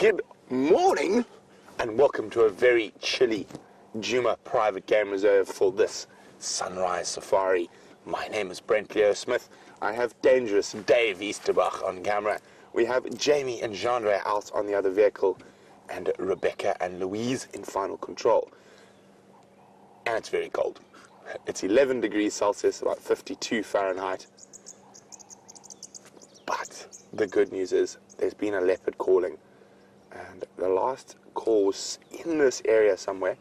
Good morning and welcome to a very chilly Djuma private game reserve for this sunrise safari. My name is Brent Smith. I have dangerous Dave Easterbach on camera. We have Jamie and Jeandre out on the other vehicle and Rebecca and Louise in final control. And it's very cold. It's 11 degrees Celsius, about 52 Fahrenheit. But the good news is there's been a leopard calling. And the last call was in this area somewhere.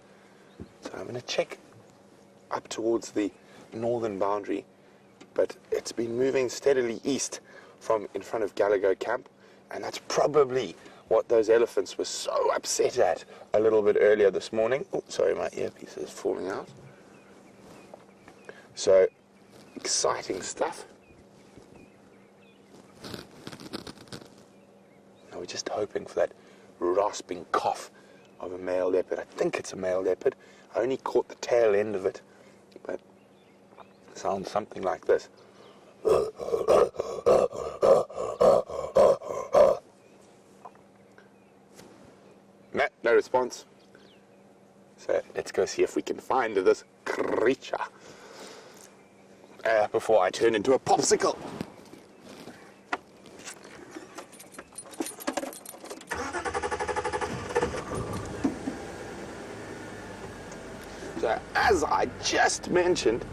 So I'm going to check up towards the northern boundary. But it's been moving steadily east from in front of Gallagher Camp. And that's probably what those elephants were so upset at a little bit earlier this morning. Oh, sorry, my earpiece is falling out. So, exciting stuff. Now we're just hoping for that rasping cough of a male leopard. I think it's a male leopard. I only caught the tail end of it, but it sounds something like this. No response. So let's go see if we can find this creature before I turn into a popsicle. So, as I just mentioned,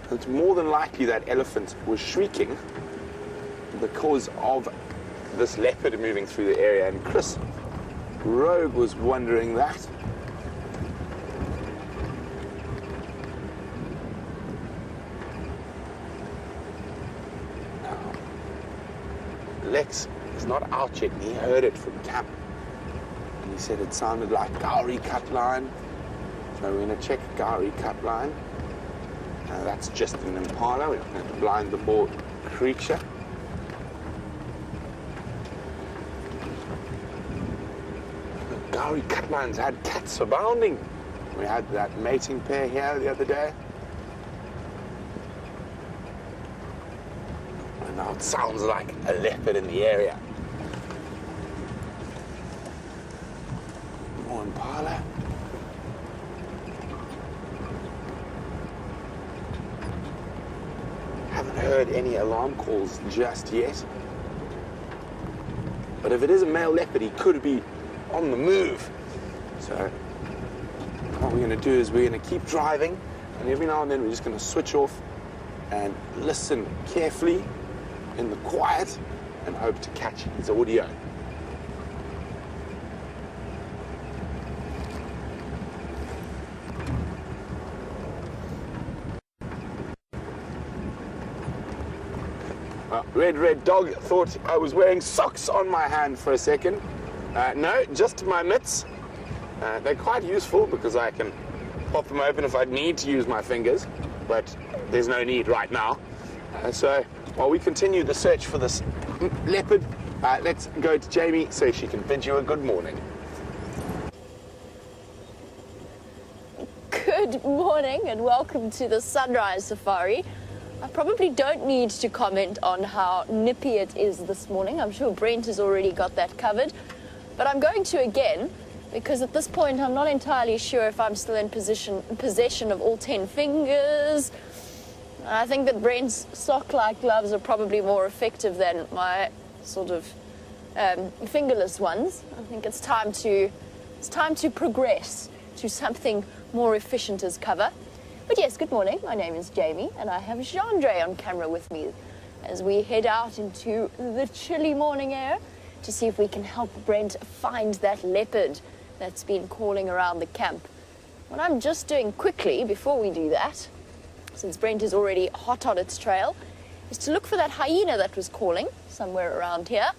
it's more than likely that elephant was shrieking because of this leopard moving through the area, and Chris Rogue was wondering that. Now, Lex is not out yet, and he heard it from camp. And he said it sounded like Gowrie cut line. So we're going to check Gowrie cut line. That's just an impala. We're going to blind the poor creature. The Gowrie cut lines had cats abounding. We had that mating pair here the other day. And now it sounds like a leopard in the area. More impala. Haven't heard any alarm calls just yet. But if it is a male leopard, he could be on the move. So what we're going to do is we're going to keep driving, and every now and then we're just going to switch off and listen carefully in the quiet and hope to catch his audio. Red dog thought I was wearing socks on my hand for a second. No, just my mitts. They're quite useful because I can pop them open if I need to use my fingers, but there's no need right now. So while we continue the search for this leopard, let's go to Jamie so she can bid you a good morning. Good morning and welcome to the Sunrise Safari. I probably don't need to comment on how nippy it is this morning. I'm sure Brent has already got that covered. But I'm going to again, because at this point I'm not entirely sure if I'm still in possession of all 10 fingers. I think that Brent's sock-like gloves are probably more effective than my sort of fingerless ones. I think it's time to progress to something more efficient as cover. But yes, good morning. My name is Jamie, and I have Jeandre on camera with me as we head out into the chilly morning air to see if we can help Brent find that leopard that's been calling around the camp. What I'm just doing quickly before we do that, since Brent is already hot on its trail, is to look for that hyena that was calling somewhere around here,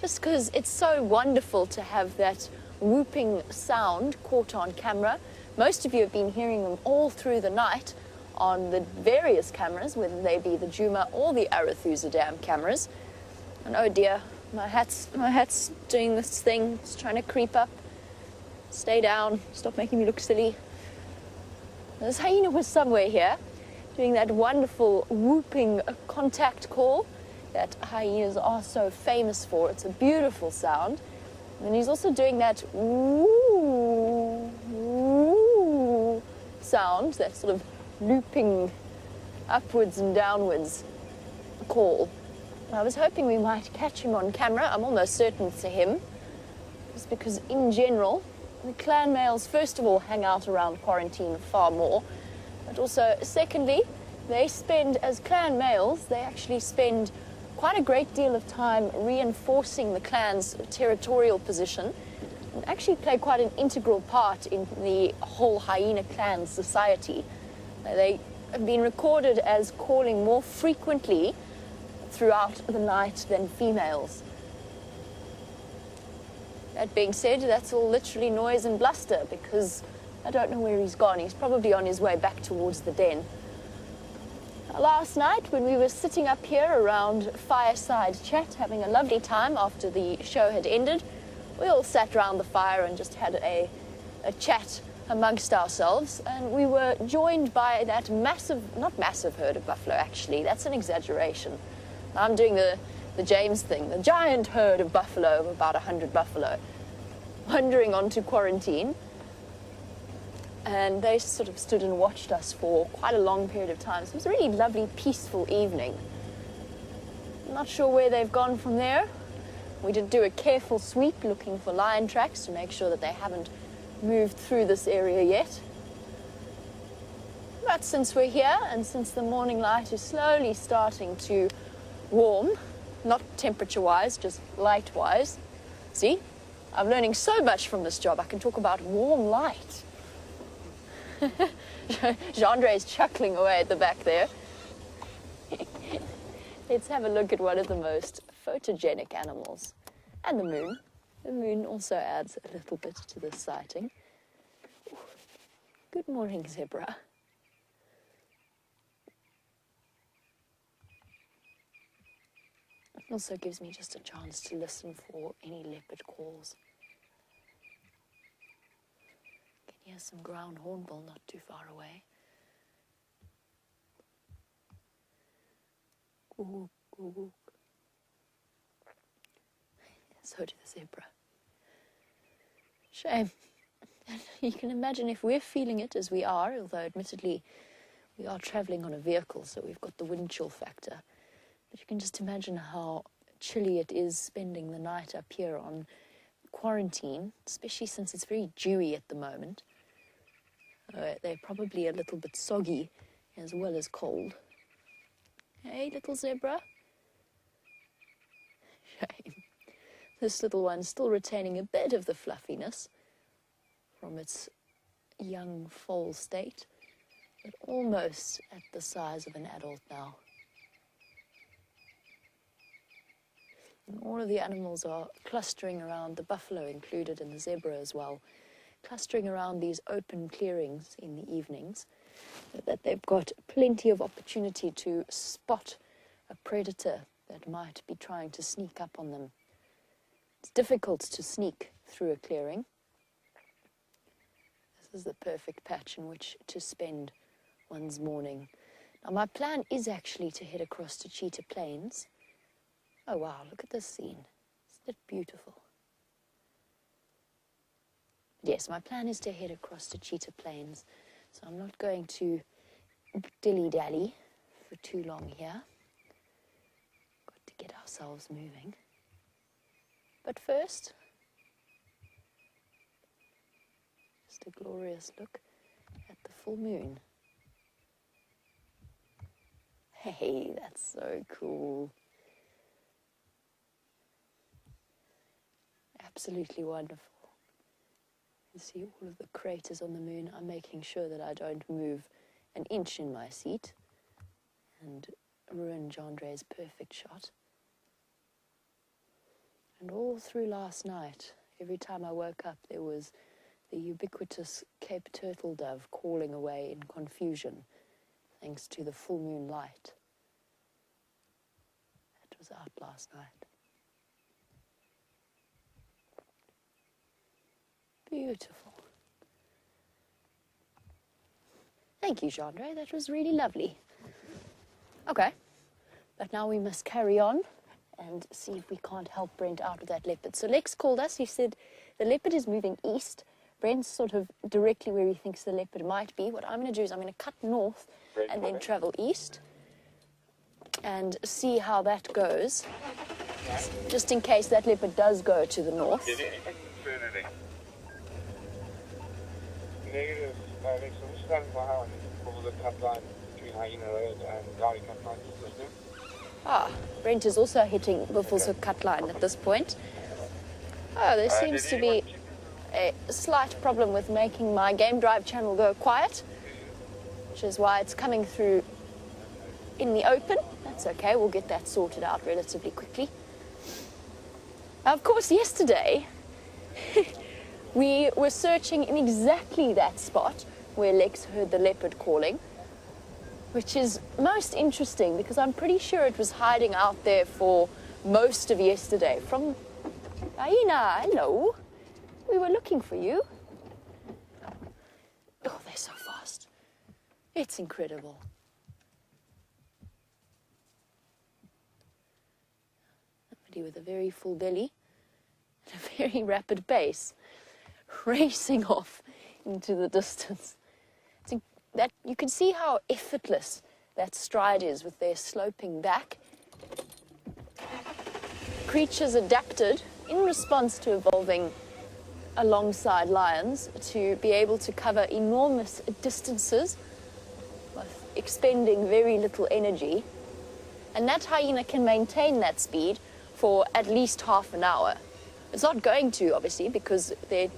just because it's so wonderful to have that whooping sound caught on camera. Most of you have been hearing them all through the night on the various cameras, whether they be the Djuma or the Arathusa Dam cameras. And oh dear, my hat's doing this thing. It's trying to creep up. Stay down. Stop making me look silly. This hyena was somewhere here, doing that wonderful whooping contact call that hyenas are so famous for. It's a beautiful sound. And he's also doing that woo, woo sound, that sort of looping upwards and downwards call. I was hoping we might catch him on camera. I'm almost certain it's him, just because in general, the clan males, first of all, hang out around quarantine far more, but also, secondly, they spend, as clan males, they actually spend quite a great deal of time reinforcing the clan's territorial position and actually play quite an integral part in the whole hyena clan society. They have been recorded as calling more frequently throughout the night than females. That being said, that's all literally noise and bluster, because I don't know where he's gone. He's probably on his way back towards the den. Last night, when we were sitting up here around fireside chat, having a lovely time after the show had ended, we all sat around the fire and just had a chat amongst ourselves, and we were joined by that not massive herd of buffalo, actually, that's an exaggeration. I'm doing the James thing, the giant herd of buffalo, of about 100 buffalo, wandering onto quarantine. And they sort of stood and watched us for quite a long period of time. So it was a really lovely, peaceful evening. I'm not sure where they've gone from there. We did do a careful sweep looking for lion tracks to make sure that they haven't moved through this area yet. But since we're here, and since the morning light is slowly starting to warm, not temperature-wise, just light-wise. See, I'm learning so much from this job. I can talk about warm light. Jeandre is chuckling away at the back there. Let's have a look at one of the most photogenic animals, and the moon. The moon also adds a little bit to this sighting. Good morning, zebra. It also gives me just a chance to listen for any leopard calls. I can hear some ground hornbill not too far away. Ooh, ooh, ooh. So do the zebra. Shame. You can imagine if we're feeling it as we are, although admittedly we are traveling on a vehicle, so we've got the wind chill factor. But you can just imagine how chilly it is spending the night up here on quarantine, especially since it's very dewy at the moment. They're probably a little bit soggy as well as cold. Hey, little zebra. Shame. This little one's still retaining a bit of the fluffiness from its young foal state, but almost at the size of an adult now. And all of the animals are clustering around, the buffalo included and the zebra as well, clustering around these open clearings in the evenings, so that they've got plenty of opportunity to spot a predator that might be trying to sneak up on them. It's difficult to sneak through a clearing. This is the perfect patch in which to spend one's morning. Now, my plan is actually to head across to Cheetah Plains. Oh wow, look at this scene. Isn't it beautiful? Yes, my plan is to head across to Cheetah Plains, so I'm not going to dilly-dally for too long here. Got to get ourselves moving. But first, just a glorious look at the full moon. Hey, that's so cool. Absolutely wonderful. You see all of the craters on the moon. I'm making sure that I don't move an inch in my seat and ruin Jeandre's perfect shot. And all through last night, every time I woke up, there was the ubiquitous Cape turtle dove calling away in confusion, thanks to the full moon light. That was out last night. Beautiful. Thank you, Jeandre. That was really lovely. Okay, but now we must carry on and see if we can't help Brent out with that leopard. So Lex called us. He said the leopard is moving east. Brent's sort of directly where he thinks the leopard might be. What I'm going to do is I'm going to cut north and then travel east and see how that goes, just in case that leopard does go to the north. Negative, Alex. I'm just standing by how over the cut line between Hyena Road and Gari cut line system. Ah, Brent is also hitting Buffelshoek cut line at this point. Oh, there seems to be a slight problem with making my Game Drive channel go quiet, which is why it's coming through in the open. That's okay, we'll get that sorted out relatively quickly. Of course, yesterday, we were searching in exactly that spot where Lex heard the leopard calling, which is most interesting because I'm pretty sure it was hiding out there for most of yesterday. From Hyena, hello. We were looking for you. Oh, they're so fast. It's incredible. Somebody with a very full belly and a very rapid pace, racing off into the distance. That you can see how effortless that stride is with their sloping back. Creatures adapted in response to evolving alongside lions to be able to cover enormous distances with expending very little energy. And that hyena can maintain that speed for at least half an hour. It's not going to, obviously, because their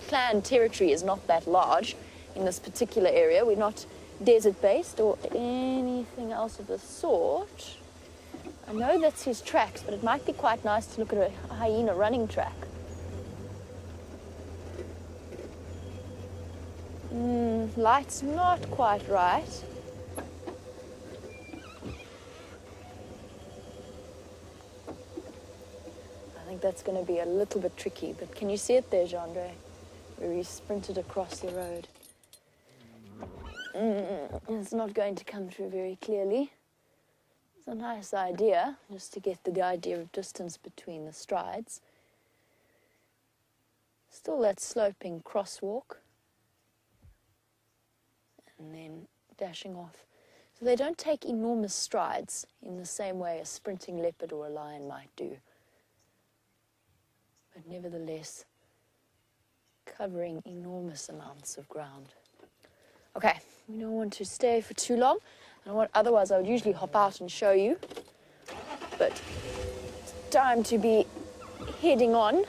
clan territory is not that large in this particular area. We're not desert-based or anything else of the sort. I know that's his tracks, but it might be quite nice to look at a hyena running track. Light's not quite right. I think that's going to be a little bit tricky, but can you see it there, Jeandre, where he sprinted across the road? It's not going to come through very clearly. It's a nice idea, just to get the idea of distance between the strides. Still that sloping crosswalk. And then dashing off. So they don't take enormous strides in the same way a sprinting leopard or a lion might do. But nevertheless, covering enormous amounts of ground. Okay, we don't want to stay for too long. Otherwise, I would usually hop out and show you. But it's time to be heading on.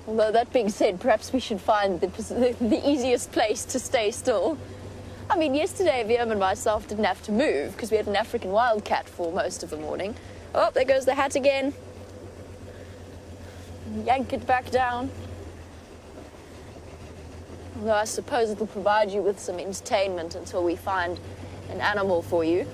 Although that being said, perhaps we should find the easiest place to stay still. I mean, yesterday, Viam and myself didn't have to move because we had an African wildcat for most of the morning. Oh, there goes the hat again. Yank it back down. Although I suppose it'll provide you with some entertainment until we find an animal for you.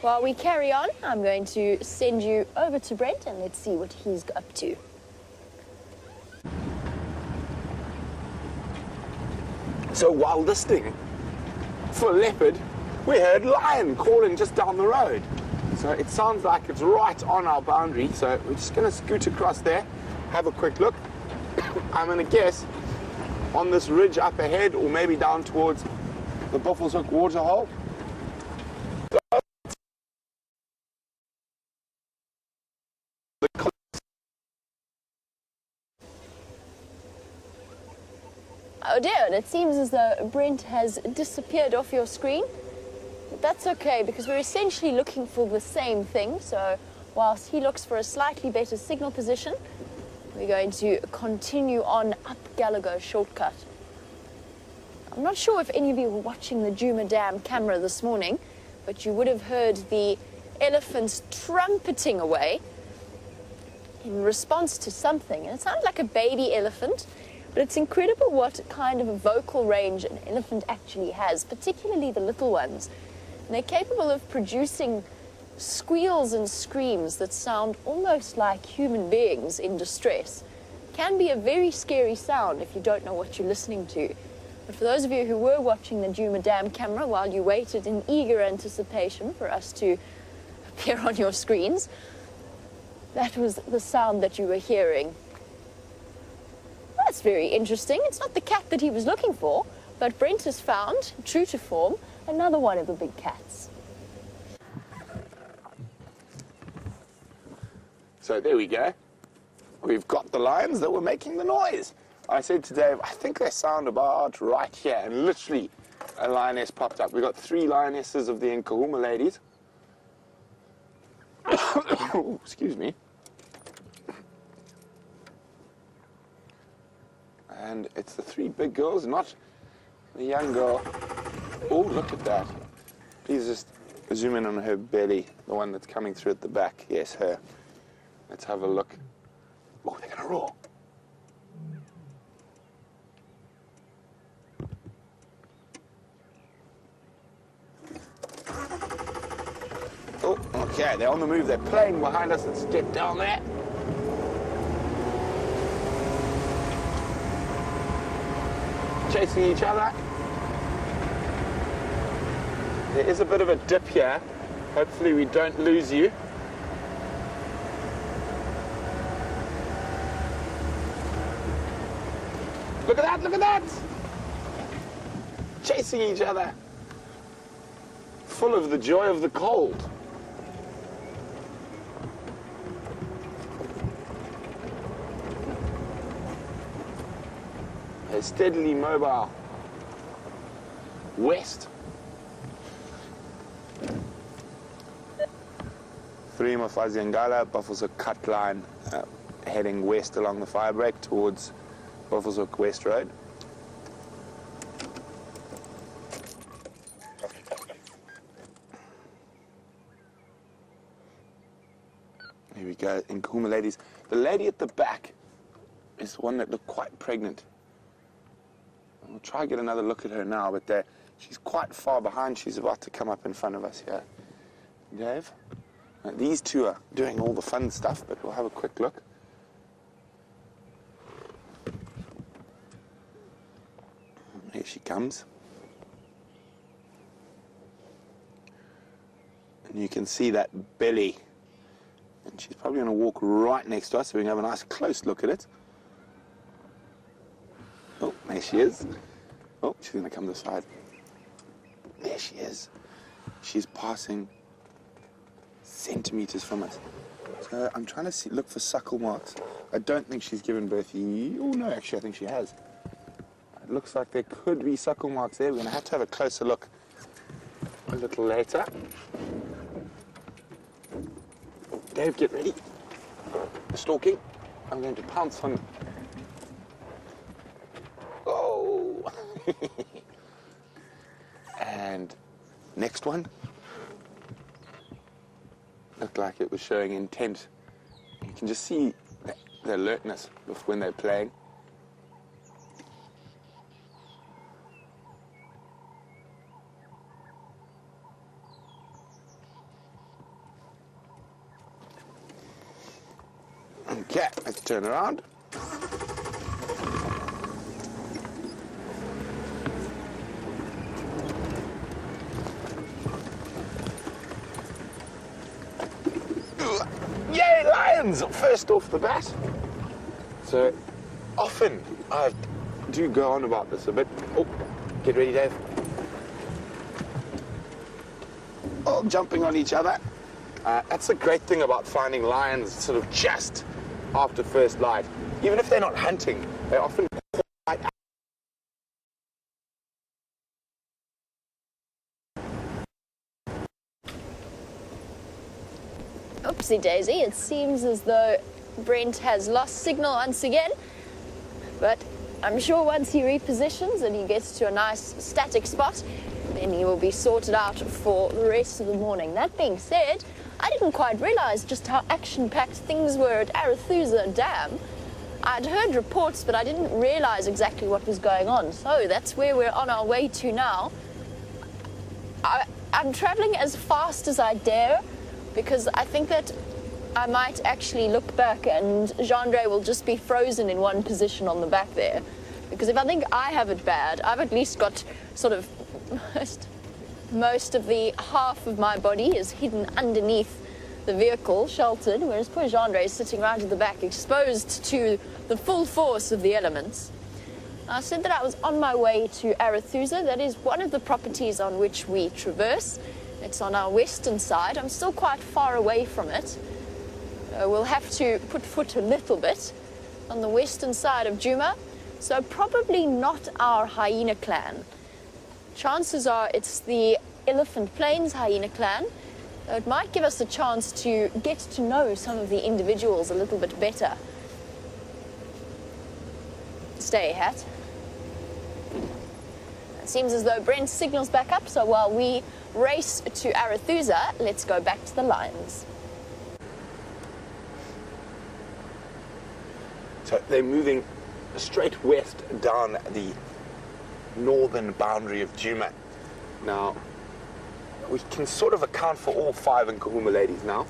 While we carry on, I'm going to send you over to Brent and let's see what he's up to. So while listening for leopard, we heard lion calling just down the road. So it sounds like it's right on our boundary. So we're just going to scoot across there, have a quick look. I'm going to guess on this ridge up ahead or maybe down towards the Buffelshoek waterhole. Oh dear, it seems as though Brent has disappeared off your screen. But that's okay, because we're essentially looking for the same thing. So whilst he looks for a slightly better signal position, we're going to continue on up Gallagher shortcut. I'm not sure if any of you were watching the Djuma Dam camera this morning, but you would have heard the elephants trumpeting away in response to something. And it sounded like a baby elephant, but it's incredible what kind of a vocal range an elephant actually has, particularly the little ones. And they're capable of producing squeals and screams that sound almost like human beings in distress. Can be a very scary sound if you don't know what you're listening to. But for those of you who were watching the Djuma Dam camera while you waited in eager anticipation for us to appear on your screens, that was the sound that you were hearing. That's very interesting. It's not the cat that he was looking for, but Brent has found, true to form, another one of the big cats. So there we go. We've got the lions that were making the noise. I said to Dave, I think they sound about right here, and literally a lioness popped up. We got 3 lionesses of the Nkuhumas ladies. Oh, excuse me. And it's the 3 big girls, not the young girl. Oh, look at that. Please just zoom in on her belly, the one that's coming through at the back. Yes, her. Let's have a look. Oh, they're going to roar. Oh, okay, they're on the move. They're playing behind us. Let's get down there. Chasing each other. There is a bit of a dip here. Hopefully we don't lose you. Look at that, look at that! Chasing each other. Full of the joy of the cold. They're steadily mobile. West. 3 Mafazi Ngala, Buffelshoek cut line, heading west along the firebreak towards Buffelshoek West Road. Here we go, Nkuhumas ladies. The lady at the back is the one that looked quite pregnant. We'll try to get another look at her now, but she's quite far behind. She's about to come up in front of us here. Dave? These 2 are doing all the fun stuff, but we'll have a quick look. Here she comes. And you can see that belly. And she's probably going to walk right next to us so we can have a nice close look at it. Oh, there she is. Oh, she's going to come this side. There she is. She's passing centimeters from us. So I'm trying to look for suckle marks. I don't think she's given birth yet. Oh, no, actually, I think she has. It looks like there could be suckle marks there. We're going to have a closer look a little later. Oh, Dave, get ready. Stalking. I'm going to pounce on... Oh! And next one. Looked like it was showing intent. You can just see the alertness when they're playing. Okay, let's turn around. Yay, lions! First off the bat. So, often I do go on about this a bit. Oh, get ready, Dave. Oh, jumping on each other. That's the great thing about finding lions sort of just after first light. Even if they're not hunting, they often quite out. Oopsie daisy, it seems as though Brent has lost signal once again, but I'm sure once he repositions and he gets to a nice static spot, then he will be sorted out for the rest of the morning. That being said, I didn't quite realize just how action-packed things were at Arathusa Dam. I'd heard reports, but I didn't realize exactly what was going on. So that's where we're on our way to now. I'm traveling as fast as I dare because I think that I might actually look back and Jeandre will just be frozen in one position on the back there. Because if I think I have it bad, I've at least got sort of most of the half of my body is hidden underneath the vehicle, sheltered, whereas poor Jeandre is sitting right at the back, exposed to the full force of the elements. I said that I was on my way to Arathusa. That is one of the properties on which we traverse. It's on our western side. I'm still quite far away from it. We'll have to put foot a little bit on the western side of Djuma. So probably not our hyena clan. Chances are it's the Elephant Plains hyena clan. It might give us a chance to get to know some of the individuals a little bit better. Stay, Hat. It seems as though Brent signals back up, so while we race to Arathusa, let's go back to the lions. So they're moving straight west down the northern boundary of Djuma. Now, we can sort of account for all 5 Nkuhumas ladies now.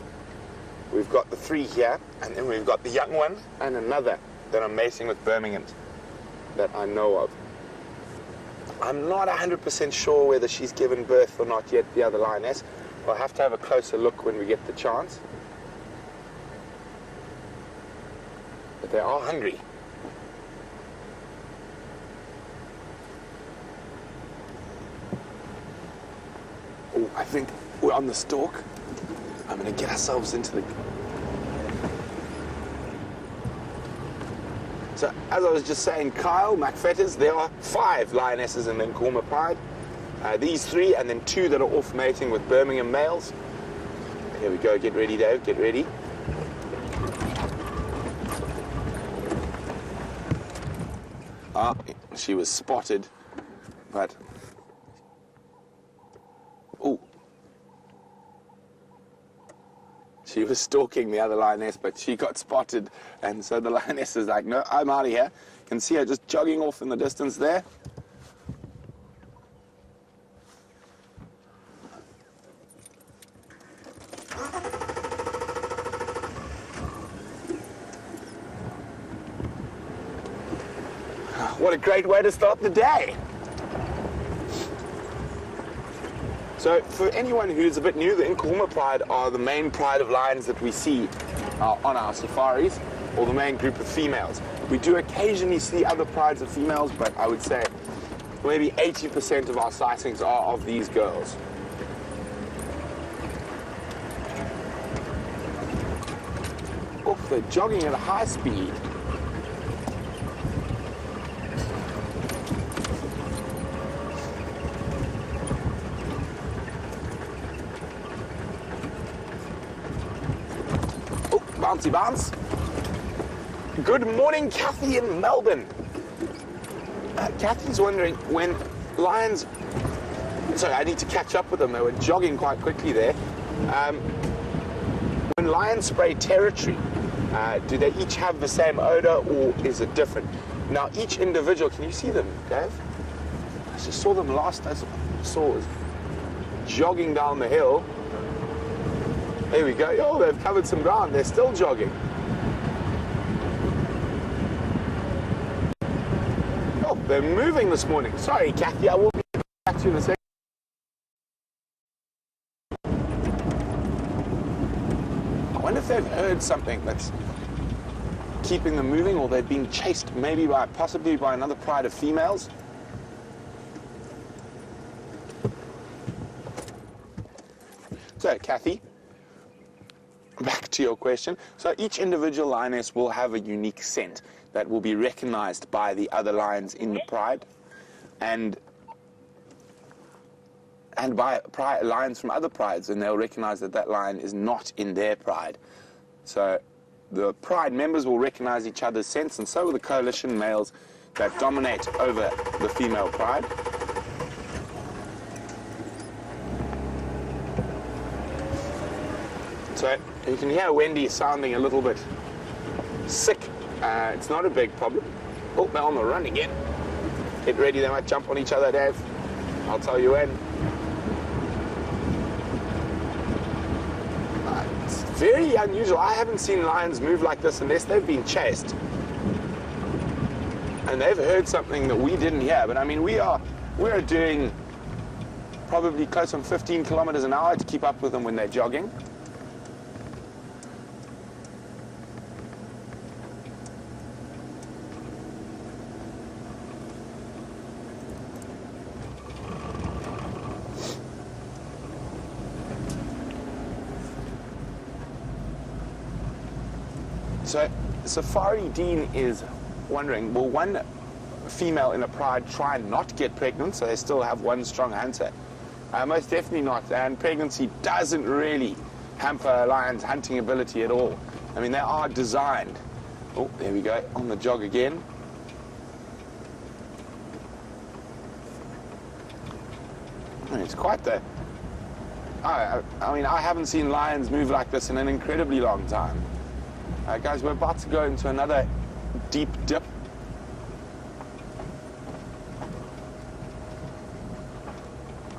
We've got the 3 here, and then we've got the young one and another that I'm mating with Birmingham's that I know of. I'm not 100% sure whether she's given birth or not yet, the other lioness. We'll have to have a closer look when we get the chance. But they are hungry. Oh, I think we're on the stalk. I'm going to get ourselves into the... So, as I was just saying, Kyle, McFetters, there are 5 lionesses in the Nkuhumas pride. These 3, and then 2 that are off mating with Birmingham males. Here we go. Get ready, Dave. Get ready. She was spotted, but... Oh. She was stalking the other lioness, but she got spotted, and so the lioness is like, no, I'm out of here. You can see her just jogging off in the distance there. What a great way to start the day. So for anyone who's a bit new, the Nkuhumas pride are the main pride of lions that we see on our safaris, or the main group of females. We do occasionally see other prides of females, but I would say maybe 80% of our sightings are of these girls. Oh, they're jogging at a high speed. Bouncy bounce. Good morning, Kathy in Melbourne. Kathy's wondering when lions... Sorry, I need to catch up with them. They were jogging quite quickly there. When lions spray territory, do they each have the same odor or is it different? Now, each individual... Can you see them, Dave? I just saw them last. I saw was jogging down the hill. Here we go. Oh, they've covered some ground. They're still jogging. Oh, they're moving this morning. Sorry, Kathy, I will be back to you in a second. I wonder if they've heard something that's keeping them moving, or they've been chased maybe possibly by another pride of females. So, Kathy, back to your question. So each individual lioness will have a unique scent that will be recognized by the other lions in the pride, and by lions from other prides, and they'll recognize that that lion is not in their pride. So the pride members will recognize each other's scents, and so will the coalition males that dominate over the female pride. So you can hear Wendy sounding a little bit sick. It's not a big problem. Oh, they're on the run again. Get ready, they might jump on each other, Dave. I'll tell you when. It's very unusual. I haven't seen lions move like this unless they've been chased. And they've heard something that we didn't hear. But I mean, we are doing probably close on 15 kilometers an hour to keep up with them when they're jogging. So Safari Dean is wondering, will one female in a pride try not to get pregnant so they still have one strong hunter? Most definitely not, and pregnancy doesn't really hamper a lion's hunting ability at all. I mean, they are designed. Oh, there we go, on the jog again. I mean, it's quite the... I mean, I haven't seen lions move like this in an incredibly long time. Guys, we're about to go into another deep dip.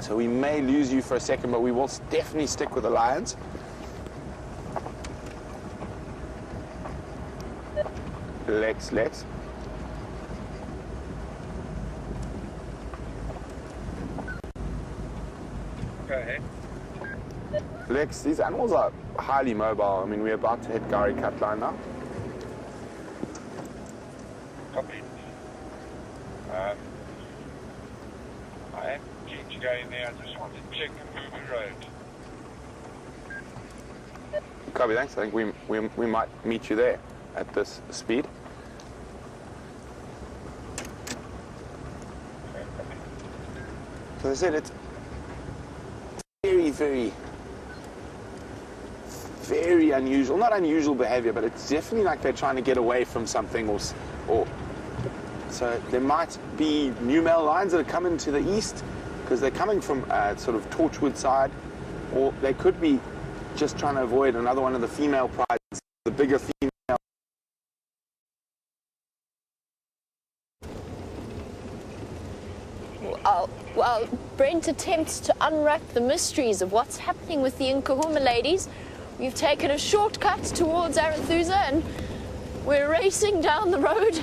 So we may lose you for a second, but we will definitely stick with the lions. Lex. Go ahead. Lex, these animals are highly mobile. I mean, we're about to hit Gari cut line now. Copy. I am keen to go in there. I just want to check the road. Copy, thanks. I think we might meet you there at this speed. So as I said, it's very unusual. Not unusual behavior, but it's definitely like they're trying to get away from something or so there might be new male lions that are coming to the east because they're coming from sort of Torchwood side, or they could be just trying to avoid another one of the female prides, the bigger female. While Brent attempts to unwrap the mysteries of what's happening with the Nkuhumas ladies, we've taken a shortcut towards Arathusa and we're racing down the road,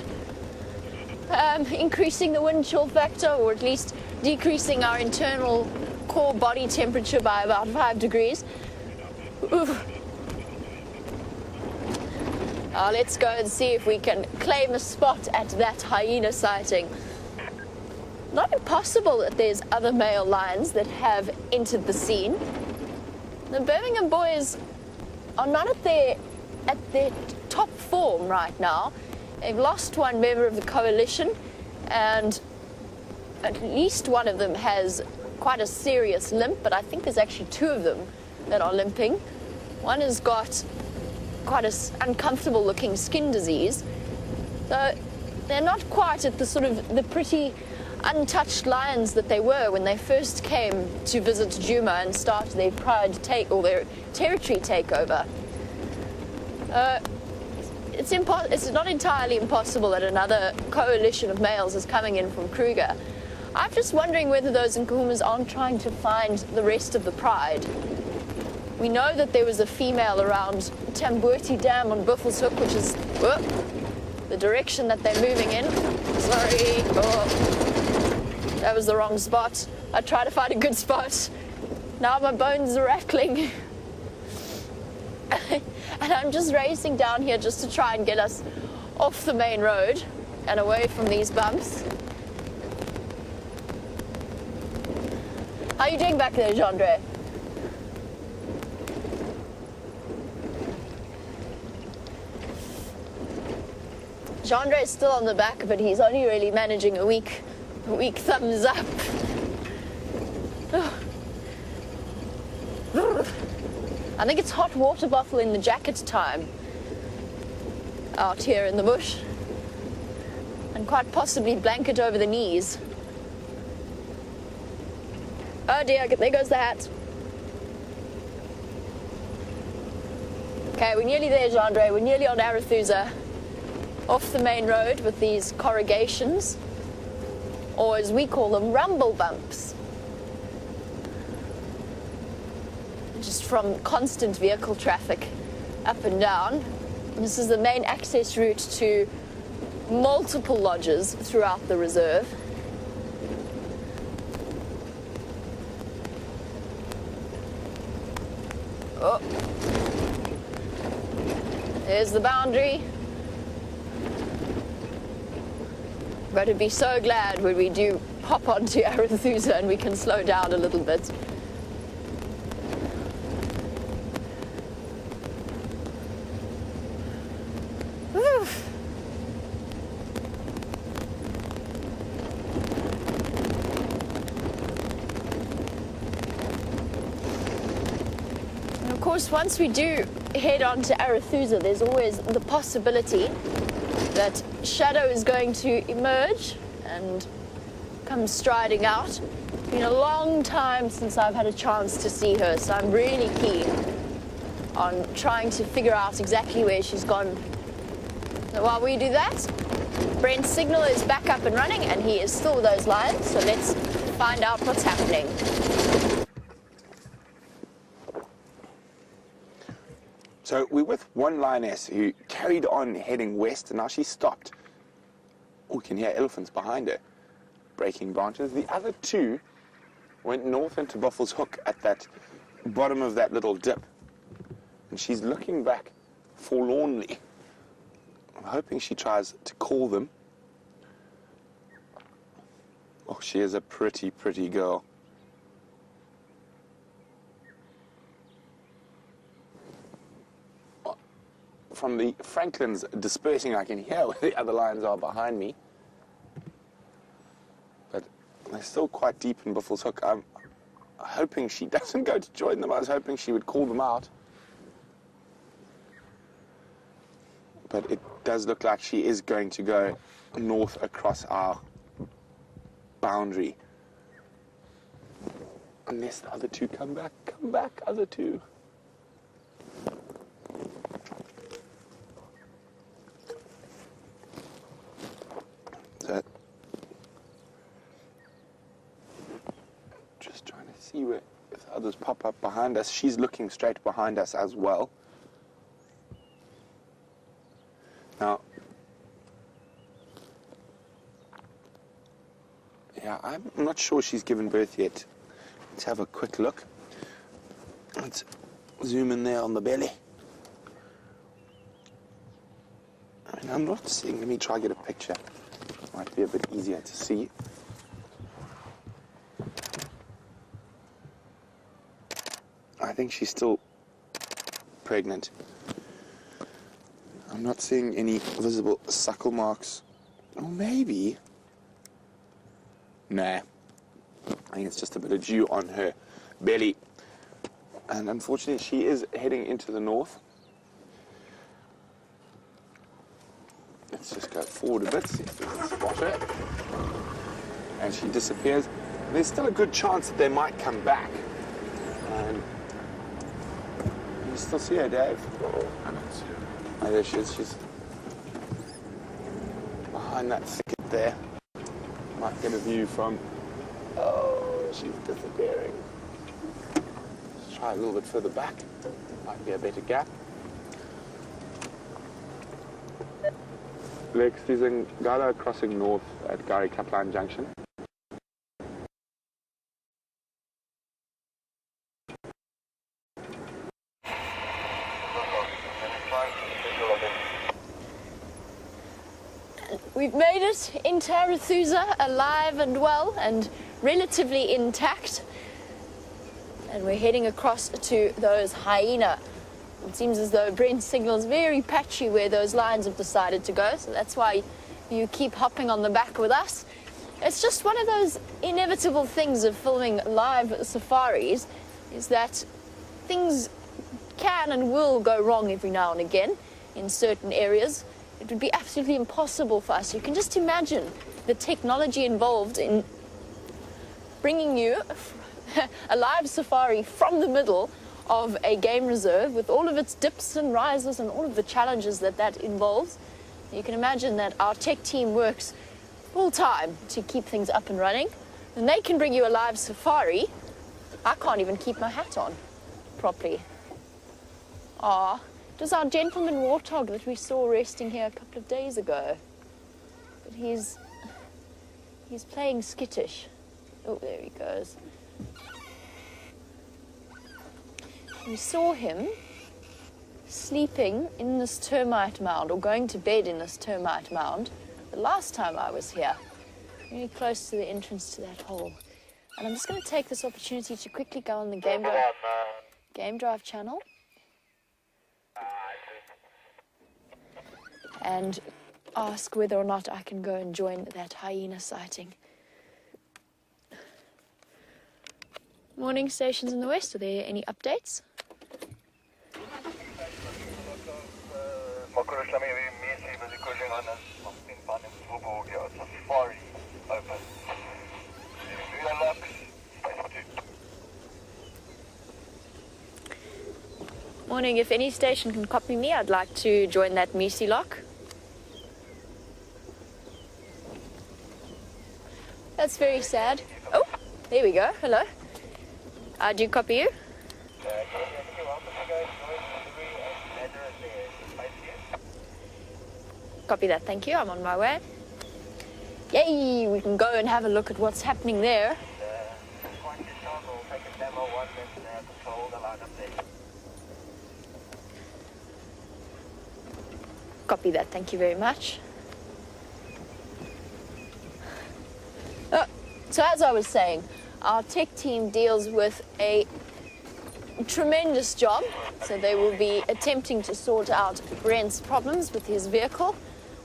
increasing the wind chill factor, or at least decreasing our internal core body temperature by about 5 degrees. Oof. Let's go and see if we can claim a spot at that hyena sighting. Not impossible that there's other male lions that have entered the scene. The Birmingham boys are not at their top form right now. They've lost one member of the coalition, and at least one of them has quite a serious limp, but I think there's actually 2 of them that are limping. One has got quite an uncomfortable looking skin disease. So they're not quite at the sort of the pretty untouched lions that they were when they first came to visit Jeandre and started their pride their territory takeover. It's not entirely impossible that another coalition of males is coming in from Kruger. I'm just wondering whether those Nkuhumas aren't trying to find the rest of the pride. We know that there was a female around Tambuti Dam on Buffelshoek, which is the direction that they're moving in. Sorry. That was the wrong spot. I tried to find a good spot. Now my bones are rattling. And I'm just racing down here just to try and get us off the main road and away from these bumps. How are you doing back there, Jeandre? Jeandre is still on the back, but he's only really managing a weak thumbs up. I think it's hot water bottle in the jacket time out here in the bush, and quite possibly blanket over the knees. Oh dear, there goes the hat. Okay, we're nearly there, Jeandre. We're nearly on Arathusa, off the main road with these corrugations, or as we call them, rumble bumps. Just from constant vehicle traffic up and down. This is the main access route to multiple lodges throughout the reserve. Oh. There's the boundary. I'm going to be so glad when we do hop onto Arathusa and we can slow down a little bit. Whew. And of course, once we do head on to Arathusa, there's always the possibility that Shadow is going to emerge and come striding out. It's been a long time since I've had a chance to see her, so I'm really keen on trying to figure out exactly where she's gone. So while we do that, Brent's signal is back up and running, and he is still with those lions, so let's find out what's happening. So we're with one lioness who carried on heading west, and now she stopped. We can hear elephants behind her, breaking branches. The other two went north into Buffelshoek at that bottom of that little dip. And she's looking back forlornly. I'm hoping she tries to call them. Oh, she is a pretty, pretty girl. From the Franklins dispersing, I can hear where the other lions are behind me. But they're still quite deep in Buffelshoek. I'm hoping she doesn't go to join them. I was hoping she would call them out. But it does look like she is going to go north across our boundary. Unless the other two come back. Come back, other two. Just trying to see where, if others pop up behind us. She's looking straight behind us as well. Now, yeah, I'm not sure she's given birth yet. Let's have a quick look. Let's zoom in there on the belly. I mean, I'm not seeing, let me try to get a picture. Might be a bit easier to see. I think she's still pregnant. I'm not seeing any visible suckle marks. Or maybe... Nah. I think it's just a bit of dew on her belly. And unfortunately, she is heading into the north. Let's just go forward a bit, see if we can spot her. And she disappears. There's still a good chance that they might come back. And you still see her, Dave? I don't see her. Oh, there she is. She's behind that thicket there. Might get a view from... Oh, she's disappearing. Let's try a little bit further back. Might be a better gap. Lex, there's a Gala crossing north at Gary Kaplan Junction. We've made it into Arathusa alive and well and relatively intact. And we're heading across to those hyena. It seems as though Brent's signal is very patchy where those lions have decided to go, so that's why you keep hopping on the back with us. It's just one of those inevitable things of filming live safaris, is that things can and will go wrong every now and again in certain areas. It would be absolutely impossible for us. You can just imagine the technology involved in bringing you a live safari from the middle of a game reserve with all of its dips and rises and all of the challenges that that involves. You can imagine that our tech team works full time to keep things up and running. And they can bring you a live safari. I can't even keep my hat on properly. Ah, it was our gentleman warthog that we saw resting here a couple of days ago. But he's playing skittish. Oh, there he goes. We saw him sleeping in this termite mound, or going to bed in this termite mound, the last time I was here, really close to the entrance to that hole. And I'm just going to take this opportunity to quickly go on the Game Drive channel and ask whether or not I can go and join that hyena sighting. Morning, stations in the west, are there any updates? Morning, if any station can copy me, I'd like to join that Misi lock. That's very sad. Oh, there we go, hello. Do you copy you? Copy that, thank you, I'm on my way. Yay, we can go and have a look at what's happening there. Copy that, thank you very much. So as I was saying, our tech team deals with a tremendous job. So they will be attempting to sort out Brent's problems with his vehicle,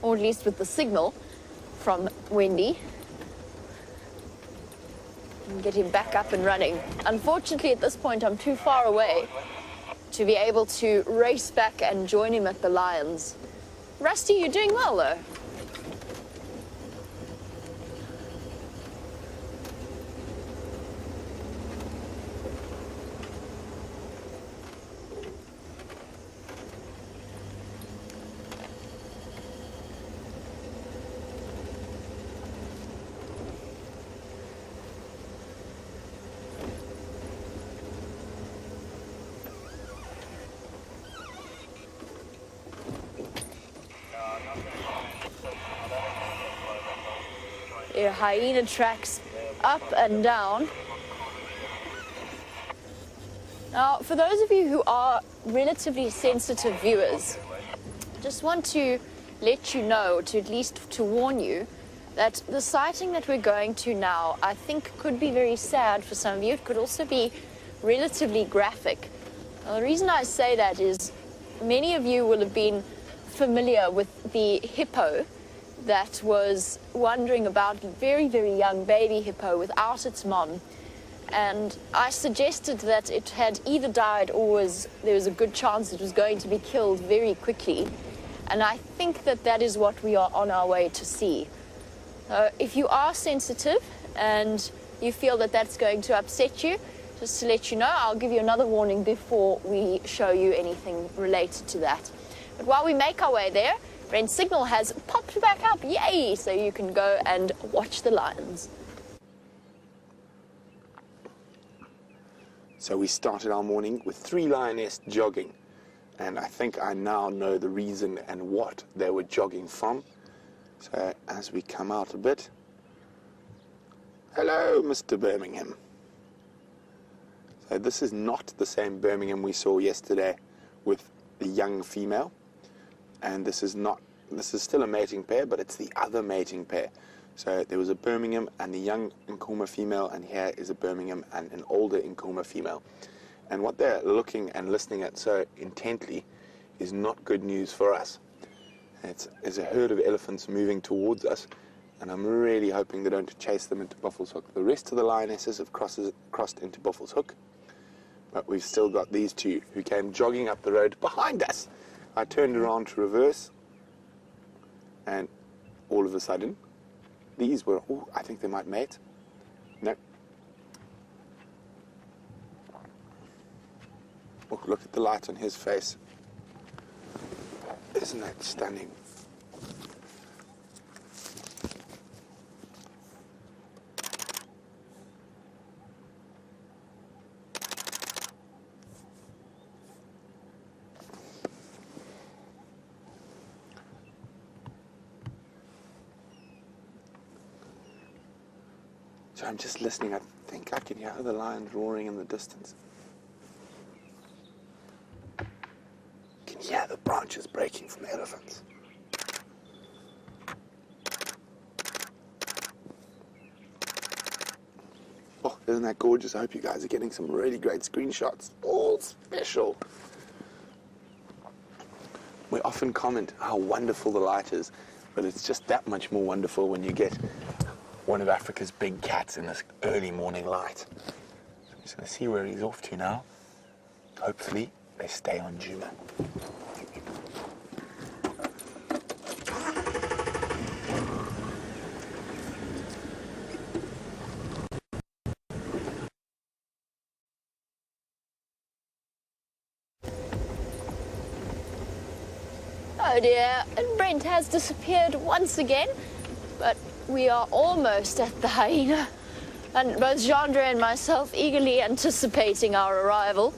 or at least with the signal from Wendy, and get him back up and running. Unfortunately, at this point, I'm too far away to be able to race back and join him at the Lions. Rusty, you're doing well, though. Your hyena tracks up and down. Now, for those of you who are relatively sensitive viewers, I just want to let you know, or to at least to warn you, that the sighting that we're going to now, I think, could be very sad for some of you. It could also be relatively graphic. Now, the reason I say that is many of you will have been familiar with the hippo that was wandering about, a very, very young baby hippo without its mom. And I suggested that it had either died or there was a good chance it was going to be killed very quickly. And I think that that is what we are on our way to see. If you are sensitive and you feel that that's going to upset you, just to let you know, I'll give you another warning before we show you anything related to that. But while we make our way there, Brent's signal has popped back up, yay! So you can go and watch the lions. So we started our morning with 3 lioness jogging, and I think I now know the reason and what they were jogging from. So as we come out a bit, hello, Mr. Birmingham. So this is not the same Birmingham we saw yesterday with the young female. And this is still a mating pair, but it's the other mating pair. So there was a Birmingham and the young Nkuhumas female, and here is a Birmingham and an older Nkuhumas female. And what they're looking and listening at so intently is not good news for us. There's a herd of elephants moving towards us, and I'm really hoping they don't chase them into Buffelshoek. The rest of the lionesses have crossed into Buffelshoek, but we've still got these 2 who came jogging up the road behind us. I turned around to reverse, and all of a sudden, these were, oh, I think they might mate. No. Look at the light on his face. Isn't that stunning? So I'm just listening. I think I can hear the lions roaring in the distance. Can hear the branches breaking from the elephants. Oh, isn't that gorgeous? I hope you guys are getting some really great screenshots. All special. We often comment how wonderful the light is, but it's just that much more wonderful when you get one of Africa's big cats in this early morning light. I'm just going to see where he's off to now. Hopefully, they stay on Jeandre. Oh dear, and Brent has disappeared once again, but we are almost at the hyena, and both Jeandre and myself eagerly anticipating our arrival,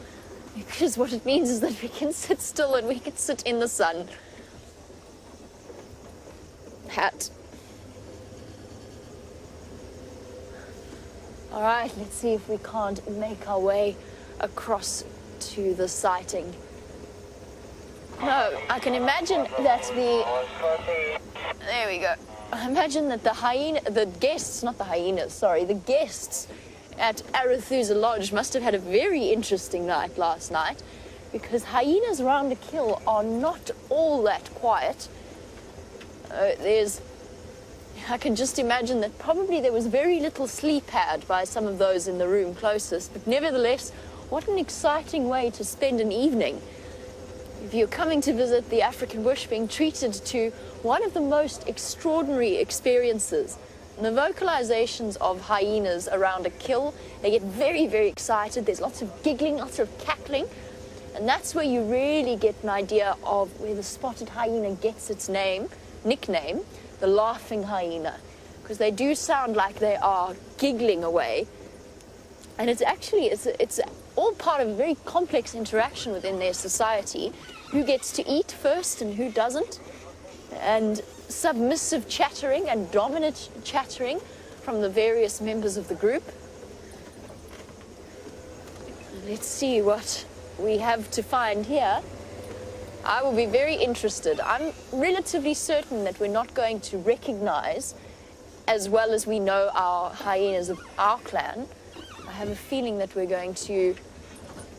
because what it means is that we can sit still and we can sit in the sun. Hat. All right, let's see if we can't make our way across to the sighting. No, I can imagine that there we go. I imagine that the guests at Arathusa Lodge must have had a very interesting night last night, because hyenas around the kill are not all that quiet. I can just imagine that probably there was very little sleep had by some of those in the room closest, but nevertheless, what an exciting way to spend an evening. If you're coming to visit the African bush, being treated to one of the most extraordinary experiences. And the vocalizations of hyenas around a kill, they get very, very excited. There's lots of giggling, lots of cackling. And that's where you really get an idea of where the spotted hyena gets its nickname, the laughing hyena. Because they do sound like they are giggling away. And it's actually, it's all part of a very complex interaction within their society. Who gets to eat first and who doesn't. And submissive chattering and dominant chattering from the various members of the group. Let's see what we have to find here. I will be very interested. I'm relatively certain that we're not going to recognize, as well as we know our hyenas of our clan, I have a feeling that we're going to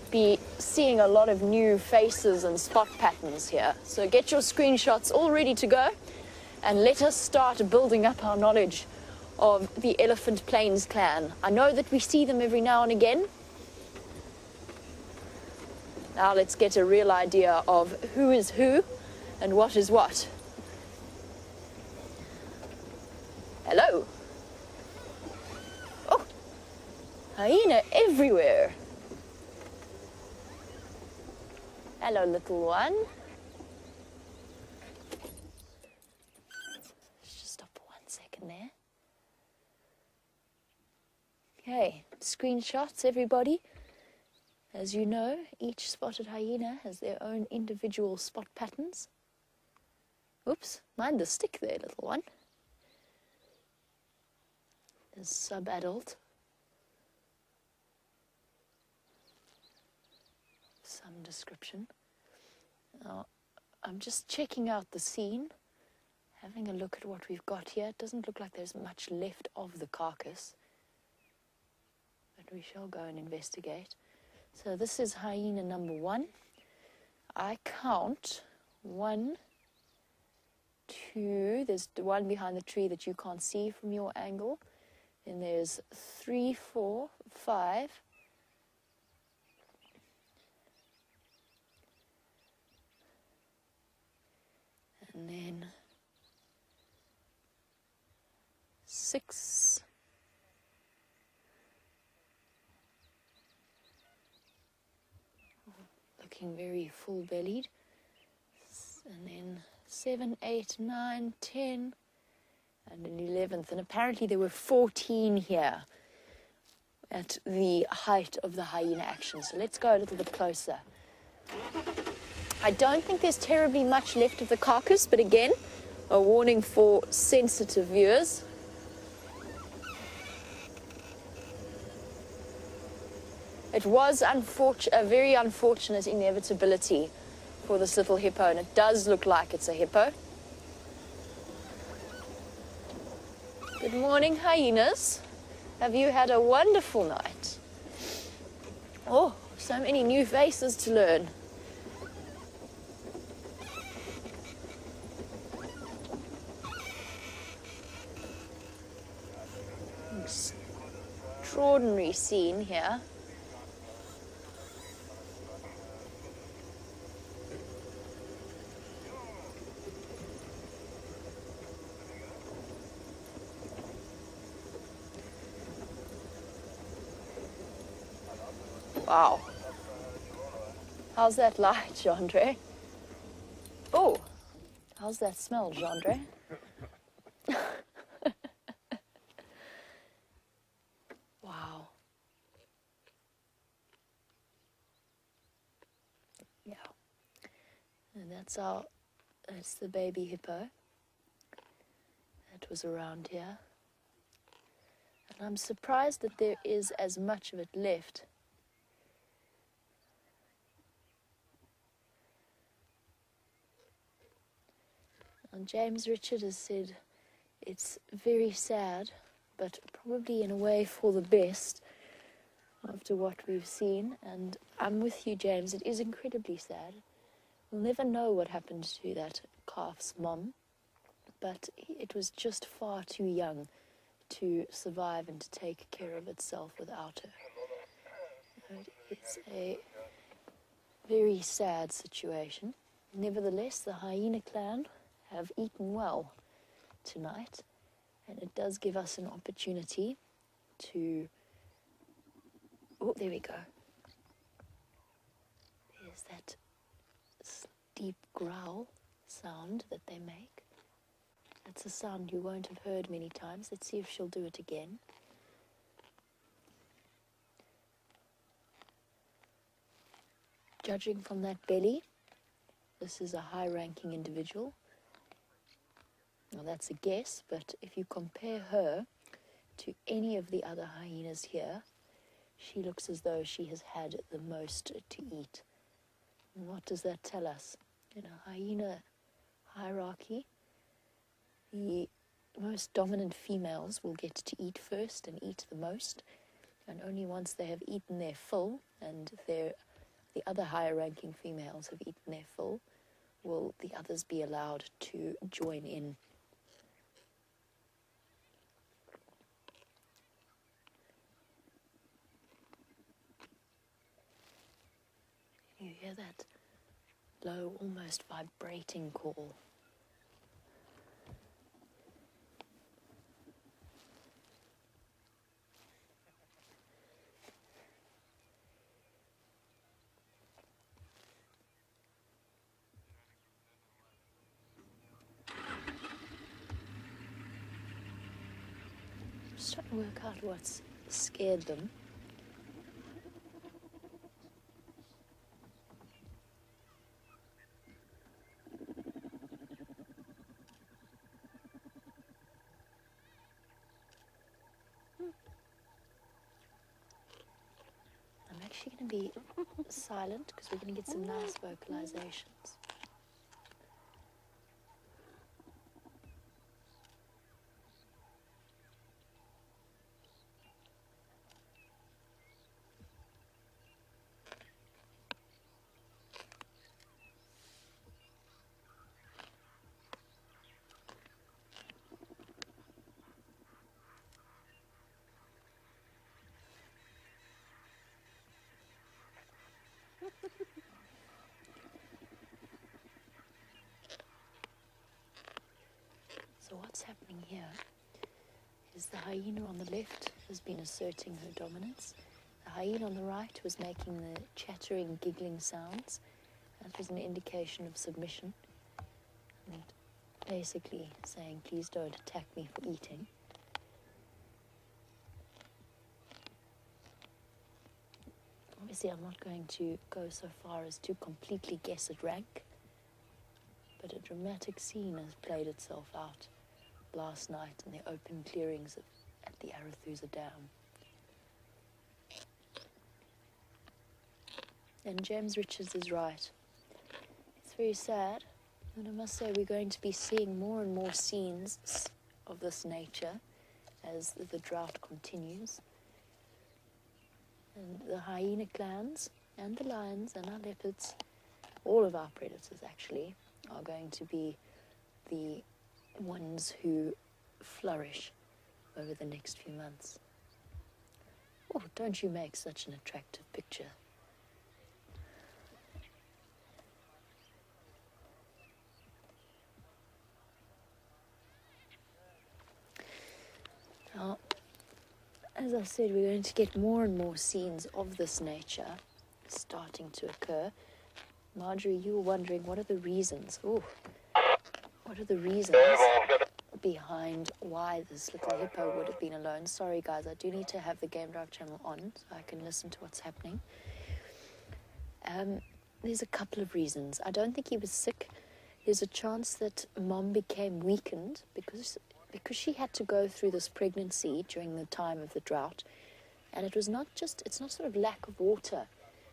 be seeing a lot of new faces and spot patterns here. So get your screenshots all ready to go, and let us start building up our knowledge of the Elephant Plains clan. I know that we see them every now and again. Now let's get a real idea of who is who and what is what. Hello. Oh, hyena everywhere. Hello, little one. Let's just stop for 1 second there. Okay, screenshots, everybody. As you know, each spotted hyena has their own individual spot patterns. Oops, mind the stick there, little one. Is sub-adult. Some description. Now, I'm just checking out the scene, having a look at what we've got here. It doesn't look like there's much left of the carcass, but we shall go and investigate. So this is hyena number 1. I count 1, 2, there's the one behind the tree that you can't see from your angle. Then there's 3, 4, 5. And then 6. looking very full-bellied. And then 7, 8, 9, 10, and an 11th. And apparently there were 14 here at the height of the hyena action. So let's go a little bit closer. I don't think there's terribly much left of the carcass, but again, a warning for sensitive viewers. It was a very unfortunate inevitability for this little hippo, and it does look like it's a hippo. Good morning, hyenas. Have you had a wonderful night? Oh, so many new faces to learn. Extraordinary scene here. Wow. How's that light, Jeandre? Oh, how's that smell, Jeandre? Wow. Yeah. And that's the baby hippo that was around here. And I'm surprised that there is as much of it left. And James Richard has said it's very sad, but probably in a way for the best after what we've seen. And I'm with you, James. It is incredibly sad. We'll never know what happened to that calf's mom, but it was just far too young to survive and to take care of itself without her. It's a very sad situation. Nevertheless, the hyena clan have eaten well tonight, and it does give us an opportunity to... Oh, there we go. There's that deep growl sound that they make. That's a sound you won't have heard many times. Let's see if she'll do it again. Judging from that belly, this is a high-ranking individual. Now that's a guess, but if you compare her to any of the other hyenas here, she looks as though she has had the most to eat. And what does that tell us? In a hyena hierarchy, the most dominant females will get to eat first and eat the most, and only once they have eaten their fill and the other higher ranking females have eaten their fill will the others be allowed to join in. You hear that low, almost vibrating call. Just trying to work out what's scared them. I'm actually going to be silent because we're going to get some nice vocalizations. So what's happening here is the hyena on the left has been asserting her dominance. The hyena on the right was making the chattering, giggling sounds, That was an indication of submission. And basically saying, please don't attack me for eating. Obviously, I'm not going to go so far as to completely guess at rank, but a dramatic scene has played itself out last night in the open clearings at the Arathusa Dam. And James Richards is right. It's very sad, and I must say we're going to be seeing more and more scenes of this nature as the drought continues. And the hyena clans, and the lions, and our leopards, all of our predators actually, are going to be the ones who flourish over the next few months. Oh, don't you make such an attractive picture? Now, as I said, we're going to get more and more scenes of this nature starting to occur. Marjorie, you were wondering, what are the reasons? Ooh, what are the reasons behind why this little hippo would have been alone? Sorry, guys, I do need to have the Game Drive channel on so I can listen to what's happening. There's a couple of reasons. I don't think he was sick. There's a chance that Mom became weakened because she had to go through this pregnancy during the time of the drought. And it's not sort of lack of water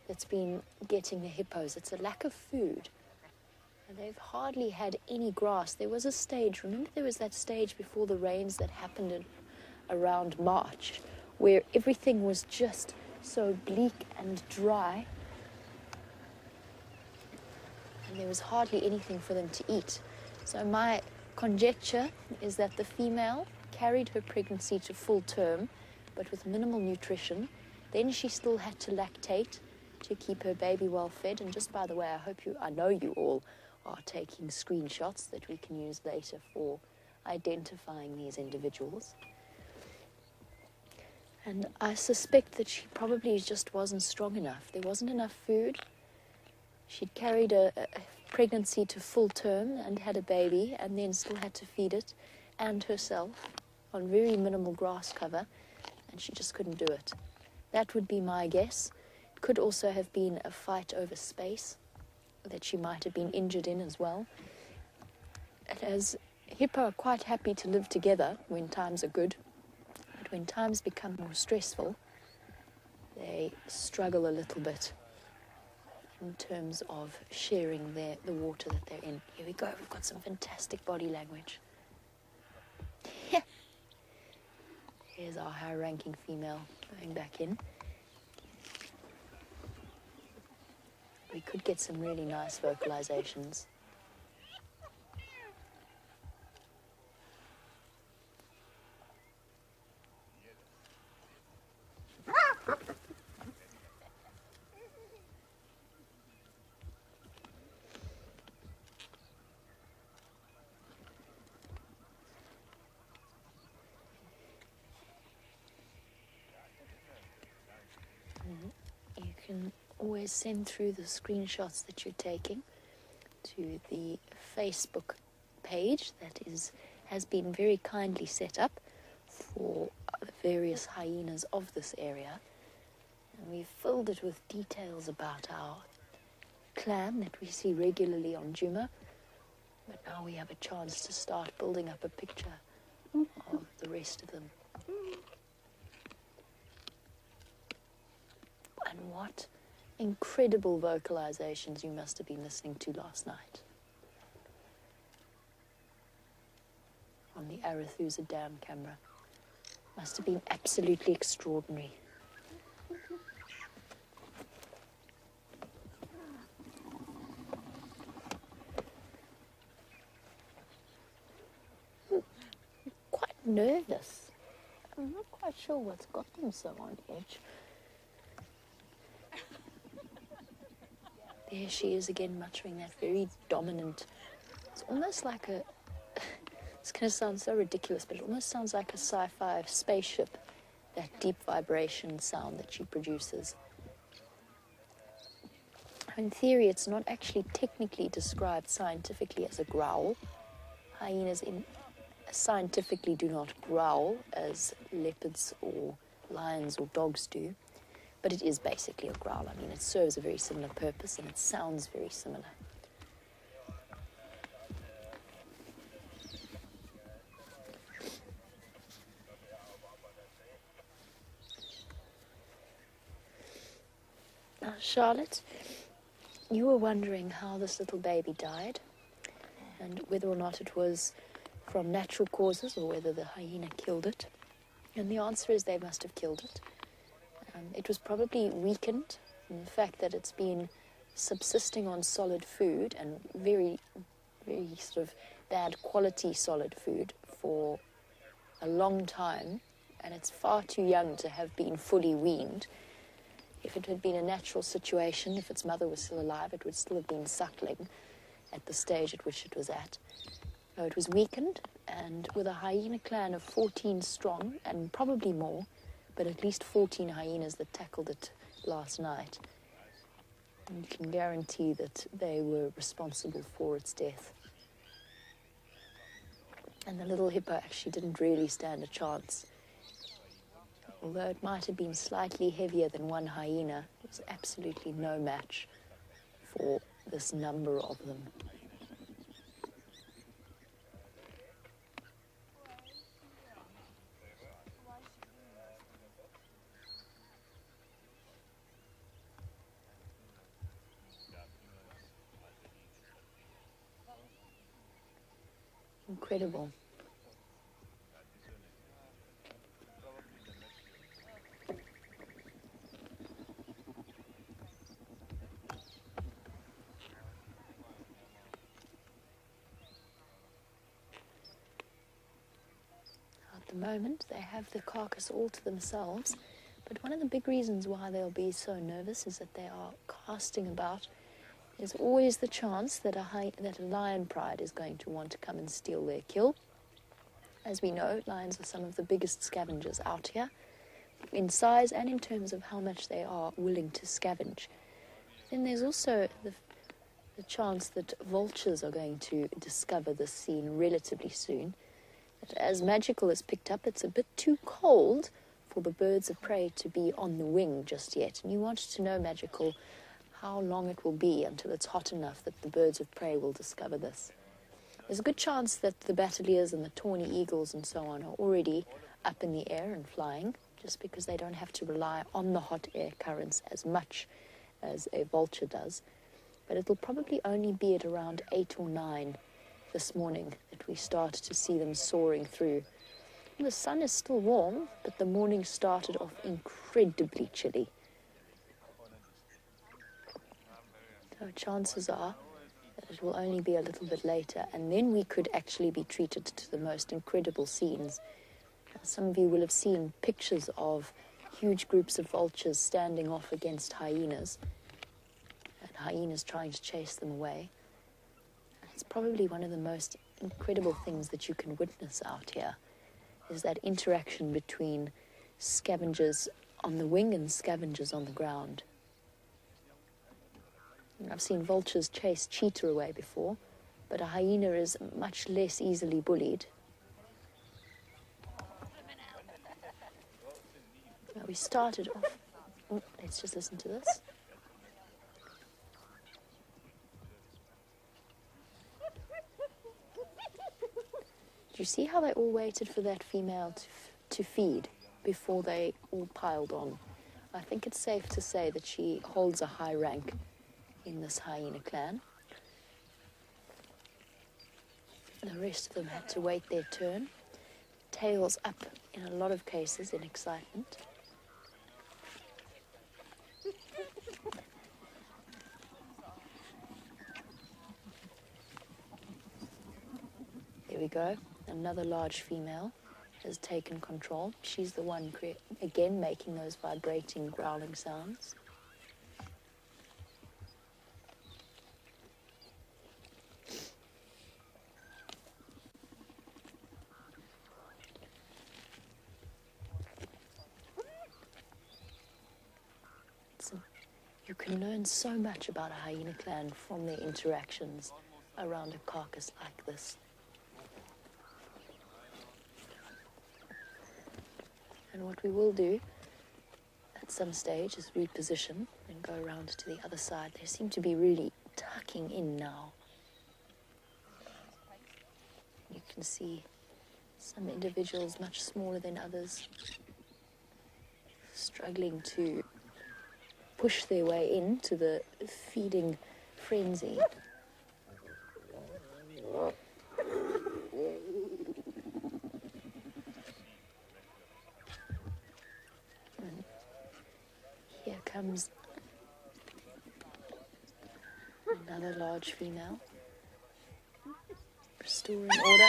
that's been getting the hippos. It's a lack of food. And they've hardly had any grass. There was a stage, remember there was that stage before the rains that happened around March, where everything was just so bleak and dry. And there was hardly anything for them to eat. So my conjecture is that the female carried her pregnancy to full term, but with minimal nutrition. Then she still had to lactate to keep her baby well fed. And just by the way, I know you all are taking screenshots that we can use later for identifying these individuals. And I suspect that she probably just wasn't strong enough. There wasn't enough food. She'd carried a pregnancy to full term and had a baby and then still had to feed it and herself on very minimal grass cover, and she just couldn't do it. That would be my guess. It could also have been a fight over space that she might have been injured in as well. And as hippo are quite happy to live together when times are good, but when times become more stressful, they struggle a little bit in terms of sharing the water that they're in. Here we go, we've got some fantastic body language. Here's our high-ranking female going back in. We could get some really nice vocalizations. You can always send through the screenshots that you're taking to the Facebook page that has been very kindly set up for the various hyenas of this area. And we've filled it with details about our clan that we see regularly on Djuma. But now we have a chance to start building up a picture of the rest of them. And what incredible vocalizations you must have been listening to last night on the Arathusa Dam camera. Must have been absolutely extraordinary. Quite nervous. I'm not quite sure what's got them so on edge. There she is again, muttering that very dominant. It's almost like a. It's going to sound so ridiculous, but it almost sounds like a sci-fi spaceship. That deep vibration sound that she produces. I In theory, it's not actually technically described scientifically as a growl. Hyenas scientifically do not growl as leopards or lions or dogs do, but it is basically a growl. I mean, it serves a very similar purpose and it sounds very similar. Now, Charlotte, you were wondering how this little baby died and whether or not it was from natural causes or whether the hyena killed it. And the answer is they must have killed it. It was probably weakened in the fact that it's been subsisting on solid food and very, very sort of bad quality solid food for a long time, and it's far too young to have been fully weaned. If it had been a natural situation, if its mother was still alive, it would still have been suckling at the stage at which it was at. No, it was weakened, and with a hyena clan of 14 strong, and probably more, but at least 14 hyenas that tackled it last night, you can guarantee that they were responsible for its death. And the little hippo actually didn't really stand a chance. Although it might have been slightly heavier than one hyena, it was absolutely no match for this number of them. Incredible. At the moment, they have the carcass all to themselves, but one of the big reasons why they'll be so nervous is that they are casting about. There's always the chance that a lion pride is going to want to come and steal their kill. As we know, lions are some of the biggest scavengers out here, in size and in terms of how much they are willing to scavenge. Then there's also the chance that vultures are going to discover this scene relatively soon. But as magical is picked up, it's a bit too cold for the birds of prey to be on the wing just yet. And you want to know, magical, how long it will be until it's hot enough that the birds of prey will discover this. There's a good chance that the bateleurs and the tawny eagles and so on are already up in the air and flying, just because they don't have to rely on the hot air currents as much as a vulture does. But it'll probably only be at around 8 or 9 this morning that we start to see them soaring through. The sun is still warm, but the morning started off incredibly chilly. So chances are that it will only be a little bit later, and then we could actually be treated to the most incredible scenes. Some of you will have seen pictures of huge groups of vultures standing off against hyenas, and hyenas trying to chase them away. It's probably one of the most incredible things that you can witness out here, is that interaction between scavengers on the wing and scavengers on the ground. I've seen vultures chase cheetah away before, but a hyena is much less easily bullied. Now we started off... Oh, let's just listen to this. Did you see how they all waited for that female to feed before they all piled on? I think it's safe to say that she holds a high rank in this hyena clan. The rest of them had to wait their turn, tails up in a lot of cases in excitement. There we go, another large female has taken control. She's the one again making those vibrating, growling sounds. You can learn so much about a hyena clan from their interactions around a carcass like this. And what we will do at some stage is reposition and go around to the other side. They seem to be really tucking in now. You can see some individuals much smaller than others struggling to push their way into the feeding frenzy. And here comes another large female, restoring order.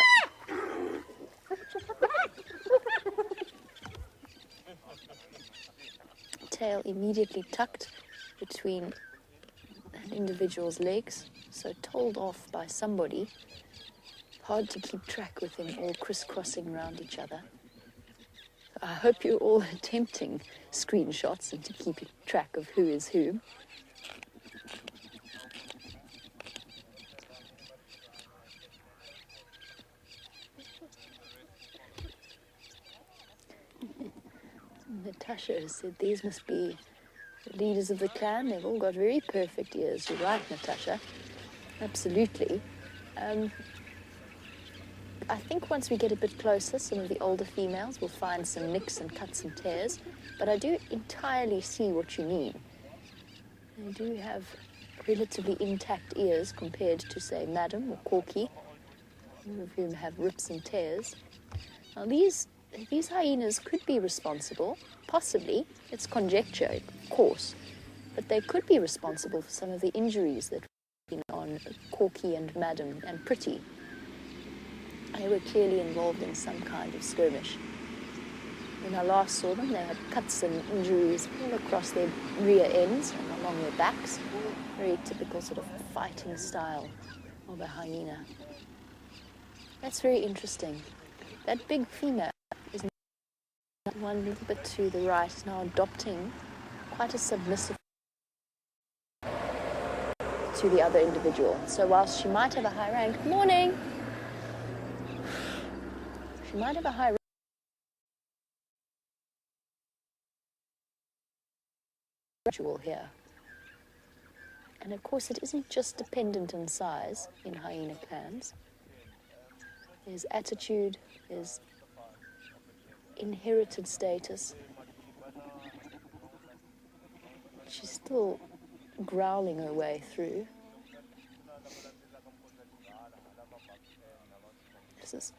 Tail immediately tucked between an individual's legs, so told off by somebody. Hard to keep track with them all crisscrossing around each other. I hope you're all attempting screenshots and to keep track of who is who. Natasha said these must be the leaders of the clan. They've all got very perfect ears. You're right, Natasha. Absolutely. I think once we get a bit closer, some of the older females will find some nicks and cuts and tears, but I do entirely see what you mean. They do have relatively intact ears compared to, say, Madam or Corky, all of whom have rips and tears. Now, these hyenas could be responsible, possibly. It's conjecture, of course, but they could be responsible for some of the injuries that were on Corky and Madam and Pretty. They were clearly involved in some kind of skirmish. When I last saw them, they had cuts and injuries all across their rear ends and along their backs. Very typical sort of fighting style of a hyena. That's very interesting. That big female is one a little bit to the right, now adopting quite a submissive to the other individual. So whilst she might have a high rank, morning! She might have a high ritual here. And of course, it isn't just dependent on size in hyena clans. There's attitude, there's inherited status. She's still growling her way through. This is...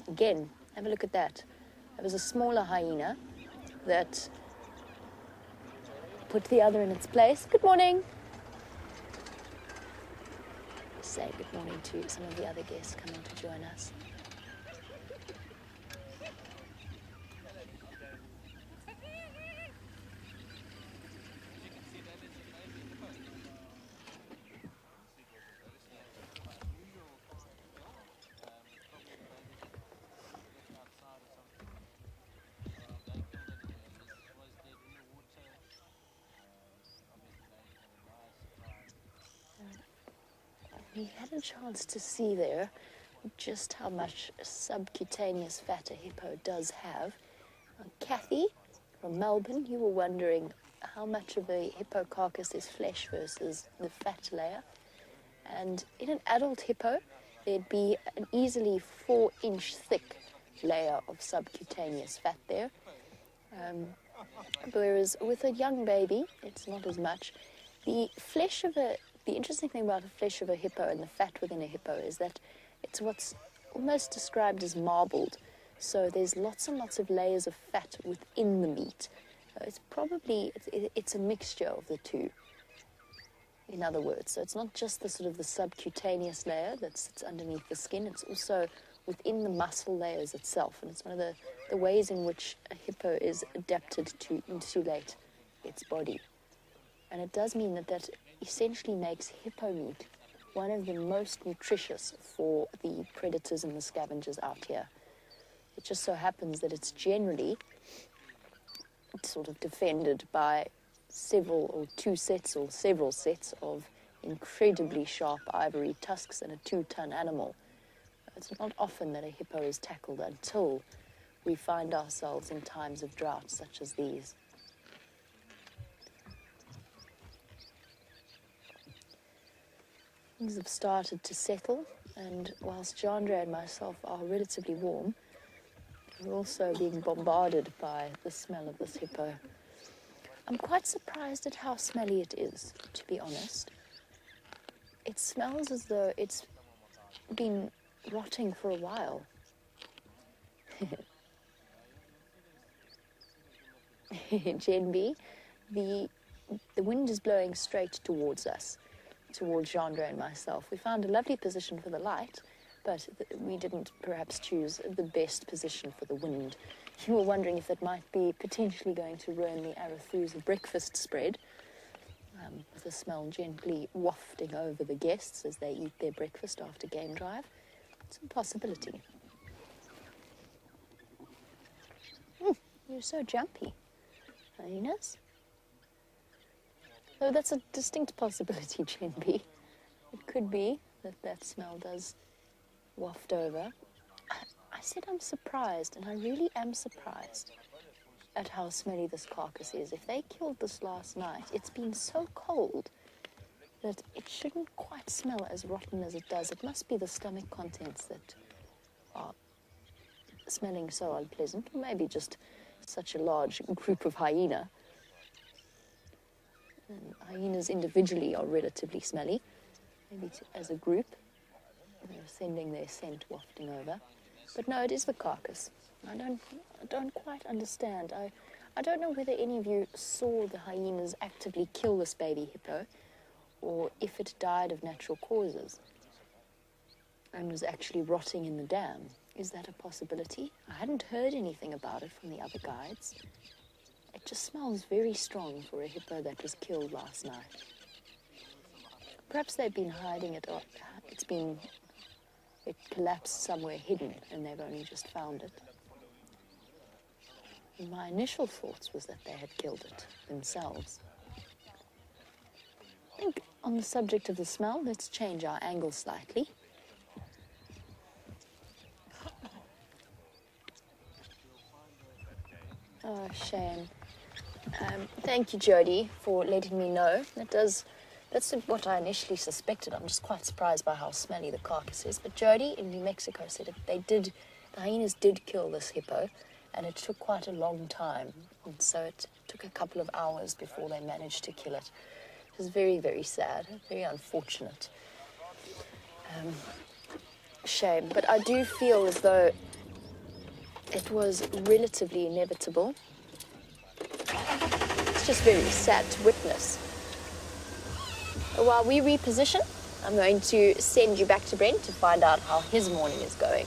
Again, have a look at that. There was a smaller hyena that put the other in its place. Good morning. Say good morning to some of the other guests coming to join us. We had a chance to see there just how much subcutaneous fat a hippo does have. Kathy from Melbourne, you were wondering how much of a hippo carcass is flesh versus the fat layer. And in an adult hippo, there'd be an easily 4-inch thick layer of subcutaneous fat there. Whereas with a young baby, it's not as much. The interesting thing about the flesh of a hippo and the fat within a hippo is that it's what's almost described as marbled. So there's lots and lots of layers of fat within the meat. It's a mixture of the two, in other words. So it's not just the sort of the subcutaneous layer that sits underneath the skin, it's also within the muscle layers itself. And it's one of the ways in which a hippo is adapted to insulate its body. And it does mean that essentially makes hippo meat one of the most nutritious for the predators and the scavengers out here. It just so happens that it's generally sort of defended by several or two sets or several sets of incredibly sharp ivory tusks and a 2-ton animal. It's not often that a hippo is tackled until we find ourselves in times of drought such as these. Things have started to settle, and whilst Jeandre and myself are relatively warm, we're also being bombarded by the smell of this hippo. I'm quite surprised at how smelly it is, to be honest. It smells as though it's been rotting for a while. Jeandre, the wind is blowing straight towards us, towards Jeandre and myself. We found a lovely position for the light, but we didn't perhaps choose the best position for the wind. You were wondering if it might be potentially going to ruin the Arathusa breakfast spread, with the smell gently wafting over the guests as they eat their breakfast after game drive. It's a possibility. You're so jumpy. Hyenas? Oh, that's a distinct possibility, Jeandre. It could be that that smell does waft over. I said I'm surprised, and I really am surprised at how smelly this carcass is. If they killed this last night, it's been so cold that it shouldn't quite smell as rotten as it does. It must be the stomach contents that are smelling so unpleasant, or maybe just such a large group of hyena. And hyenas individually are relatively smelly, maybe as a group. They're sending their scent wafting over. But no, it is the carcass. I don't quite understand. I don't know whether any of you saw the hyenas actively kill this baby hippo, or if it died of natural causes and was actually rotting in the dam. Is that a possibility? I hadn't heard anything about it from the other guides. It just smells very strong for a hippo that was killed last night. Perhaps they've been hiding it, or it collapsed somewhere hidden and they've only just found it. And my initial thoughts was that they had killed it themselves. I think on the subject of the smell, let's change our angle slightly. Oh, shame. Thank you, Jody, for letting me know. That's what I initially suspected. I'm just quite surprised by how smelly the carcass is. But Jody in New Mexico said the hyenas did kill this hippo, and it took quite a long time. And so it took a couple of hours before they managed to kill it. It was very, very sad, very unfortunate. Shame. But I do feel as though it was relatively inevitable. It's just very sad to witness. While we reposition, I'm going to send you back to Brent to find out how his morning is going.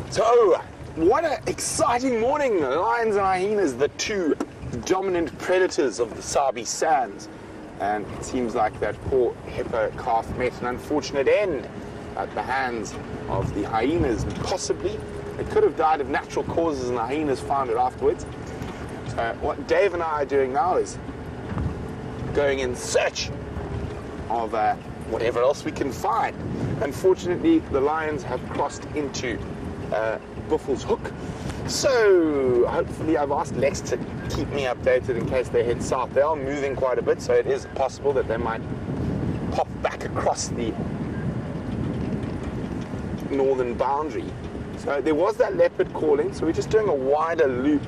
So, what an exciting morning! Lions and hyenas, the two dominant predators of the Sabi Sands. And it seems like that poor hippo calf met an unfortunate end at the hands of the hyenas. Possibly, it could have died of natural causes and the hyenas found it afterwards. What Dave and I are doing now is going in search of whatever else we can find. Unfortunately, the lions have crossed into Buffelshoek. So hopefully, I've asked Lex to keep me updated in case they head south. They are moving quite a bit, so it is possible that they might pop back across the northern boundary. So there was that leopard calling, so we're just doing a wider loop,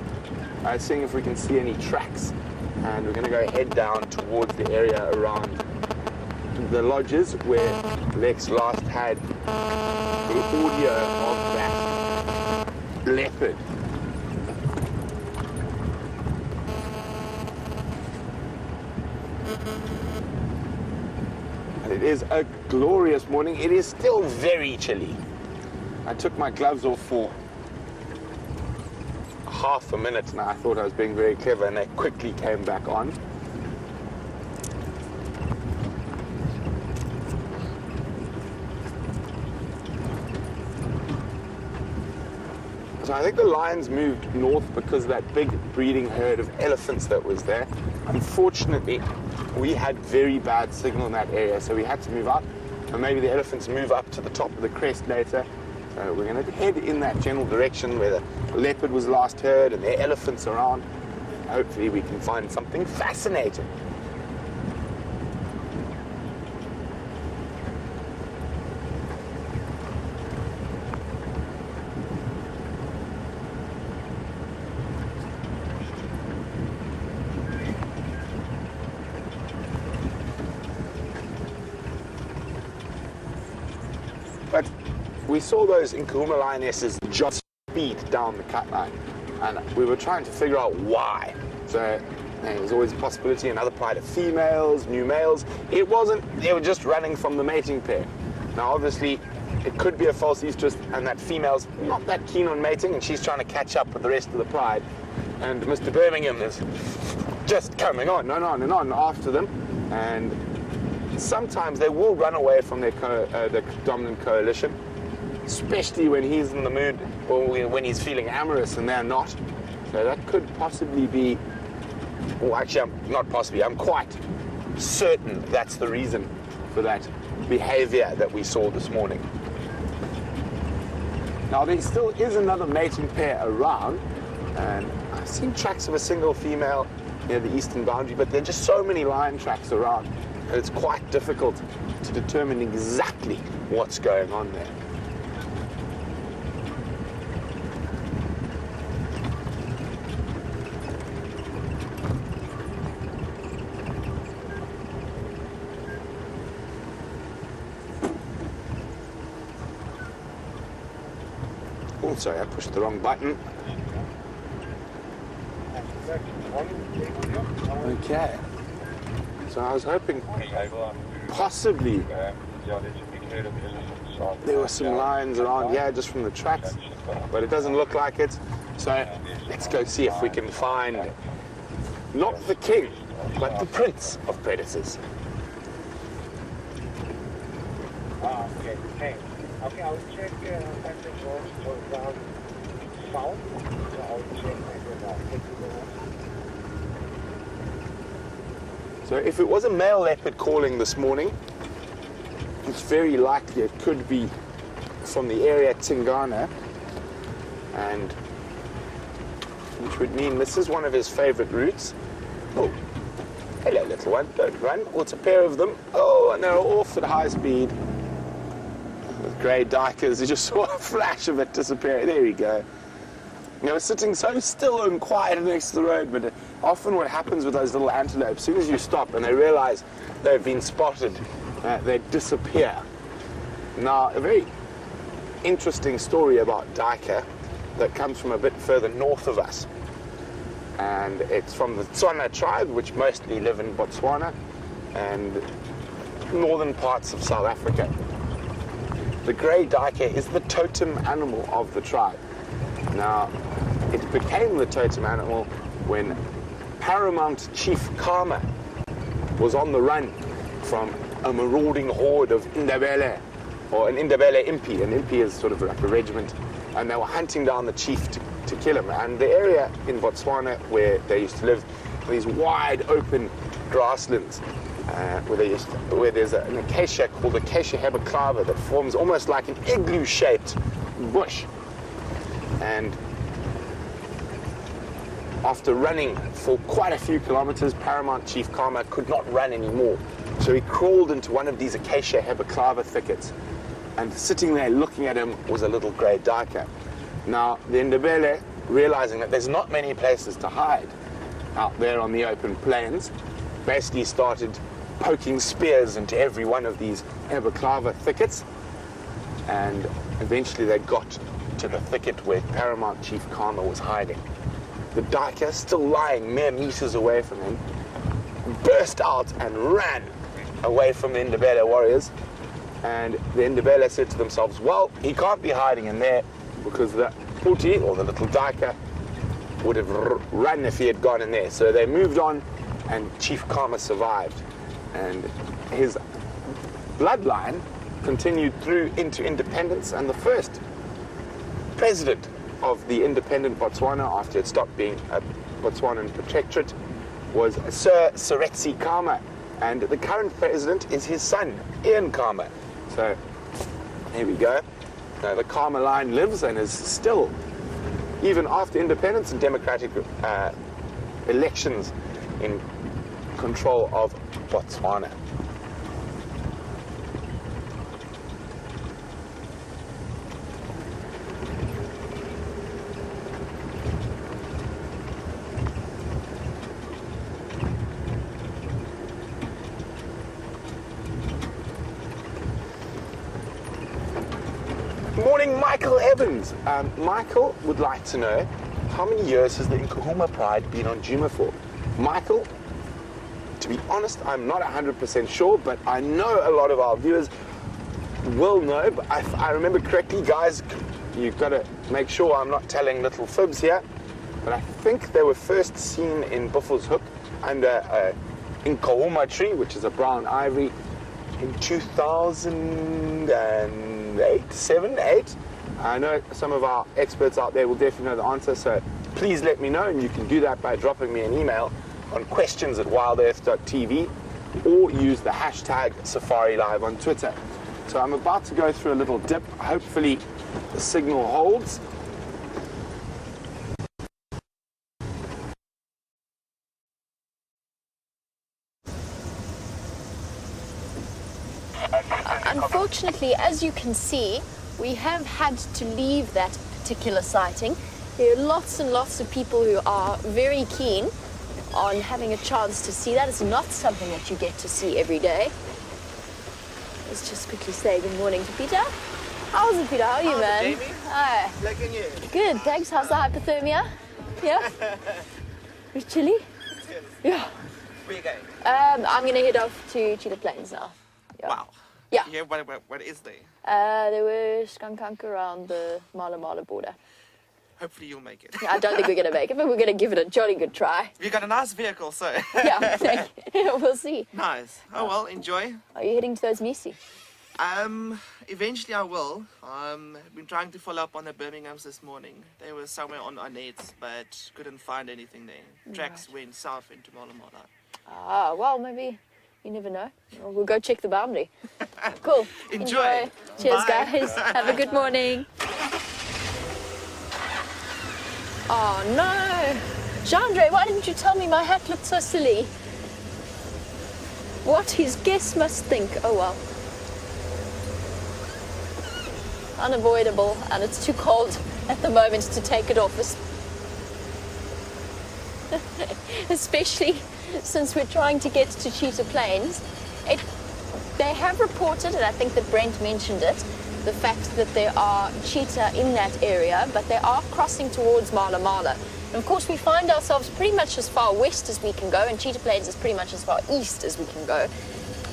seeing if we can see any tracks, and we're going to go head down towards the area around the lodges where Lex last had the audio of that leopard. And it is a glorious morning. It is still very chilly. I took my gloves off for half a minute and I thought I was being very clever, and they quickly came back on. So I think the lions moved north because of that big breeding herd of elephants that was there. Unfortunately, we had very bad signal in that area, so we had to move out. And maybe the elephants move up to the top of the crest later. So we're going to head in that general direction where the leopard was last heard and there are elephants around. Hopefully we can find something fascinating. But we saw those Nkuhumas lionesses just speed down the cut line, and we were trying to figure out why. So there's always a possibility another pride of females, new males. It wasn't, they were just running from the mating pair. Now obviously it could be a false estrus and that female's not that keen on mating and she's trying to catch up with the rest of the pride. And Mr. Birmingham is just coming on and on and on after them. And sometimes they will run away from their the dominant coalition, especially when he's in the mood or when he's feeling amorous and they're not. So that could possibly be, well actually I'm quite certain that's the reason for that behavior that we saw this morning. Now there still is another mating pair around, and I've seen tracks of a single female near the eastern boundary, but there are just so many lion tracks around. And it's quite difficult to determine exactly what's going on there. Oh, sorry, I pushed the wrong button. Okay. So I was hoping possibly there were some lions around here just from the tracks, but it doesn't look like it. So let's go see if we can find not the king, but the prince of predators. Okay. Okay, I'll check for sound. I'll check So if it was a male leopard calling this morning, it's very likely it could be from the area Tingana, and which would mean this is one of his favorite routes. Oh, hello little one, don't run. Oh, it's a pair of them. Oh, and they're off at high speed. With grey dikers, you just saw a flash of it disappear. There we go. They were sitting so still and quiet next to the road, but often what happens with those little antelope, as soon as you stop and they realize they've been spotted, they disappear. Now, a very interesting story about duiker that comes from a bit further north of us. And it's from the Tswana tribe, which mostly live in Botswana and northern parts of South Africa. The grey duiker is the totem animal of the tribe. Now, it became the totem animal when Paramount Chief Khama was on the run from a marauding horde of Indabele, or an Indabele impi. An impi is sort of like a regiment, and they were hunting down the chief to kill him. And the area in Botswana where they used to live, these wide open grasslands, where there's an acacia called Acacia hebeclava that forms almost like an igloo-shaped bush. And after running for quite a few kilometers, Paramount Chief Khama could not run anymore. So he crawled into one of these Acacia hebeclava thickets, and sitting there looking at him was a little grey duiker. Now, the Ndebele, realizing that there's not many places to hide out there on the open plains, basically started poking spears into every one of these hebeclava thickets, and eventually they got to the thicket where Paramount Chief Khama was hiding. The duiker, still lying mere meters away from him, burst out and ran away from the Ndebele warriors. And the Ndebele said to themselves, well, he can't be hiding in there because the puti, or the little duiker, would have run if he had gone in there. So they moved on, and Chief Khama survived. And his bloodline continued through into independence, and the first president of the independent Botswana after it stopped being a Botswanan protectorate was Sir Seretse Khama, and the current president is his son, Ian Khama. So here we go. The Khama line lives and is still, even after independence and democratic elections, in control of Botswana. Morning, Michael Evans. Michael would like to know, how many years has the Nkuhumas Pride been on Djuma for? Michael, to be honest, I'm not 100% sure, but I know a lot of our viewers will know. But if I remember correctly, guys, you've got to make sure I'm not telling little fibs here. But I think they were first seen in Buffelshoek under a Nkuhumas tree, which is a brown ivory, in 2008, 7, 8. I know some of our experts out there will definitely know the answer, so please let me know, and you can do that by dropping me an email on questions@wildearth.tv or use the hashtag SafariLIVE on Twitter. So I'm about to go through a little dip. Hopefully the signal holds. Unfortunately, as you can see, we have had to leave that particular sighting. There are lots and lots of people who are very keen on having a chance to see that. It's not something that you get to see every day. Let's just quickly say good morning to Peter. How's it, Peter? How are you, man? Jamie? Hi. Like in you. Good, thanks. How's the hypothermia? Yeah? You chilly? Yeah. Where you going? I'm going to head off to Cheetah Plains now. Yeah. Wow. Yeah. Yeah, what is there? There were skunkank around the Mala border. Hopefully you'll make it. I don't think we're going to make it, but we're going to give it a jolly good try. We've got a nice vehicle, so. Yeah, thank you. We'll see. Nice. Oh well, enjoy. Are you heading to those Misi? Eventually I will. I've been trying to follow up on the Birminghams this morning. They were somewhere on our nets, but couldn't find anything there. Tracks went south into Mala. Ah, well, maybe. You never know. Well, we'll go check the boundary. Cool. Enjoy. Cheers, Bye. guys. Have a good morning. Oh, no. Jeandre, why didn't you tell me my hat looked so silly? What his guests must think. Oh, well. Unavoidable, and it's too cold at the moment to take it off. Especially since we're trying to get to Cheetah Plains. They have reported, and I think that Brent mentioned it, the fact that there are cheetah in that area, but they are crossing towards Mala. And of course, we find ourselves pretty much as far west as we can go, and Cheetah Plains is pretty much as far east as we can go.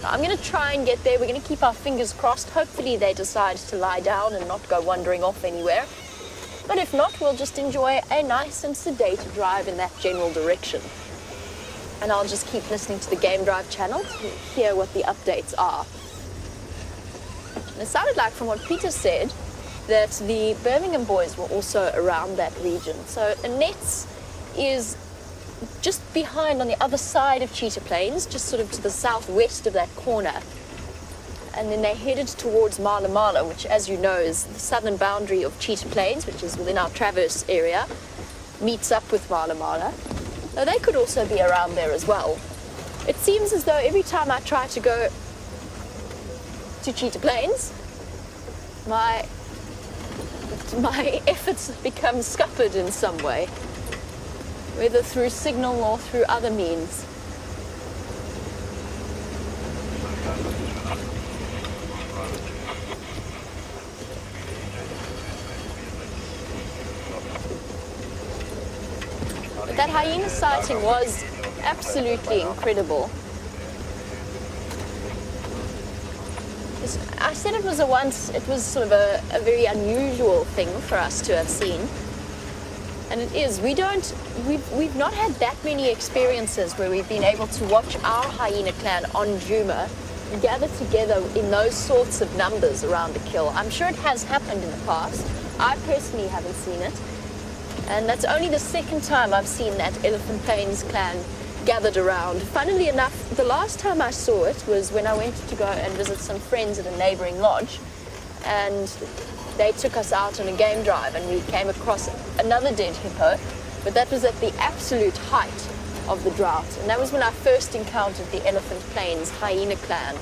I'm going to try and get there. We're going to keep our fingers crossed. Hopefully they decide to lie down and not go wandering off anywhere. But if not, we'll just enjoy a nice and sedate drive in that general direction. And I'll just keep listening to the Game Drive channel to hear what the updates are. And it sounded like, from what Peter said, that the Birmingham boys were also around that region. So Nets is just behind on the other side of Cheetah Plains, just sort of to the southwest of that corner. And then they headed towards Mala, which, as you know, is the southern boundary of Cheetah Plains, which is within our Traverse area, meets up with Mala. Now, they could also be around there as well. It seems as though every time I try to go to Cheetah Plains, my efforts become scuppered in some way, whether through signal or through other means. But that hyena sighting was absolutely incredible. I said it was sort of a very unusual thing for us to have seen. And it is. We've not had that many experiences where we've been able to watch our hyena clan on Djuma gather together in those sorts of numbers around a kill. I'm sure it has happened in the past. I personally haven't seen it. And that's only the second time I've seen that Elephant Plains clan gathered around. Funnily enough, the last time I saw it was when I went to go and visit some friends at a neighboring lodge, and they took us out on a game drive and we came across another dead hippo, but that was at the absolute height of the drought, and that was when I first encountered the Elephant Plains hyena clan.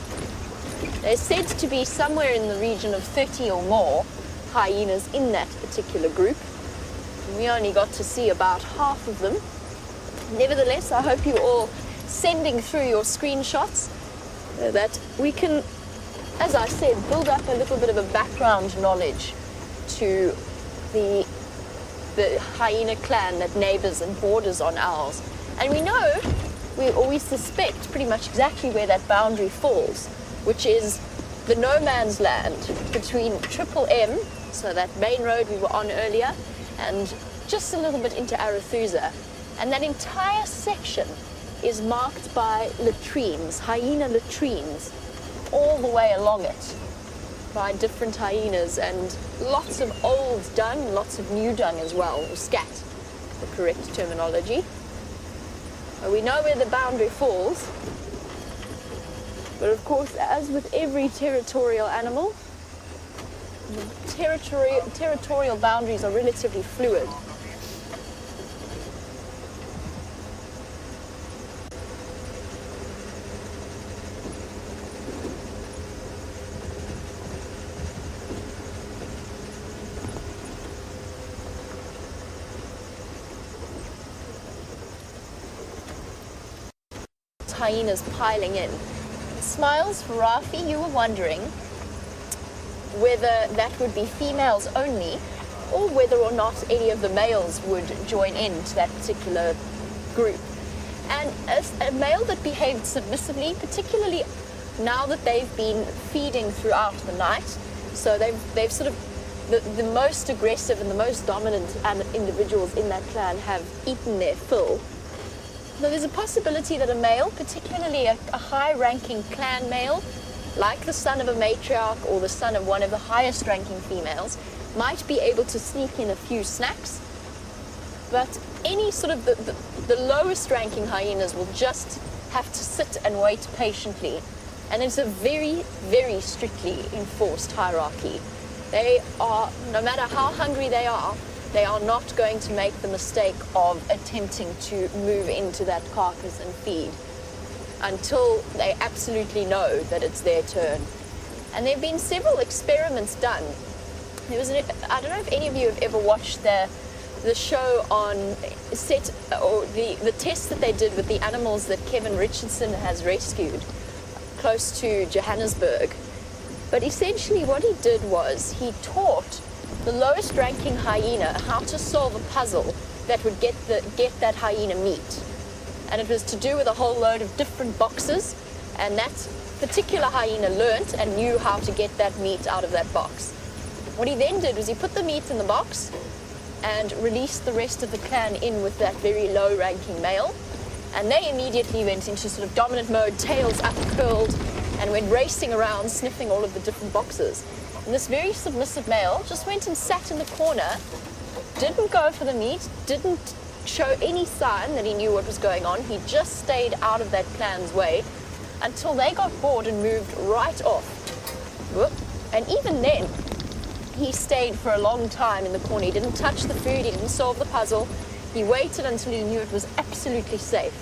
There's said to be somewhere in the region of 30 or more hyenas in that particular group. We only got to see about half of them. Nevertheless, I hope you're all sending through your screenshots so that we can, as I said, build up a little bit of a background knowledge to the hyena clan that neighbors and borders on ours. And we know, or we suspect pretty much exactly where that boundary falls, which is the no man's land between Triple M, so that main road we were on earlier, and just a little bit into Arathusa. And that entire section is marked by latrines, hyena latrines, all the way along it, by different hyenas, and lots of old dung, lots of new dung as well, or scat, the correct terminology. We know where the boundary falls, but of course, as with every territorial animal, territorial boundaries are relatively fluid. Hyenas piling in. Smiles for Rafi, you were wondering whether that would be females only or whether or not any of the males would join in to that particular group. And a male that behaved submissively, particularly now that they've been feeding throughout the night, so they've sort of, the most aggressive and the most dominant individuals in that clan have eaten their fill. Now, there's a possibility that a male, particularly a high-ranking clan male, like the son of a matriarch or the son of one of the highest-ranking females, might be able to sneak in a few snacks. But any sort of the lowest-ranking hyenas will just have to sit and wait patiently. And it's a very, very strictly enforced hierarchy. They are, no matter how hungry they are not going to make the mistake of attempting to move into that carcass and feed until they absolutely know that it's their turn. And there have been several experiments done. I don't know if any of you have ever watched the show on set, or the tests that they did with the animals that Kevin Richardson has rescued close to Johannesburg. But essentially what he did was he taught the lowest ranking hyena how to solve a puzzle that would get that hyena meat. And it was to do with a whole load of different boxes, and that particular hyena learnt and knew how to get that meat out of that box. What he then did was he put the meat in the box and released the rest of the clan in with that very low ranking male, and they immediately went into sort of dominant mode, tails up curled, and went racing around sniffing all of the different boxes. And this very submissive male just went and sat in the corner, didn't go for the meat, didn't show any sign that he knew what was going on. He just stayed out of that clan's way until they got bored and moved right off. And even then, he stayed for a long time in the corner. He didn't touch the food, he didn't solve the puzzle. He waited until he knew it was absolutely safe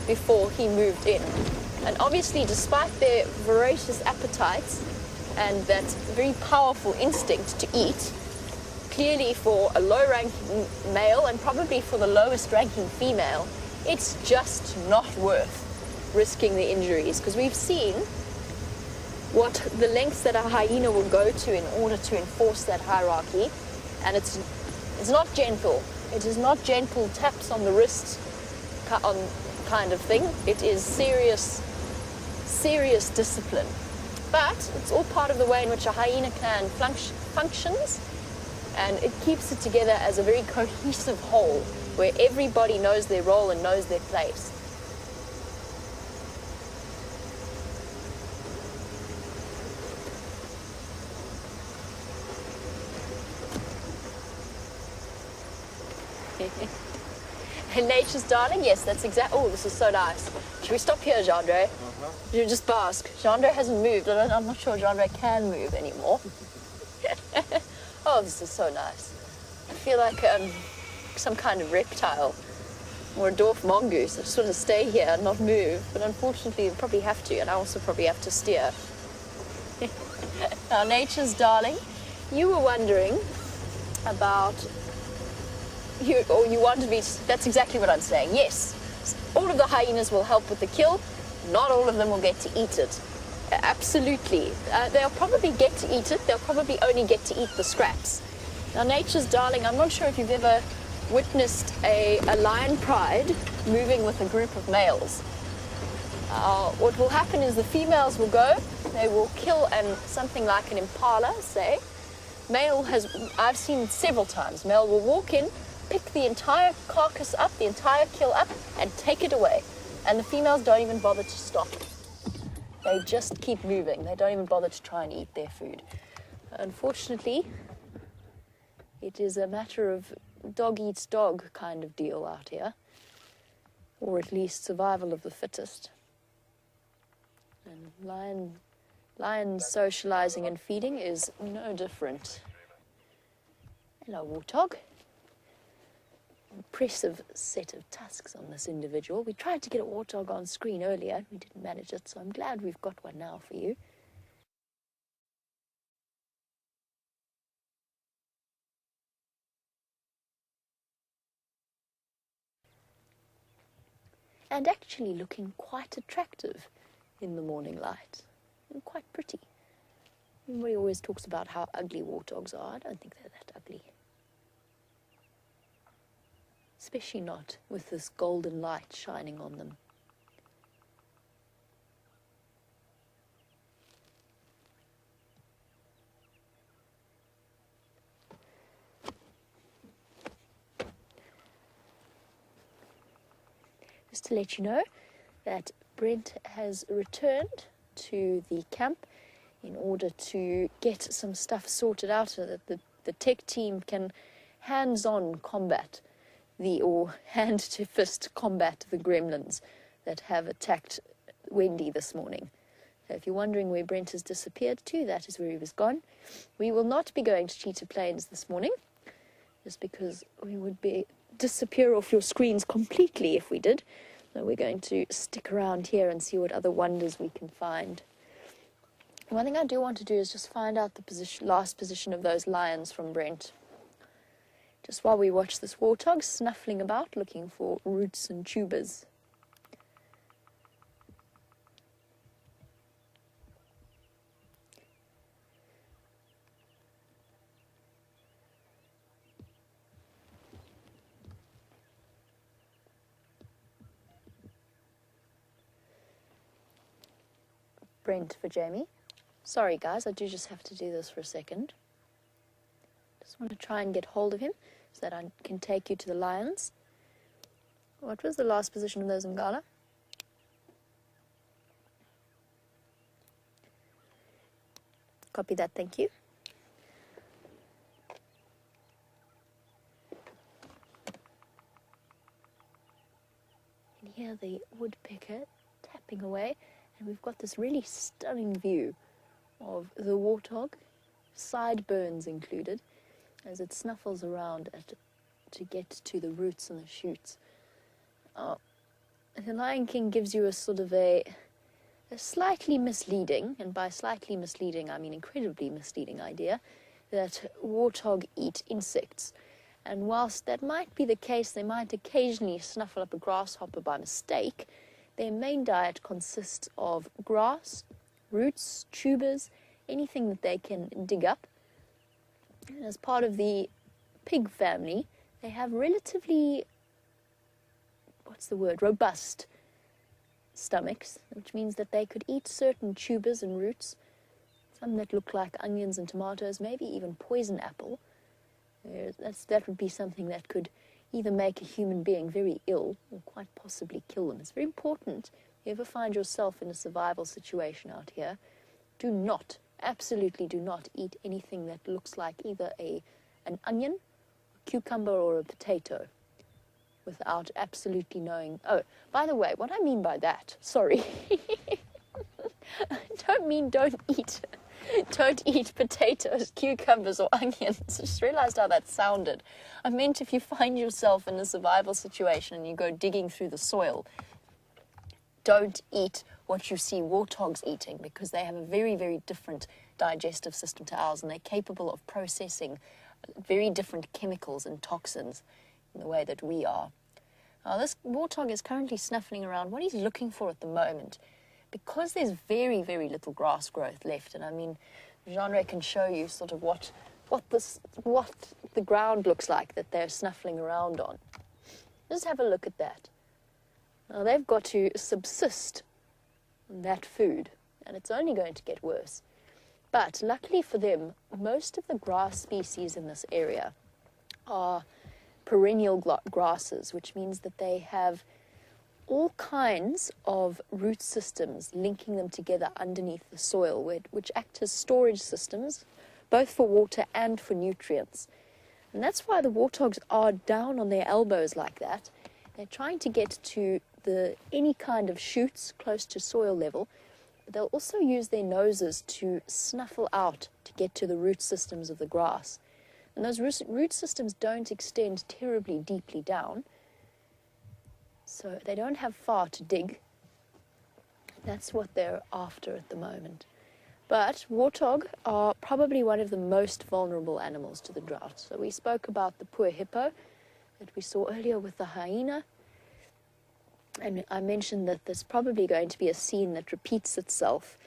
before he moved in. And obviously, despite their voracious appetites and that very powerful instinct to eat, clearly for a low-ranking male and probably for the lowest-ranking female, it's just not worth risking the injuries, because we've seen what the lengths that a hyena will go to in order to enforce that hierarchy, and it's not gentle. It is not gentle taps on the wrist kind of thing. It is serious discipline. But it's all part of the way in which a hyena clan functions, and it keeps it together as a very cohesive whole, where everybody knows their role and knows their place. Nature's darling, yes, that's exact. Oh, this is so nice. Should we stop here, Jeandre? You just bask. Jeandre hasn't moved. I'm not sure Jeandre can move anymore. Oh, this is so nice. I feel like some kind of reptile or a dwarf mongoose. I just want to stay here and not move. But unfortunately, you probably have to, and I also probably have to steer. Now, Nature's darling, you were wondering about... You wanted me to, that's exactly what I'm saying. Yes, all of the hyenas will help with the kill. Not all of them will get to eat it. Absolutely. They'll probably get to eat it. They'll probably only get to eat the scraps. Now, Nature's darling, I'm not sure if you've ever witnessed a lion pride moving with a group of males. What will happen is the females will go. They will kill something like an impala, say. I've seen several times, male will walk in, pick the entire carcass up, the entire kill up, and take it away. And the females don't even bother to stop. They just keep moving. They don't even bother to try and eat their food. Unfortunately, it is a matter of dog eats dog kind of deal out here. Or at least survival of the fittest. And lions socializing and feeding is no different. Hello, warthog. Impressive set of tusks on this individual. We tried to get a warthog on screen earlier. We didn't manage it, so I'm glad we've got one now for you. And actually looking quite attractive in the morning light. And quite pretty. Everybody always talks about how ugly warthogs are. I don't think they're that ugly. Especially not with this golden light shining on them. Just to let you know that Brent has returned to the camp in order to get some stuff sorted out so that the tech team can hands-on combat or hand-to-fist combat the gremlins that have attacked Wendy this morning. So if you're wondering where Brent has disappeared to, that is where he was gone. We will not be going to Cheetah Plains this morning, just because we would disappear off your screens completely if we did. So we're going to stick around here and see what other wonders we can find. One thing I do want to do is just find out the last position of those lions from Brent. Just while we watch this warthog snuffling about, looking for roots and tubers. Brent for Jamie. Sorry guys, I do just have to do this for a second. Just want to try and get hold of him so that I can take you to the lions. What was the last position of those Ngala? Copy that, thank you. And here the woodpecker tapping away, and we've got this really stunning view of the warthog, sideburns included, as it snuffles around to get to the roots and the shoots. The Lion King gives you a sort of a slightly misleading, and by slightly misleading I mean incredibly misleading idea, that warthog eat insects. And whilst that might be the case, they might occasionally snuffle up a grasshopper by mistake, their main diet consists of grass, roots, tubers, anything that they can dig up. And as part of the pig family, they have relatively, robust stomachs, which means that they could eat certain tubers and roots, some that look like onions and tomatoes, maybe even poison apple. That would be something that could either make a human being very ill or quite possibly kill them. It's very important, if you ever find yourself in a survival situation out here, do not, absolutely do not eat anything that looks like either an onion, a cucumber, or a potato. without absolutely knowing. Oh, by the way, what I mean by that, sorry, I don't mean don't eat potatoes, cucumbers, or onions. I just realized how that sounded. I meant if you find yourself in a survival situation and you go digging through the soil, don't eat what you see warthogs eating, because they have a very, very different digestive system to ours, and they're capable of processing very different chemicals and toxins in the way that we are. Now, this warthog is currently snuffling around. What he's looking for at the moment, because there's very, very little grass growth left, and I mean, Jeandre can show you sort of what the ground looks like that they're snuffling around on. Just have a look at that. Now, they've got to subsist on that food, and it's only going to get worse. But luckily for them, most of the grass species in this area are perennial grasses, which means that they have all kinds of root systems linking them together underneath the soil, which act as storage systems, both for water and for nutrients. And that's why the warthogs are down on their elbows like that. They're trying to get to any kind of shoots close to soil level, but they'll also use their noses to snuffle out to get to the root systems of the grass. And those root systems don't extend terribly deeply down, so they don't have far to dig. That's what they're after at the moment. But warthog are probably one of the most vulnerable animals to the drought. So we spoke about the poor hippo that we saw earlier with the hyena. And I mentioned that there's probably going to be a scene that repeats itself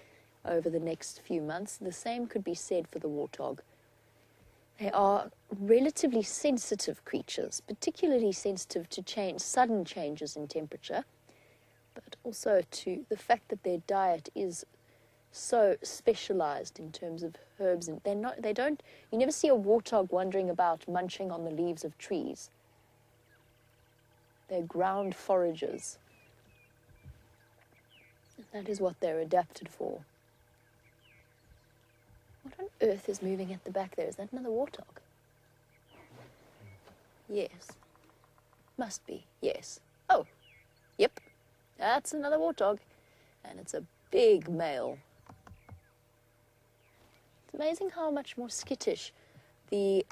over the next few months. The same could be said for the warthog. They are relatively sensitive creatures, particularly sensitive to sudden changes in temperature, but also to the fact that their diet is so specialized in terms of herbs. And you never see a warthog wandering about munching on the leaves of trees. They're ground foragers. That is what they're adapted for. What on earth is moving at the back there? Is that another warthog? Yes. Must be, yes. Oh, yep. That's another warthog. And it's a big male. It's amazing how much more skittish the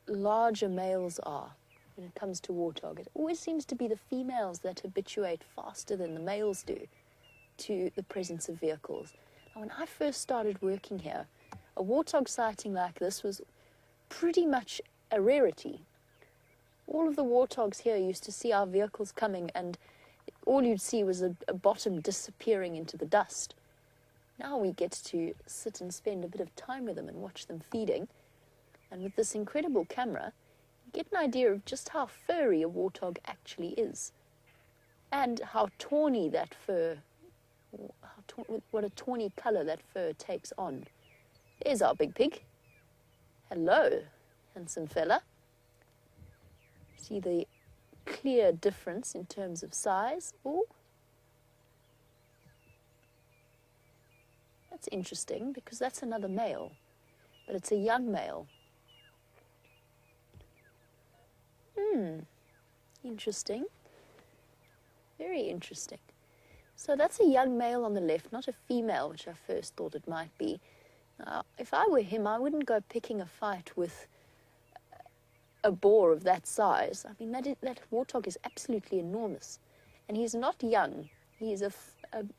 larger males are when it comes to warthog. It always seems to be the females that habituate faster than the males do to the presence of vehicles. Now, when I first started working here, a warthog sighting like this was pretty much a rarity. All of the warthogs here used to see our vehicles coming, and all you'd see was a bottom disappearing into the dust. Now we get to sit and spend a bit of time with them and watch them feeding. And with this incredible camera, you get an idea of just how furry a warthog actually is, and how tawny that fur, what a tawny color that fur takes on. There's our big pig. Hello, handsome fella. See the clear difference in terms of size. Oh, that's interesting, because that's another male, but it's a young male. Interesting. Very interesting. So that's a young male on the left, not a female, which I first thought it might be. Now, if I were him, I wouldn't go picking a fight with a boar of that size. I mean, that warthog is absolutely enormous. And he's not young. He's a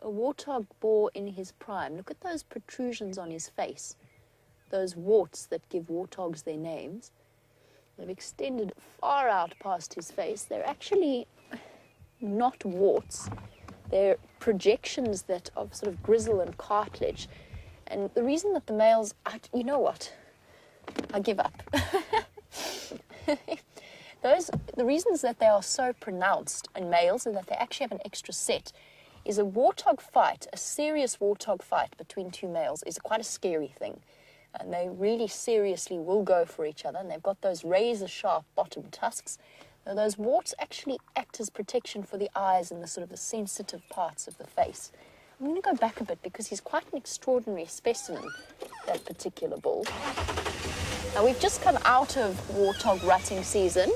warthog boar in his prime. Look at those protrusions on his face, those warts that give warthogs their names. They've extended far out past his face. They're actually not warts. They're projections of sort of gristle and cartilage. And the reason that the males, you know what? I give up. The reasons that they are so pronounced in males and that they actually have an extra set is a warthog fight, a serious warthog fight between two males is quite a scary thing. And they really seriously will go for each other, and they've got those razor-sharp bottom tusks. Now, those warts actually act as protection for the eyes and the sort of the sensitive parts of the face. I'm going to go back a bit because he's quite an extraordinary specimen, that particular bull. Now, we've just come out of warthog rutting season.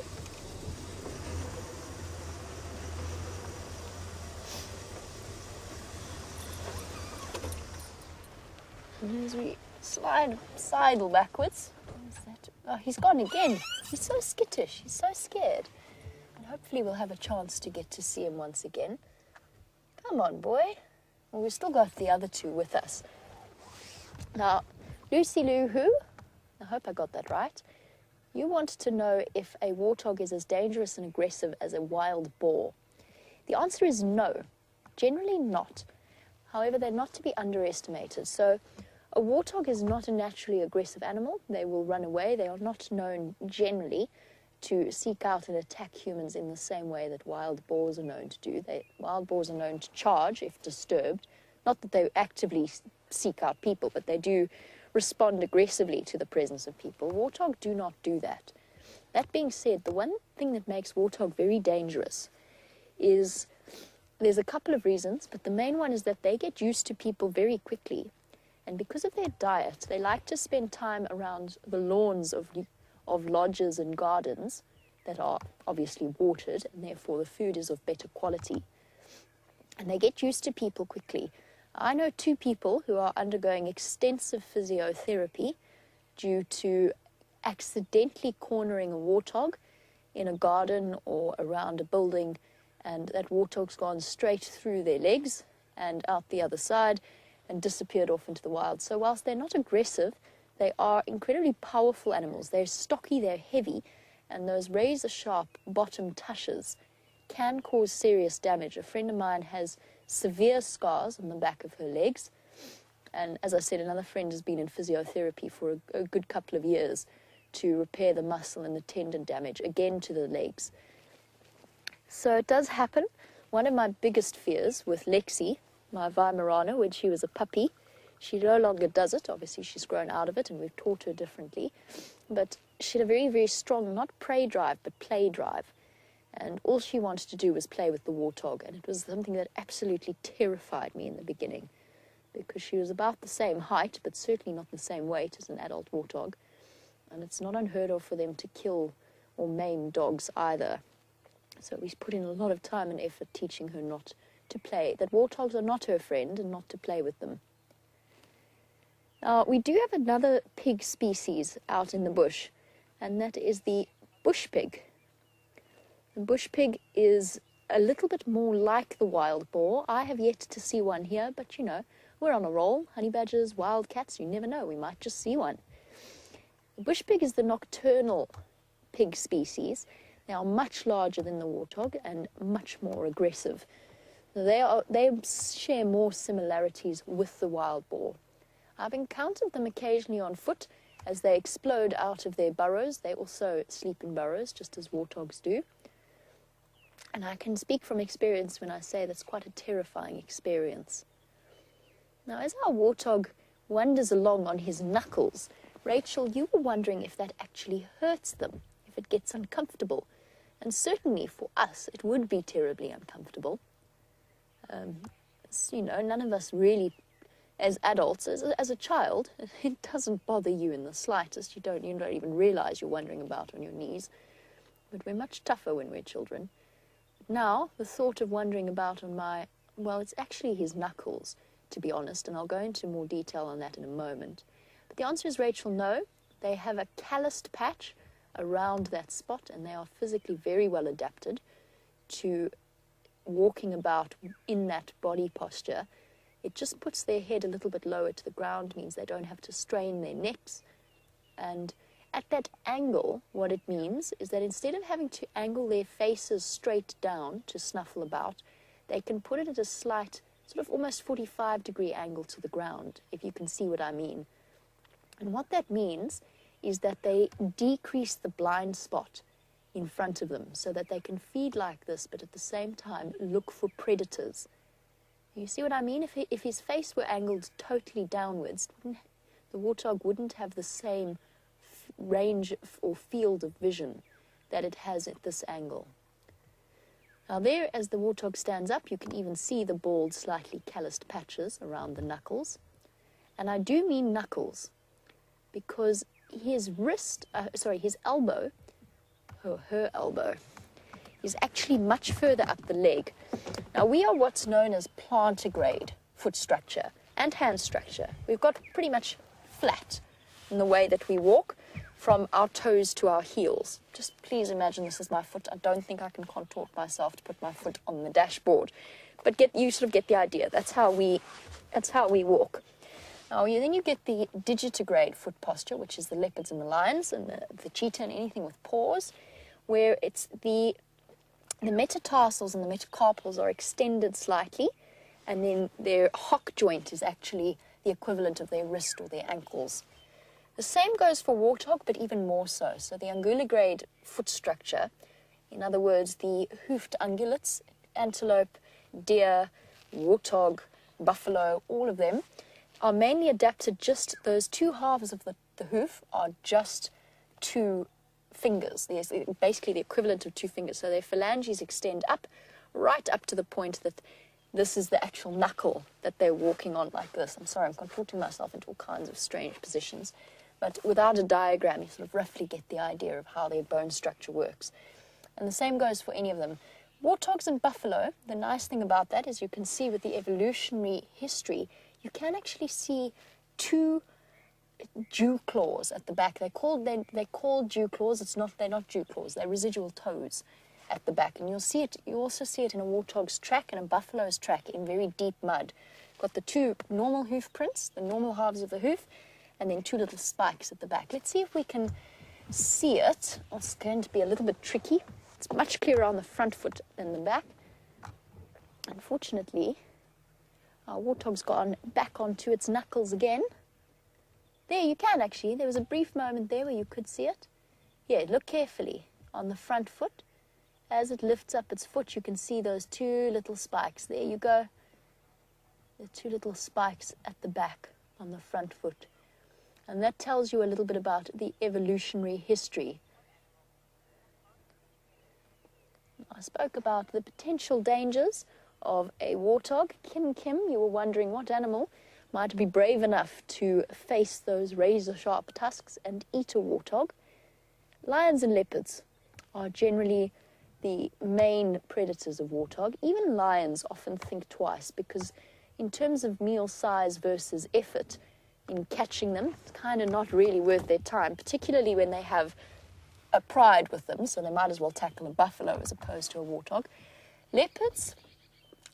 And as we sidle backwards, where's that? Oh, he's gone again. He's so skittish. He's so scared. And hopefully we'll have a chance to get to see him once again. Come on, boy. Well, we've still got the other two with us. Now, Lucy Lou Who, I hope I got that right. You want to know if a warthog is as dangerous and aggressive as a wild boar. The answer is no, generally not. However, they're not to be underestimated. So a warthog is not a naturally aggressive animal. They will run away. They are not known generally to seek out and attack humans in the same way that wild boars are known to do. Wild boars are known to charge if disturbed. Not that they actively seek out people, but they do respond aggressively to the presence of people. Warthog do not do that. That being said, the one thing that makes warthog very dangerous is, there's a couple of reasons, but the main one is that they get used to people very quickly. And because of their diet, they like to spend time around the lawns of lodges and gardens that are obviously watered, and therefore the food is of better quality. And they get used to people quickly. I know 2 people who are undergoing extensive physiotherapy due to accidentally cornering a warthog in a garden or around a building, and that warthog's gone straight through their legs and out the other side and disappeared off into the wild. So whilst they're not aggressive, they are incredibly powerful animals. They're stocky, they're heavy, and those razor-sharp bottom tushes can cause serious damage. A friend of mine has severe scars on the back of her legs, and as I said, another friend has been in physiotherapy for a good couple of years to repair the muscle and the tendon damage, again to the legs. So it does happen. One of my biggest fears with Lexi, my Weimaraner, when she was a puppy, she no longer does it. Obviously she's grown out of it and we've taught her differently, but she had a very, very strong, not prey drive, but play drive. And all she wanted to do was play with the warthog, and it was something that absolutely terrified me in the beginning, because she was about the same height, but certainly not the same weight as an adult warthog, and it's not unheard of for them to kill or maim dogs either. So we put in a lot of time and effort teaching her not to play, that warthogs are not her friend and not to play with them. Now, we do have another pig species out in the bush, and that is the bush pig. The bush pig is a little bit more like the wild boar. I have yet to see one here, but you know, we're on a roll. Honey badgers, wildcats, you never know, we might just see one. The bush pig is the nocturnal pig species. They are much larger than the warthog and much more aggressive. They share more similarities with the wild boar. I've encountered them occasionally on foot as they explode out of their burrows. They also sleep in burrows, just as warthogs do. And I can speak from experience when I say that's quite a terrifying experience. Now, as our warthog wanders along on his knuckles, Rachel, you were wondering if that actually hurts them, if it gets uncomfortable. And certainly for us, it would be terribly uncomfortable. You know, none of us really, as adults, as a child, it doesn't bother you in the slightest. You don't even realize you're wandering about on your knees. But we're much tougher when we're children. Now, the thought of wandering about on it's actually his knuckles, to be honest, and I'll go into more detail on that in a moment. But the answer is, Rachel, no. They have a calloused patch around that spot, and they are physically very well adapted to walking about in that body posture. It just puts their head a little bit lower to the ground, means they don't have to strain their necks. And at that angle, what it means is that instead of having to angle their faces straight down to snuffle about, they can put it at a slight, sort of almost 45-degree angle to the ground, if you can see what I mean. And what that means is that they decrease the blind spot in front of them so that they can feed like this, but at the same time look for predators. You see what I mean? If his face were angled totally downwards, the warthog wouldn't have the same range or field of vision that it has at this angle. Now there, as the warthog stands up, you can even see the bald, slightly calloused patches around the knuckles. And I do mean knuckles, because his elbow, or her elbow, is actually much further up the leg. Now we are what's known as plantigrade foot structure, and hand structure. We've got pretty much flat in the way that we walk from our toes to our heels. Just please imagine this is my foot. I don't think I can contort myself to put my foot on the dashboard. But you sort of get the idea. That's how we walk. Now, then you get the digitigrade foot posture, which is the leopards and the lions and the cheetah and anything with paws, where it's the metatarsals and the metacarpals are extended slightly, and then their hock joint is actually the equivalent of their wrist or their ankles. The same goes for warthog, but even more so. So the unguligrade foot structure, in other words, the hoofed ungulates, antelope, deer, warthog, buffalo, all of them, are mainly adapted. Just those two halves of the hoof are just two fingers. There's basically the equivalent of two fingers. So their phalanges extend up, right up to the point that this is the actual knuckle that they're walking on like this. I'm sorry, I'm contorting myself into all kinds of strange positions. But without a diagram, you sort of roughly get the idea of how their bone structure works. And the same goes for any of them. Warthogs and buffalo, the nice thing about that is you can see with the evolutionary history, you can actually see two dew claws at the back. They're called dew claws. They're not dew claws. They're residual toes at the back. And you'll see it. You also see it in a warthog's track and a buffalo's track in very deep mud. Got the two normal hoof prints, the normal halves of the hoof, and then two little spikes at the back. Let's see if we can see it. It's going to be a little bit tricky. It's much clearer on the front foot than the back. Unfortunately, our warthog's gone back onto its knuckles again. There, you can actually. There was a brief moment there where you could see it. Yeah, look carefully on the front foot. As it lifts up its foot, you can see those two little spikes. There you go. The two little spikes at the back on the front foot. And that tells you a little bit about the evolutionary history. I spoke about the potential dangers of a warthog. Kim, you were wondering what animal might be brave enough to face those razor-sharp tusks and eat a warthog. Lions and leopards are generally the main predators of warthog. Even lions often think twice because in terms of meal size versus effort in catching them, it's kind of not really worth their time, particularly when they have a pride with them, so they might as well tackle a buffalo as opposed to a warthog. Leopards,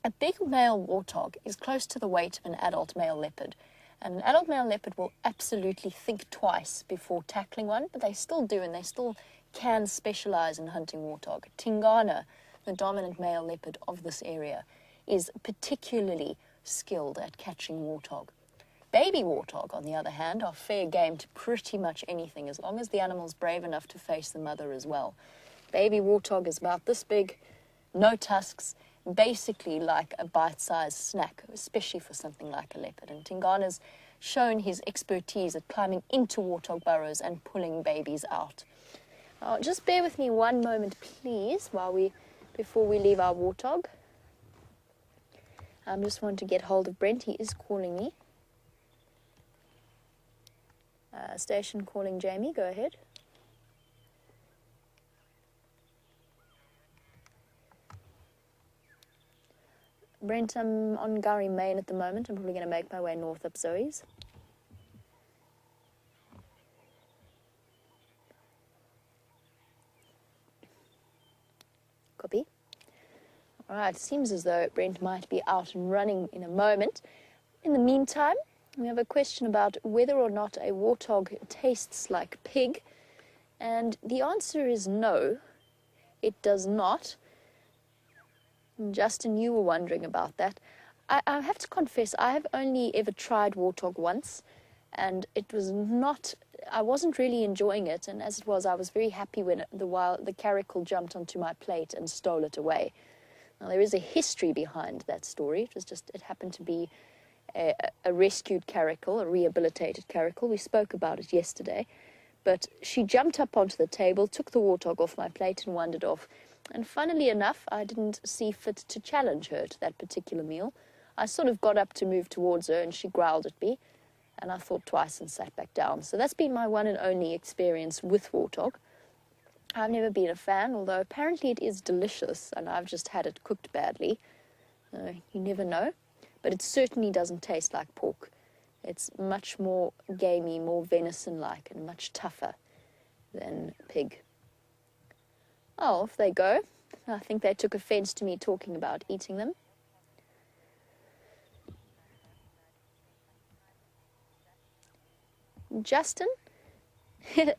a big male warthog is close to the weight of an adult male leopard. And an adult male leopard will absolutely think twice before tackling one, but they still do, and they still can specialize in hunting warthog. Tingana, the dominant male leopard of this area, is particularly skilled at catching warthog. Baby warthog, on the other hand, are fair game to pretty much anything, as long as the animal's brave enough to face the mother as well. Baby warthog is about this big, no tusks, basically like a bite-sized snack, especially for something like a leopard. And Tingana's shown his expertise at climbing into warthog burrows and pulling babies out. Just bear with me one moment, please, before we leave our warthog. I just want to get hold of Brent. He is calling me. Station calling Jamie. Go ahead. Brent, I'm on Gowrie Main at the moment. I'm probably going to make my way north up Zoe's. Copy. All right, seems as though Brent might be out and running in a moment. In the meantime, we have a question about whether or not a warthog tastes like pig. And the answer is no, it does not. Justin, you were wondering about that. I have to confess, I have only ever tried warthog once, and it was not, I wasn't really enjoying it, and as it was, I was very happy when the caracal jumped onto my plate and stole it away. Now, there is a history behind that story. It happened to be a rescued caracal, a rehabilitated caracal. We spoke about it yesterday, but she jumped up onto the table, took the warthog off my plate and wandered off. And funnily enough, I didn't see fit to challenge her to that particular meal. I sort of got up to move towards her and she growled at me, and I thought twice and sat back down. So that's been my one and only experience with warthog. I've never been a fan, although apparently it is delicious, and I've just had it cooked badly. You never know. but it certainly doesn't taste like pork. It's much more gamey, more venison-like, and much tougher than pig. Oh, off they go. I think they took offense to me talking about eating them. Justin,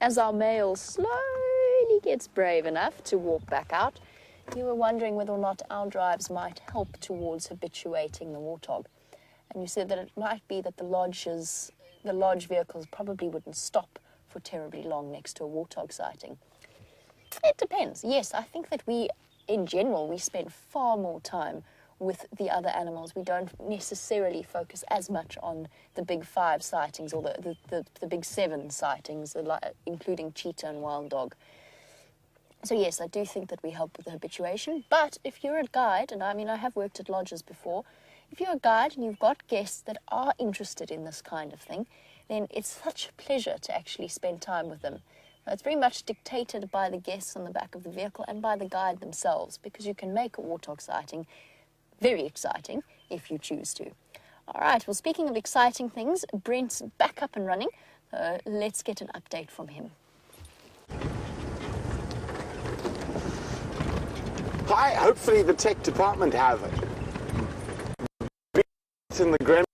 as our male slowly gets brave enough to walk back out, you were wondering whether or not our drives might help towards habituating the warthog. And you said that it might be that the lodge vehicles probably wouldn't stop for terribly long next to a warthog sighting. It depends. Yes, I think that in general, we spend far more time with the other animals. We don't necessarily focus as much on the big 5 sightings or the big 7 sightings, including cheetah and wild dog. So yes, I do think that we help with the habituation. But if you're a guide, and I mean, I have worked at lodges before, if you're a guide and you've got guests that are interested in this kind of thing, then it's such a pleasure to actually spend time with them. It's very much dictated by the guests on the back of the vehicle and by the guide themselves, because you can make a warthog sighting very exciting if you choose to. All right, well, speaking of exciting things, Brent's back up and running, so let's get an update from him. Hi, hopefully the tech department have it. It's in the grand.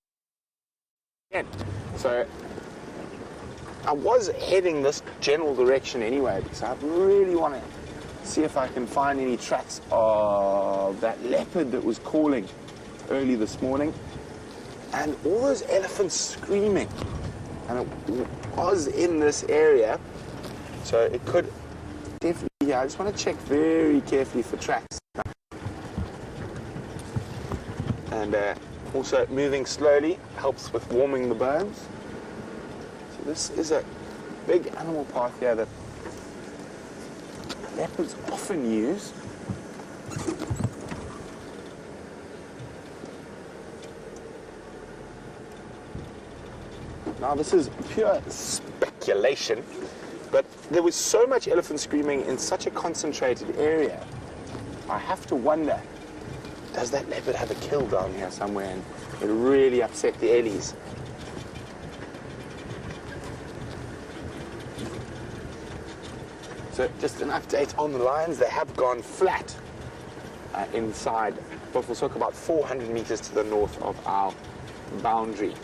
So I was heading this general direction anyway, because I really want to see if I can find any tracks of that leopard that was calling early this morning, and all those elephants screaming, and it was in this area, so it could definitely, yeah, I just want to check very carefully for tracks, and also moving slowly helps with warming the bones. So this is a big animal path here that leopards often use. Now this is pure speculation, but there was so much elephant screaming in such a concentrated area, I have to wonder, does that leopard have a kill down here somewhere and it really upset the ellies? So just an update on the lions, they have gone flat inside Buffelshoek, about 400 meters to the north of our boundary.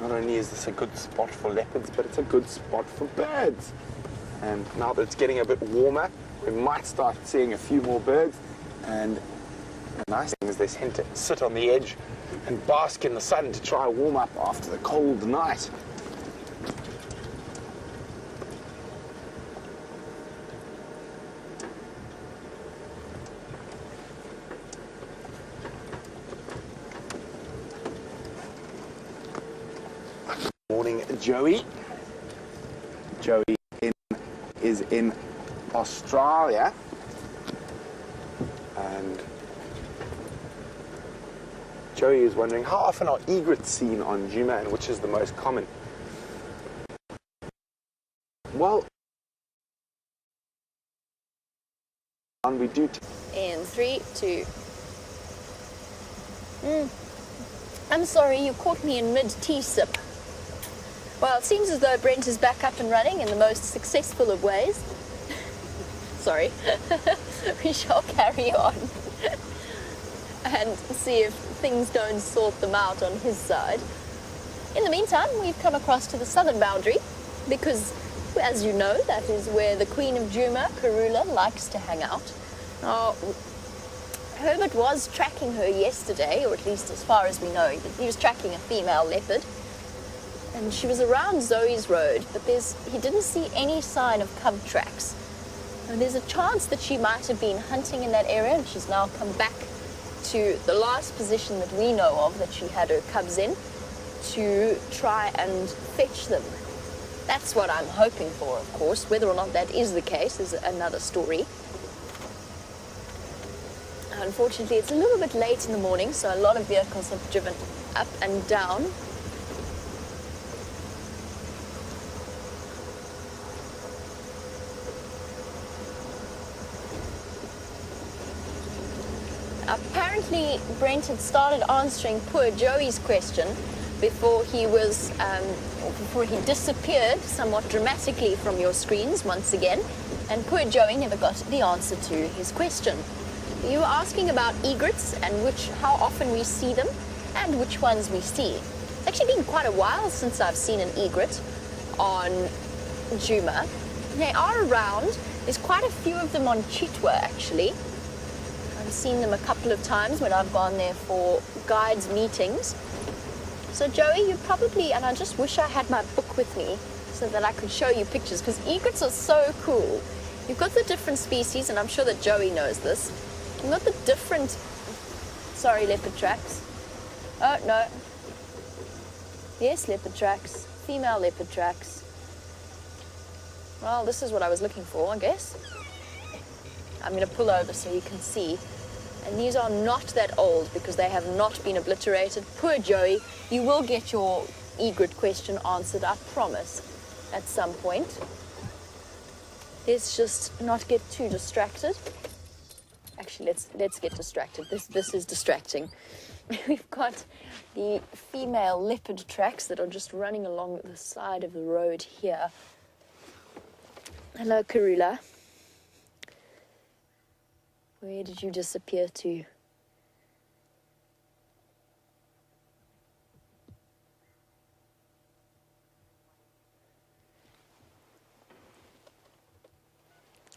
Not only is this a good spot for leopards, but it's a good spot for birds. And now that it's getting a bit warmer, we might start seeing a few more birds. And the nice thing is they tend to sit on the edge and bask in the sun to try and warm up after the cold night. Morning, Joey. Joey is in Australia, and Joey is wondering how often are egrets seen on Djuma and which is the most common. Well, and we do. In 3, 2. I'm sorry, you caught me in mid-tea sip. Well, it seems as though Brent is back up and running in the most successful of ways. Sorry. We shall carry on and see if things don't sort them out on his side. In the meantime, we've come across to the southern boundary because, as you know, that is where the Queen of Djuma, Karula, likes to hang out. Now, Herbert was tracking her yesterday, or at least as far as we know, he was tracking a female leopard. And she was around Zoe's road, but he didn't see any sign of cub tracks. And there's a chance that she might have been hunting in that area, and she's now come back to the last position that we know of that she had her cubs in to try and fetch them. That's what I'm hoping for, of course. Whether or not that is the case is another story. Unfortunately, it's a little bit late in the morning, so a lot of vehicles have driven up and down. Apparently, Brent had started answering poor Joey's question before he disappeared somewhat dramatically from your screens once again, and poor Joey never got the answer to his question. You were asking about egrets and how often we see them and which ones we see. It's actually been quite a while since I've seen an egret on Djuma. They are around. There's quite a few of them on Chitwa actually. I've seen them a couple of times when I've gone there for guides meetings. So Joey, you probably, and I just wish I had my book with me so that I could show you pictures, because egrets are so cool. You've got the different species, and I'm sure that Joey knows this. You've got the different, sorry, leopard tracks. Oh, no. Yes, leopard tracks. Female leopard tracks. Well, this is what I was looking for, I guess. I'm going to pull over so you can see. And these are not that old because they have not been obliterated. Poor Joey, you will get your egret question answered, I promise, at some point. Let's just not get too distracted. Actually, let's get distracted. This is distracting. We've got the female leopard tracks that are just running along the side of the road here. Hello, Karula. Where did you disappear to?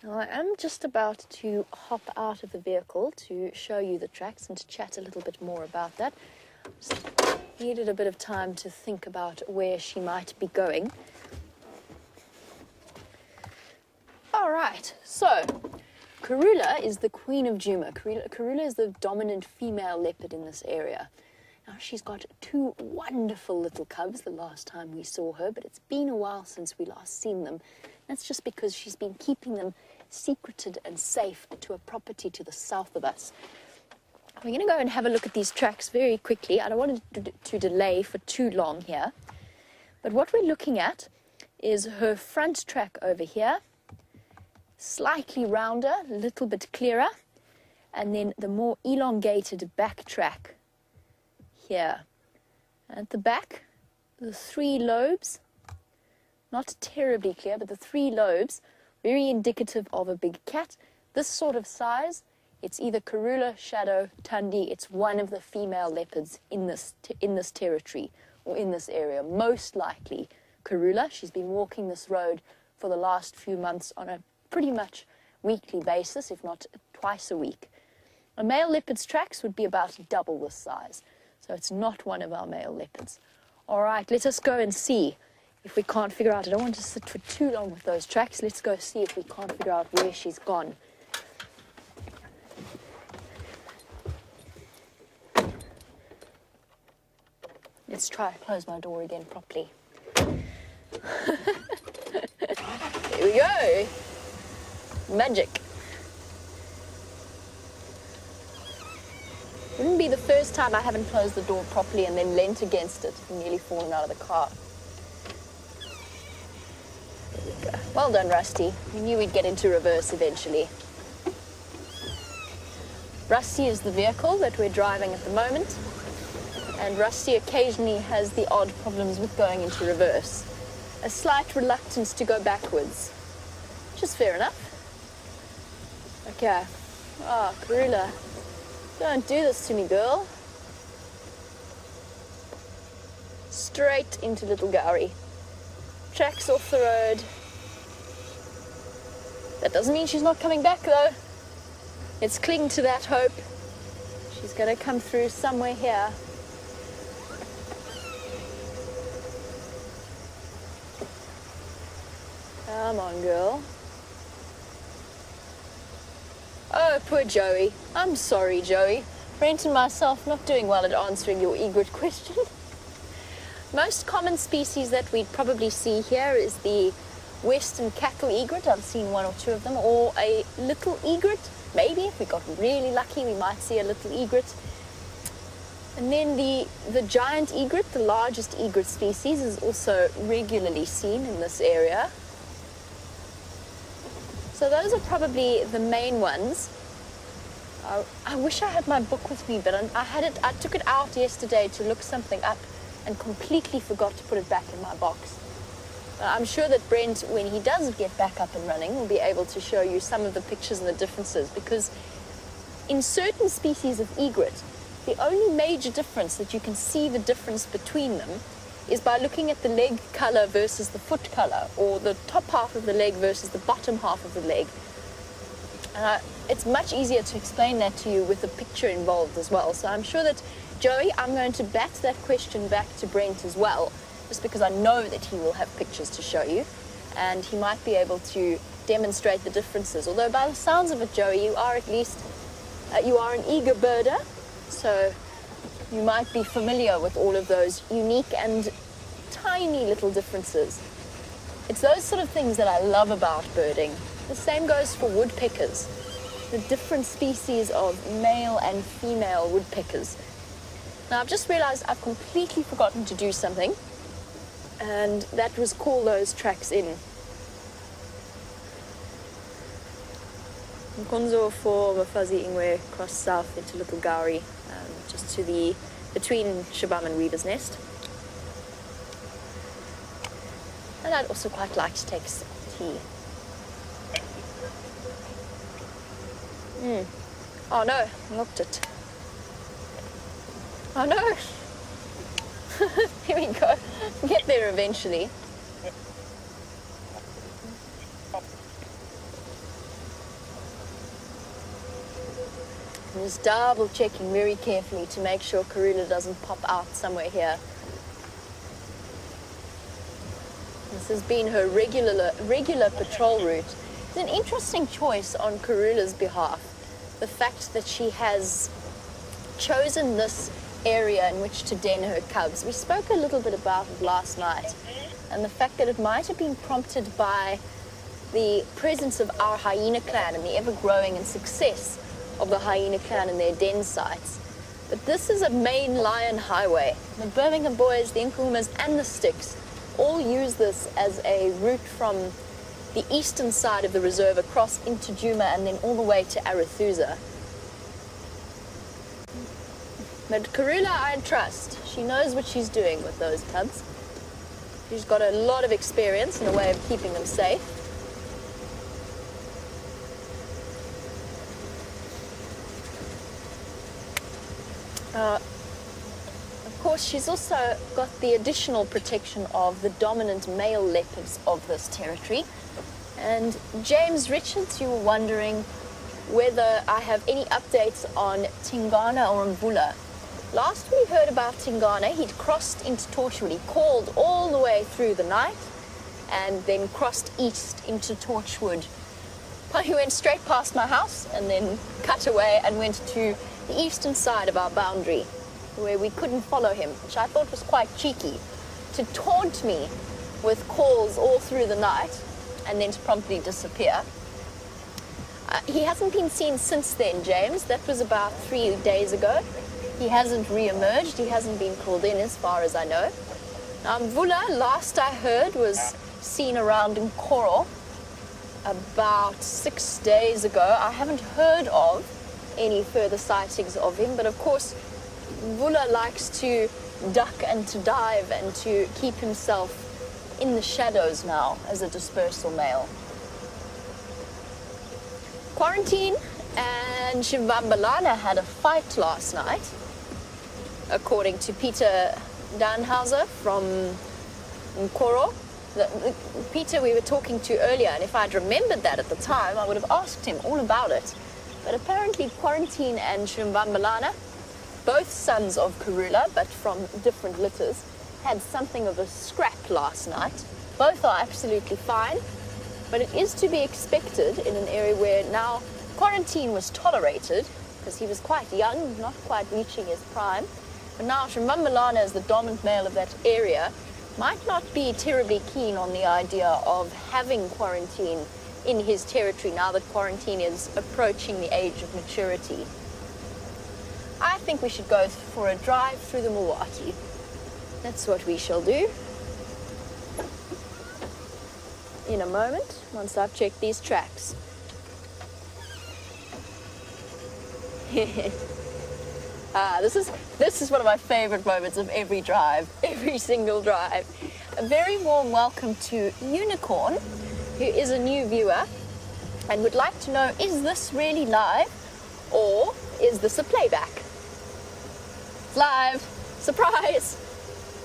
Now, I am just about to hop out of the vehicle to show you the tracks and to chat a little bit more about that. Just needed a bit of time to think about where she might be going. All right, so Karula is the queen of Djuma. Karula is the dominant female leopard in this area. Now, she's got two wonderful little cubs the last time we saw her, but it's been a while since we last seen them. That's just because she's been keeping them secreted and safe to a property to the south of us. We're going to go and have a look at these tracks very quickly. I don't want to delay for too long here. But what we're looking at is her front track over here. Slightly rounder, a little bit clearer, and then the more elongated back track here. At the back, the three lobes, not terribly clear, but the three lobes, very indicative of a big cat. This sort of size, it's either Karula, Shadow, Tundi. It's one of the female leopards in this territory or in this area. Most likely Karula. She's been walking this road for the last few months on a pretty much weekly basis, if not twice a week. A male leopard's tracks would be about double this size, so it's not one of our male leopards. All right, let us go and see if we can't figure out. I don't want to sit for too long with those tracks. Let's go see if we can't figure out where she's gone. Let's try to close my door again properly. There we go. Magic. Wouldn't be the first time I haven't closed the door properly and then leant against it and nearly fallen out of the car. There we go. Well done, Rusty. We knew we'd get into reverse eventually. Rusty is the vehicle that we're driving at the moment, and Rusty occasionally has the odd problems with going into reverse. A slight reluctance to go backwards, which is fair enough. Okay. Oh, Karula. Don't do this to me, girl. Straight into Little Gowrie. Tracks off the road. That doesn't mean she's not coming back, though. Let's cling to that hope. She's going to come through somewhere here. Come on, girl. Oh, poor Joey. I'm sorry, Joey. Brent and myself not doing well at answering your egret question. Most common species that we'd probably see here is the western cattle egret. I've seen one or two of them. Or a little egret. Maybe, if we got really lucky, we might see a little egret. And then the giant egret, the largest egret species, is also regularly seen in this area. So those are probably the main ones. I wish I had my book with me, but I took it out yesterday to look something up and completely forgot to put it back in my box. I'm sure that Brent, when he does get back up and running, will be able to show you some of the pictures and the differences, because in certain species of egret, the only major difference that you can see the difference between them is by looking at the leg color versus the foot color, or the top half of the leg versus the bottom half of the leg. It's much easier to explain that to you with a picture involved as well. So I'm sure that, Joey, I'm going to bat that question back to Brent as well, just because I know that he will have pictures to show you, and he might be able to demonstrate the differences. Although by the sounds of it, Joey, you are at least, you are an eager birder, so you might be familiar with all of those unique and tiny little differences. It's those sort of things that I love about birding. The same goes for woodpeckers. The different species of male and female woodpeckers. Now I've just realized I've completely forgotten to do something, and that was call those tracks in. Mkonzo for Mafuzzy Ingwe, cross south into Little Gowrie, just to the, between Shabam and Weaver's Nest. And I'd also quite like to take some tea. Oh no, I knocked it. Oh no! Here we go. Get there eventually. I'm just double checking very carefully to make sure Karula doesn't pop out somewhere here. This has been her regular patrol route. It's an interesting choice on Karula's behalf. The fact that she has chosen this area in which to den her cubs. We spoke a little bit about it last night, and the fact that it might have been prompted by the presence of our hyena clan and the ever-growing and success of the hyena clan and their den sites. But this is a main lion highway. The Birmingham boys, the Nkuhumas, and the Sticks all use this as a route from the eastern side of the reserve across into Djuma and then all the way to Arathusa. But Karula I trust. She knows what she's doing with those cubs. She's got a lot of experience in a way of keeping them safe. Of course, she's also got the additional protection of the dominant male leopards of this territory. And James Richards, you were wondering whether I have any updates on Tingana or Mvula. Last we heard about Tingana, he'd crossed into Torchwood. He called all the way through the night and then crossed east into Torchwood. He went straight past my house and then cut away and went to the eastern side of our boundary where we couldn't follow him, which I thought was quite cheeky, to taunt me with calls all through the night and then to promptly disappear. He hasn't been seen since then, James. That was about 3 days ago. He hasn't re-emerged. He hasn't been called in as far as I know. Mvula, last I heard, was seen around Nkoro about 6 days ago. I haven't heard of any further sightings of him, but of course Mvula likes to duck and to dive and to keep himself in the shadows now as a dispersal male. Quarantine and Shivambalana had a fight last night, according to Peter Danhauser from Nkoro. Peter we were talking to earlier, and if I'd remembered that at the time, I would have asked him all about it. But apparently Quarantine and Shivambalana, both sons of Karula, but from different litters, had something of a scrap last night. Both are absolutely fine, but it is to be expected in an area where now Quarantine was tolerated, because he was quite young, not quite reaching his prime. But now Shivambalana, as the dominant male of that area, might not be terribly keen on the idea of having Quarantine in his territory now that Quarantine is approaching the age of maturity. I think we should go for a drive through the Mawati. That's what we shall do in a moment, once I've checked these tracks. This is one of my favorite moments of every drive, every single drive. A very warm welcome to Unicorn, who is a new viewer and would like to know, is this really live or is this a playback? It's live. Surprise!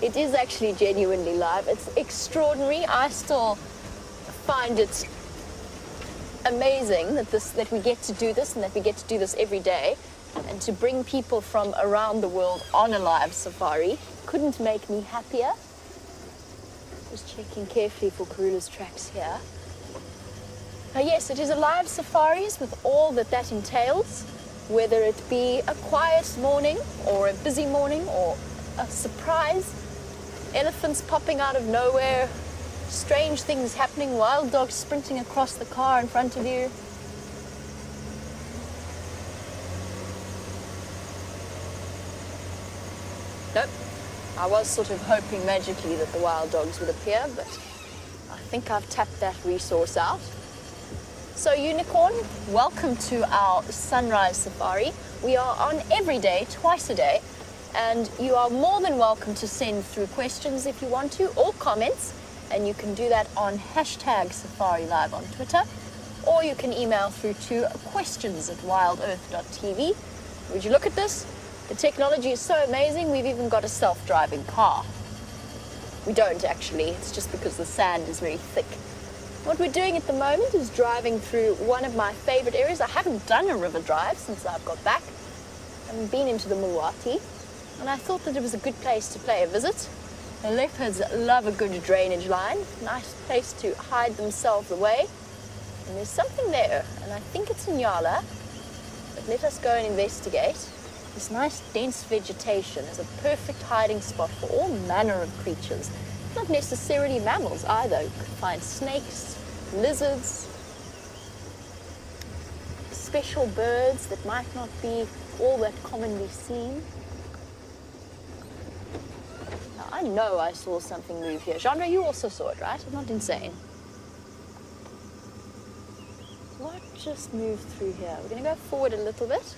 It is actually genuinely live. It's extraordinary. I still find it amazing that we get to do this and that we get to do this every day, and to bring people from around the world on a live safari couldn't make me happier. Just checking carefully for Karula's tracks here. Yes, it is a live safaris with all that entails, whether it be a quiet morning or a busy morning or a surprise. Elephants popping out of nowhere, strange things happening, wild dogs sprinting across the car in front of you. Nope. I was sort of hoping magically that the wild dogs would appear, but I think I've tapped that resource out. So Unicorn, welcome to our sunrise safari. We are on every day, twice a day, and you are more than welcome to send through questions if you want to, or comments, and you can do that on #SafariLIVE on Twitter, or you can email through to questions@wildearth.tv. Would you look at this? The technology is so amazing, we've even got a self-driving car. We don't actually, it's just because the sand is very thick. What we're doing at the moment is driving through one of my favorite areas. I haven't done a river drive since I've got back. I haven't been into the Mulwati, and I thought that it was a good place to pay a visit. The leopards love a good drainage line, nice place to hide themselves away. And there's something there, and I think it's a Nyala, but let us go and investigate. This nice dense vegetation is a perfect hiding spot for all manner of creatures. Not necessarily mammals either. You can find snakes, lizards, special birds that might not be all that commonly seen. Now, I know I saw something move here. Jeandre, you also saw it, right? I'm not insane. What just moved through here? We're going to go forward a little bit.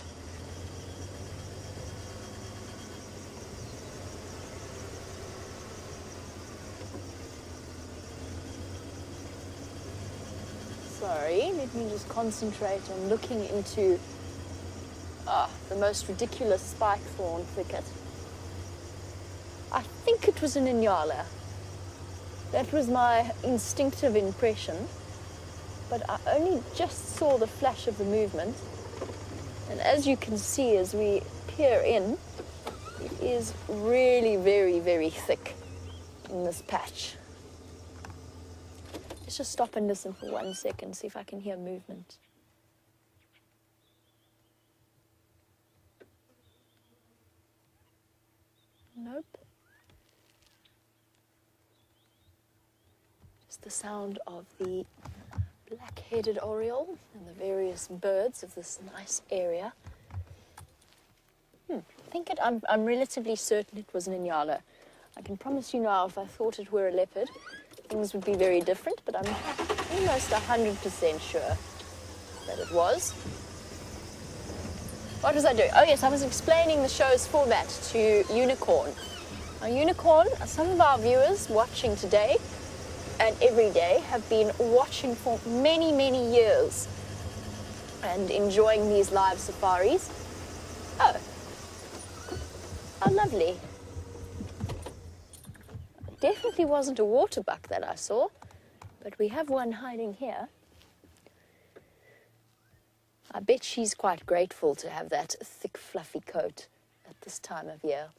Sorry, let me just concentrate on looking into the most ridiculous spike thorn thicket. I think it was an Inyala. That was my instinctive impression, but I only just saw the flash of the movement. And as you can see as we peer in, it is really very, very thick in this patch. Let's just stop and listen for 1 second, see if I can hear movement. Nope. Just the sound of the black-headed oriole and the various birds of this nice area. I'm relatively certain it was an Inyala. I can promise you now, if I thought it were a leopard, things would be very different, but I'm almost 100% sure that it was. What was I doing? Oh yes, I was explaining the show's format to Unicorn. Now Unicorn, some of our viewers watching today and every day have been watching for many, many years and enjoying these live safaris. Oh, how lovely. Definitely wasn't a waterbuck that I saw, but we have one hiding here. I bet she's quite grateful to have that thick, fluffy coat at this time of year.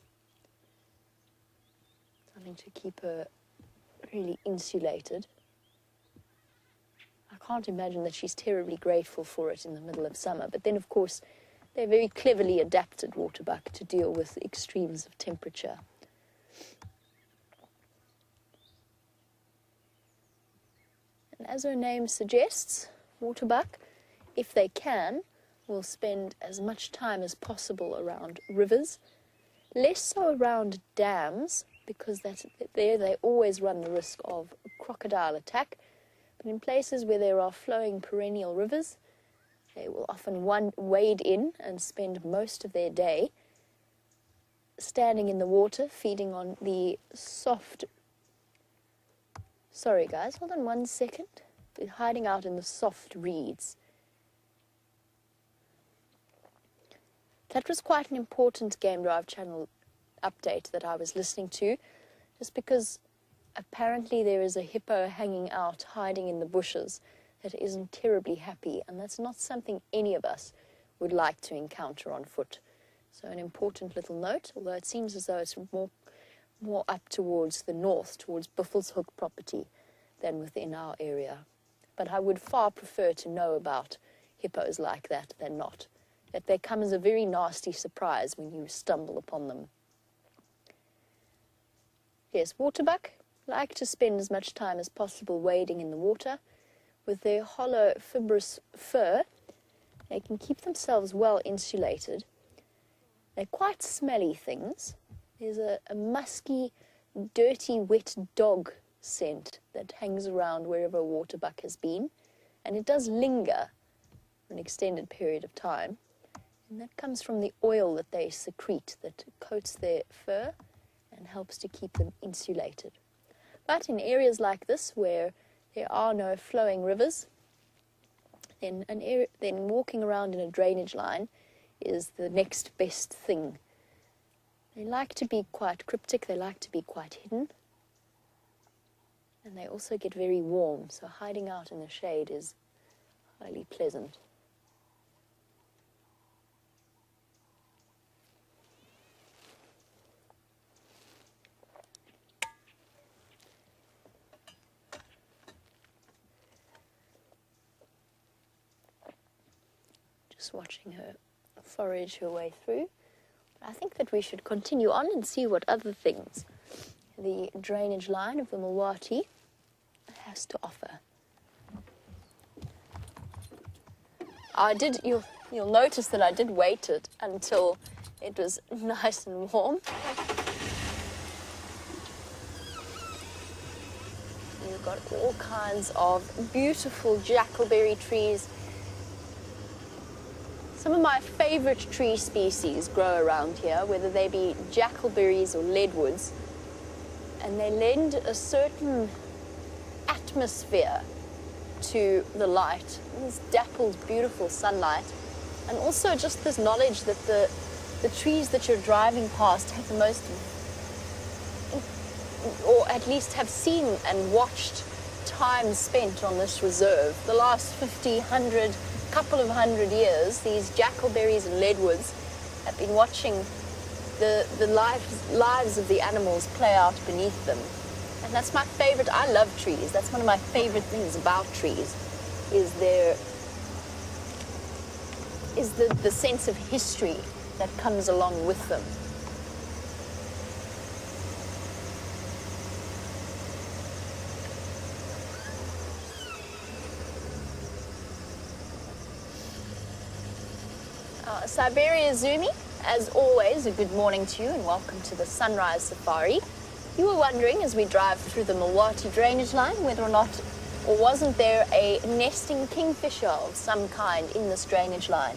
Something to keep her really insulated. I can't imagine that she's terribly grateful for it in the middle of summer, but then, of course, they're very cleverly adapted, waterbuck, to deal with the extremes of temperature. And as her name suggests, waterbuck, if they can, will spend as much time as possible around rivers, less so around dams, because there they always run the risk of crocodile attack. But in places where there are flowing perennial rivers, They will often wade in and spend most of their day standing in the water, feeding on the soft... Sorry guys, hold on 1 second. They're hiding out in the soft reeds. That was quite an important Game Drive channel update that I was listening to, just because apparently there is a hippo hanging out, hiding in the bushes, that isn't terribly happy, and that's not something any of us would like to encounter on foot. So an important little note, although it seems as though it's more up towards the north, towards Buffelshoek property, than within our area. But I would far prefer to know about hippos like that than not. That they come as a very nasty surprise when you stumble upon them. Yes, waterbuck like to spend as much time as possible wading in the water. With their hollow fibrous fur, they can keep themselves well insulated. They're quite smelly things. There's a musky, dirty, wet dog scent that hangs around wherever a waterbuck has been, and it does linger for an extended period of time. And that comes from the oil that they secrete that coats their fur and helps to keep them insulated. But in areas like this where there are no flowing rivers, then walking around in a drainage line is the next best thing. They like to be quite cryptic, they like to be quite hidden, and they also get very warm, so hiding out in the shade is highly pleasant. Just watching her forage her way through. But I think that we should continue on and see what other things the drainage line of the Mawati has to offer. You'll notice that I did wait it until it was nice and warm. You've got all kinds of beautiful jackalberry trees. Some of my favorite tree species grow around here, whether they be jackalberries or leadwoods, and they lend a certain atmosphere to the light, this dappled, beautiful sunlight, and also just this knowledge that the trees that you're driving past have the most, or at least have seen and watched time spent on this reserve. The last 50, 100, couple of 100 years, these jackalberries and leadwoods have been watching the lives of the animals play out beneath them. And that's my favorite. I love trees. That's one of my favorite things about trees, is the sense of history that comes along with them. Siberia Zumi, as always, a good morning to you and welcome to the Sunrise Safari. You were wondering, as we drive through the Mawati drainage line, whether or not, or wasn't there a nesting kingfisher of some kind in this drainage line.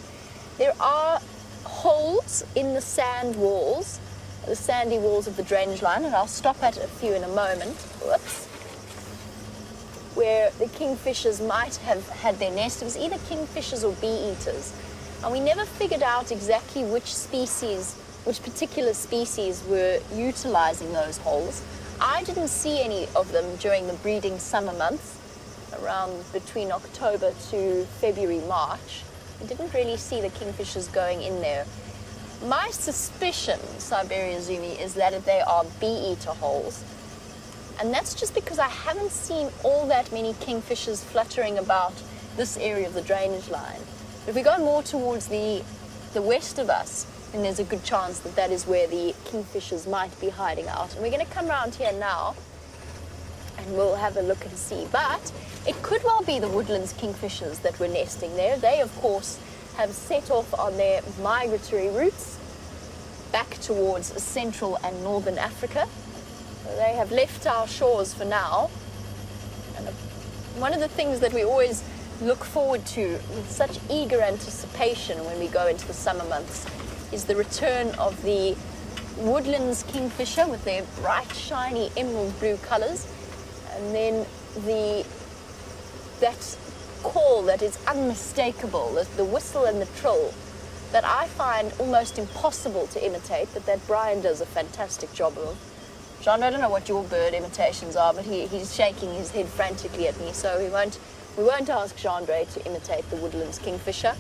There are holes in the sand walls, the sandy walls of the drainage line, and I'll stop at a few in a moment. Whoops. Where the kingfishers might have had their nest. It was either kingfishers or bee-eaters. And we never figured out exactly which particular species were utilizing those holes. I didn't see any of them during the breeding summer months, around between October to February, March. I didn't really see the kingfishers going in there. My suspicion, Siberia Zumi, is that they are bee-eater holes. And that's just because I haven't seen all that many kingfishers fluttering about this area of the drainage line. If we go more towards the west of us, then there's a good chance that that is where the kingfishers might be hiding out. And we're going to come around here now, and we'll have a look and see. But it could well be the woodlands kingfishers that were nesting there. They, of course, have set off on their migratory routes back towards Central and Northern Africa. So they have left our shores for now. And one of the things that we always look forward to with such eager anticipation when we go into the summer months is the return of the woodlands kingfisher with their bright, shiny emerald blue colors, and then that call that is unmistakable, the whistle and the trill that I find almost impossible to imitate, but that Brian does a fantastic job of. Jeandre, I don't know what your bird imitations are, but he's shaking his head frantically at me, so we won't ask Jeandre to imitate the woodlands kingfisher.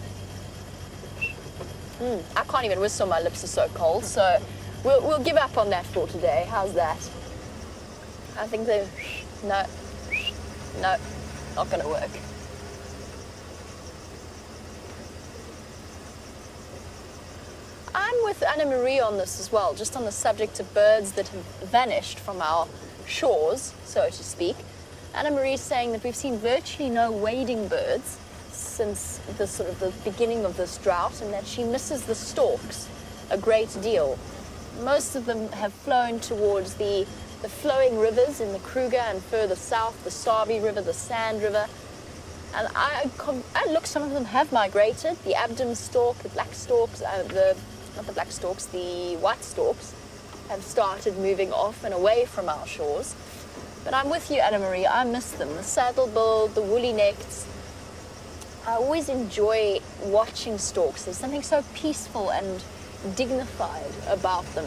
I can't even whistle, my lips are so cold, so we'll give up on that for today. How's that? I think no, not gonna work. I'm with Anna Marie on this as well, just on the subject of birds that have vanished from our shores, so to speak. Anna Marie is saying that we've seen virtually no wading birds since the beginning of this drought, and that she misses the storks a great deal. Most of them have flown towards the flowing rivers in the Kruger and further south, the Sabi River, the Sand River. And I look, some of them have migrated. The Abdom stork, the black storks, not the black storks, the white storks have started moving off and away from our shores. But I'm with you, Anna Marie, I miss them. The saddle-billed, the woolly-necked. I always enjoy watching storks. There's something so peaceful and dignified about them.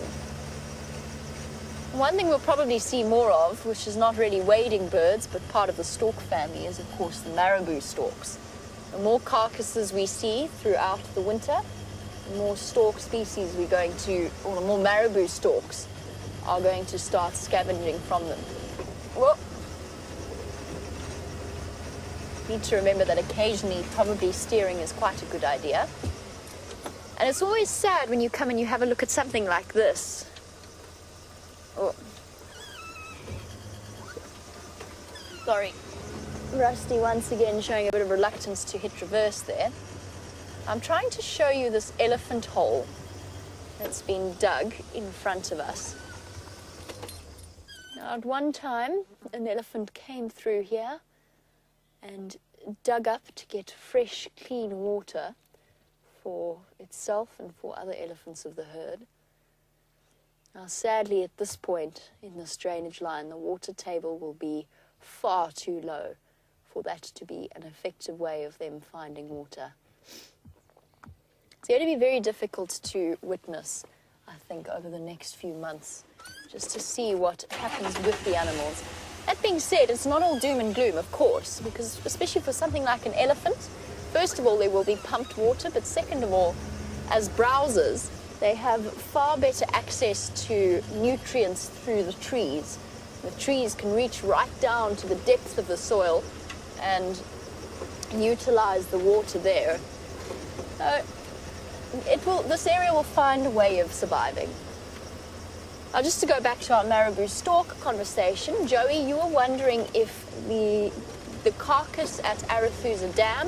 One thing we'll probably see more of, which is not really wading birds, but part of the stork family, is of course the marabou storks. The more carcasses we see throughout the winter, the more stork species we're going to, or the more marabou storks are going to start scavenging from them. Whoa. Need to remember that occasionally probably steering is quite a good idea. And it's always sad when you come and you have a look at something like this. Oh. Sorry. Rusty once again showing a bit of reluctance to hit reverse there. I'm trying to show you this elephant hole that's been dug in front of us. Now, at one time, an elephant came through here and dug up to get fresh, clean water for itself and for other elephants of the herd. Now, sadly, at this point in this drainage line, the water table will be far too low for that to be an effective way of them finding water. It's going to be very difficult to witness, I think, over the next few months, just to see what happens with the animals. That being said, it's not all doom and gloom, of course, because especially for something like an elephant, first of all, there will be pumped water, but second of all, as browsers, they have far better access to nutrients through the trees. The trees can reach right down to the depth of the soil and utilize the water there. This area will find a way of surviving. Now, just to go back to our marabou stork conversation, Joey, you were wondering if the carcass at Arathusa Dam,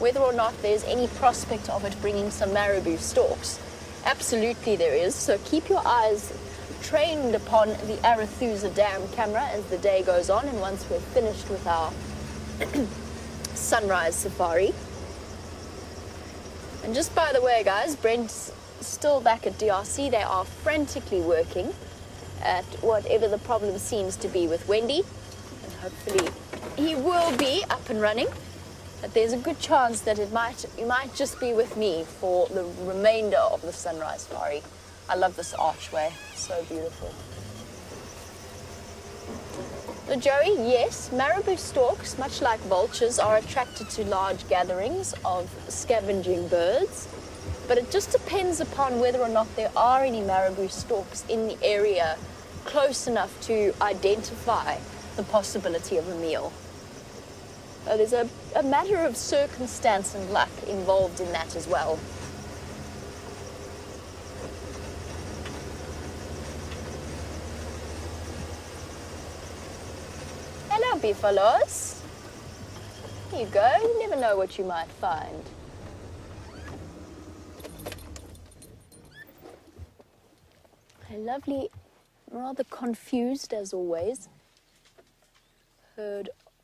whether or not there's any prospect of it bringing some marabou storks. Absolutely there is, so keep your eyes trained upon the Arathusa Dam camera as the day goes on, and once we're finished with our sunrise safari. And just by the way, guys, Brent's still back at DRC. They are frantically working at whatever the problem seems to be with Wendy, and hopefully he will be up and running. But there's a good chance that you might just be with me for the remainder of the sunrise safari. I love this archway, so beautiful. So Joey, yes, marabou storks, much like vultures, are attracted to large gatherings of scavenging birds, but it just depends upon whether or not there are any marabou storks in the area close enough to identify the possibility of a meal. There's a matter of circumstance and luck involved in that as well. Hello, Buffelos. Here you go. You never know what you might find. A lovely, rather confused as always,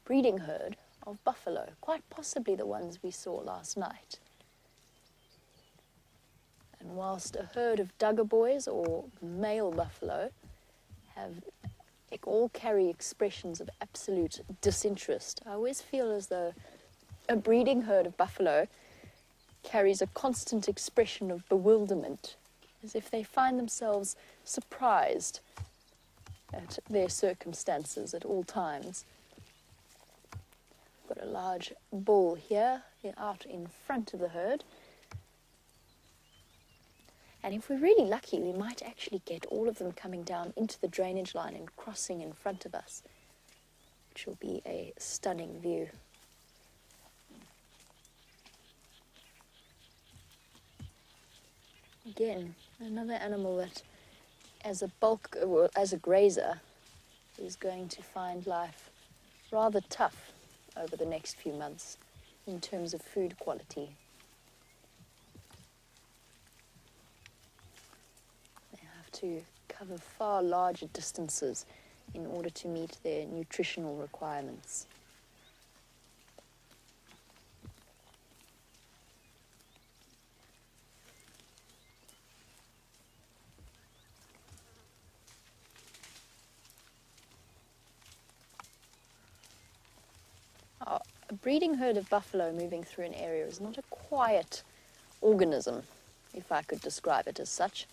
breeding herd of buffalo, quite possibly the ones we saw last night. And whilst a herd of Bboys or male buffalo they all carry expressions of absolute disinterest, I always feel as though a breeding herd of buffalo carries a constant expression of bewilderment, as if they find themselves surprised at their circumstances at all times. Got a large bull here out in front of the herd. And if we're really lucky, we might actually get all of them coming down into the drainage line and crossing in front of us, which will be a stunning view. Again, another animal that, as a grazer, is going to find life rather tough over the next few months in terms of food quality. To cover far larger distances in order to meet their nutritional requirements. A breeding herd of buffalo moving through an area is not a quiet organism, if I could describe it as such.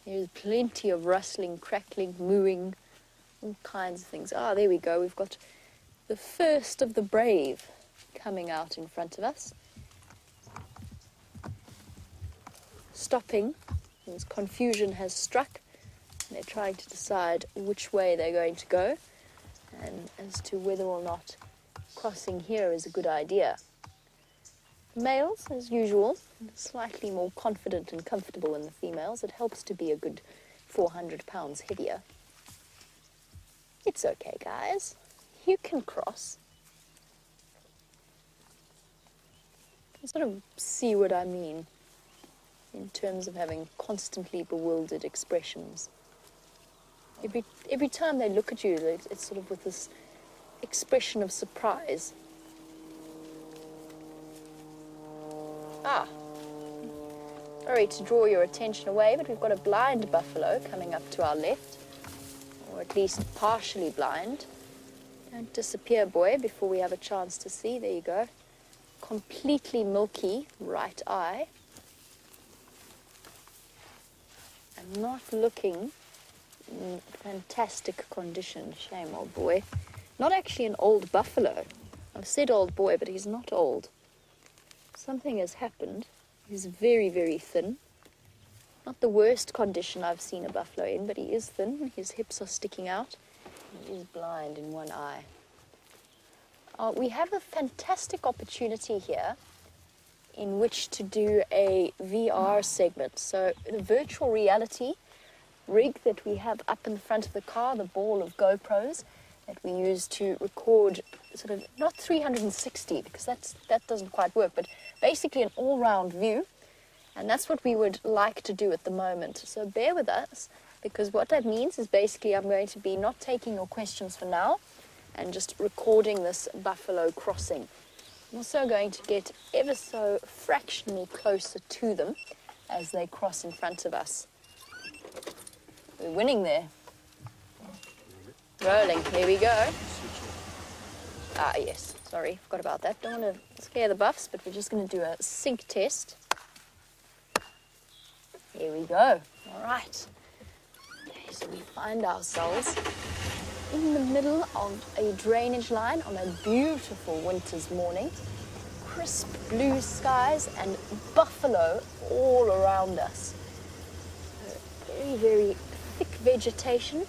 There's plenty of rustling, crackling, mooing, all kinds of things. Ah, there we go. We've got the first of the brave coming out in front of us. Stopping, as confusion has struck. They're trying to decide which way they're going to go and as to whether or not crossing here is a good idea. Males, as usual, slightly more confident and comfortable than the females. It helps to be a good 400 pounds heavier. It's okay, guys. You can cross. You can sort of see what I mean in terms of having constantly bewildered expressions. Every time they look at you, it's sort of with this expression of surprise. Sorry to draw your attention away, but we've got a blind buffalo coming up to our left, or at least partially blind. Don't disappear, boy, before we have a chance to see. There you go. Completely milky right eye. And not looking in fantastic condition. Shame, old boy. Not actually an old buffalo. I've said old boy, but he's not old. Something has happened. He's very, very thin. Not the worst condition I've seen a buffalo in, but he is thin. His hips are sticking out. He is blind in one eye. We have a fantastic opportunity here in which to do a VR segment. So the virtual reality rig that we have up in the front of the car, the ball of GoPros that we use to record sort of, not 360 because that doesn't quite work, but basically an all-round view. And that's what we would like to do at the moment. So bear with us, because what that means is basically I'm going to be not taking your questions for now and just recording this buffalo crossing. I'm also going to get ever so fractionally closer to them as they cross in front of us. We're winning there. Rolling, here we go. Ah, yes, sorry, forgot about that. Don't want to scare the buffs, but we're just going to do a sync test. Here we go. All right. Okay, so we find ourselves in the middle of a drainage line on a beautiful winter's morning. Crisp blue skies and buffalo all around us. Very, very thick vegetation,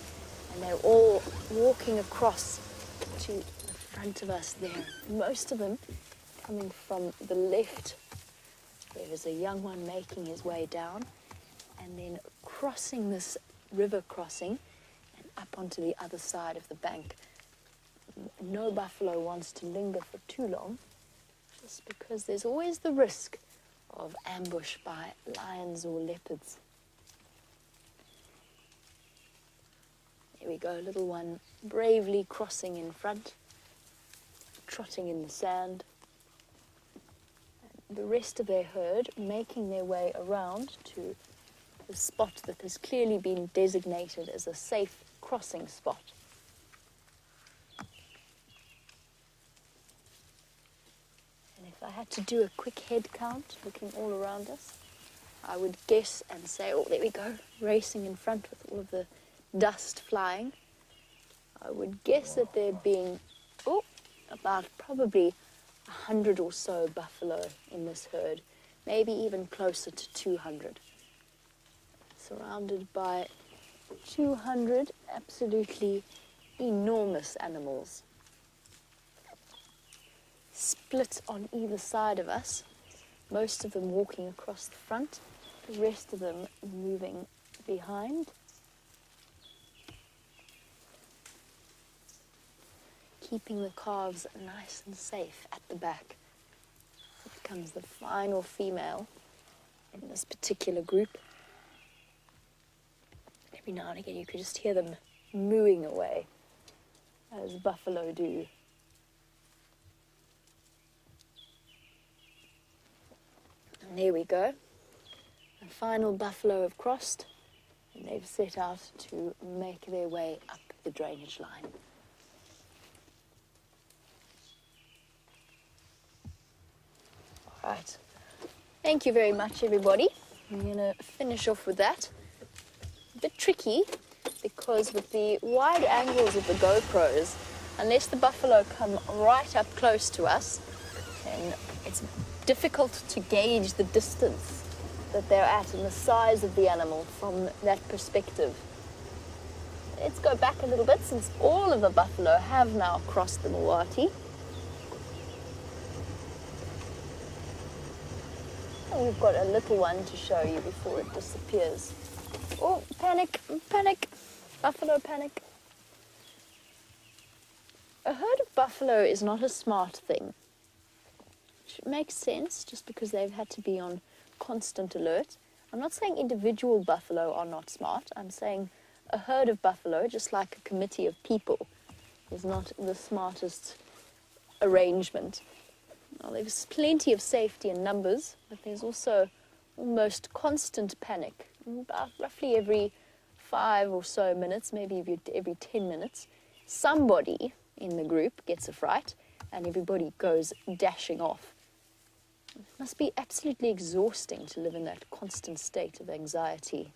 and they're all walking across to the front of us there. Most of them coming from the left. There is a young one making his way down, and then crossing this river crossing and up onto the other side of the bank. No buffalo wants to linger for too long, just because there's always the risk of ambush by lions or leopards. There we go, little one bravely crossing in front, trotting in the sand. And the rest of their herd making their way around to the spot that has clearly been designated as a safe crossing spot. And if I had to do a quick head count, looking all around us, I would guess and say, oh, there we go, racing in front with all of the dust flying. I would guess that there being, about probably 100 or so buffalo in this herd, maybe even closer to 200. Surrounded by 200 absolutely enormous animals. Split on either side of us, most of them walking across the front, the rest of them moving behind. Keeping the calves nice and safe at the back. Here comes the final female in this particular group. Every now and again you could just hear them mooing away, as buffalo do. And there we go. The final buffalo have crossed, and they've set out to make their way up the drainage line. All right. Thank you very much, everybody. I'm going to finish off with that. A bit tricky, because with the wide angles of the GoPros, unless the buffalo come right up close to us, then it's difficult to gauge the distance that they're at and the size of the animal from that perspective. Let's go back a little bit, since all of the buffalo have now crossed the Mwati. And we've got a little one to show you before it disappears. Oh, panic, panic, buffalo panic. A herd of buffalo is not a smart thing. Which makes sense, just because they've had to be on constant alert. I'm not saying individual buffalo are not smart. I'm saying a herd of buffalo, just like a committee of people, is not the smartest arrangement. Now, there's plenty of safety in numbers, but there's also almost constant panic. About roughly every 5 or so minutes, maybe every 10 minutes, somebody in the group gets a fright and everybody goes dashing off. It must be absolutely exhausting to live in that constant state of anxiety.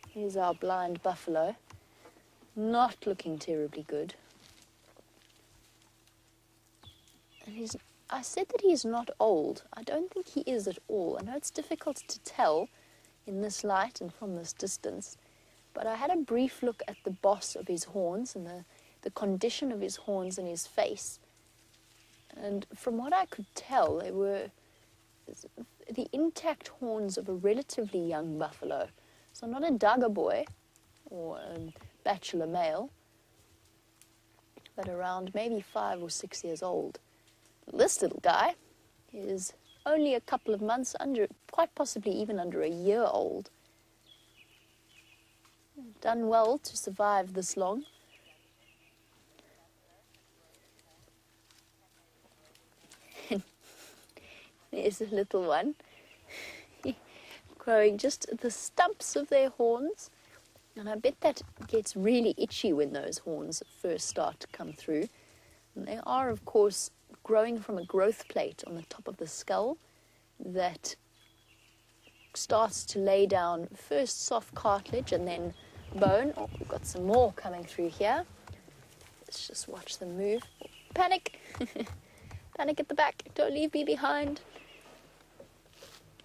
Here's our blind buffalo, not looking terribly good. And I said that he's not old. I don't think he is at all. I know it's difficult to tell in this light and from this distance, but I had a brief look at the boss of his horns and the condition of his horns and his face. And from what I could tell, they were the intact horns of a relatively young buffalo. So not a Bboy or a bateleur male, but around maybe 5 or 6 years old. This little guy is only a couple of months under, quite possibly even under a year old. Done well to survive this long. There's a little one, growing just the stumps of their horns. And I bet that gets really itchy when those horns first start to come through. And they are, of course, growing from a growth plate on the top of the skull that starts to lay down first soft cartilage and then bone. Oh, we've got some more coming through here. Let's just watch them move. Panic! Panic at the back. Don't leave me behind.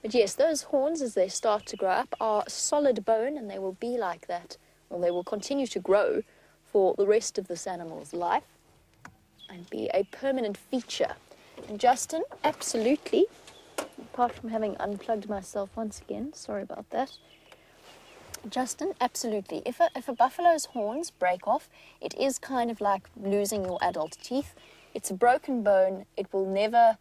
But yes, those horns, as they start to grow up, are solid bone, and they will be like that, or they will continue to grow for the rest of this animal's life and be a permanent feature. And Justin, absolutely, apart from having unplugged myself once again, sorry about that. Justin, absolutely. If a buffalo's horns break off, it is kind of like losing your adult teeth. It's a broken bone. It will never...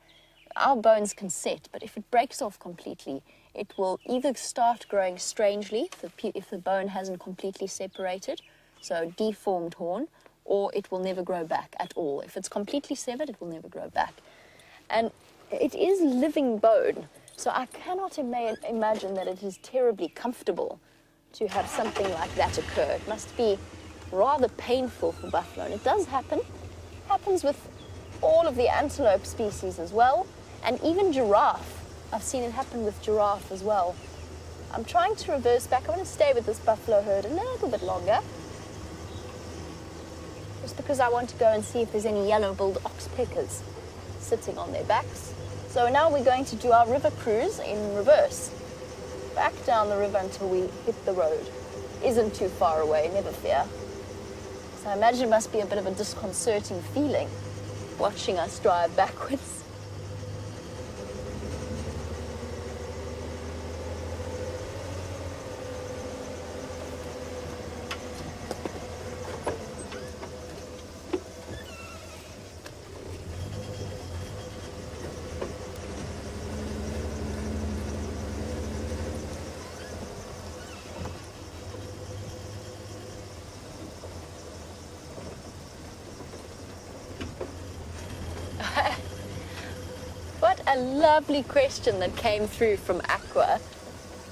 Our bones can set, but if it breaks off completely, it will either start growing strangely if the bone hasn't completely separated, so deformed horn, or it will never grow back at all. If it's completely severed, it will never grow back. And it is living bone, so I cannot imagine that it is terribly comfortable to have something like that occur. It must be rather painful for buffalo, and it does happen. It happens with all of the antelope species as well, and even giraffe. I've seen it happen with giraffe as well. I'm trying to reverse back. I want to stay with this buffalo herd a little bit longer, just because I want to go and see if there's any yellow-billed oxpeckers sitting on their backs. So now we're going to do our river cruise in reverse. Back down the river until we hit the road. Isn't too far away, never fear. So I imagine it must be a bit of a disconcerting feeling watching us drive backwards. What a lovely question that came through from Aqua.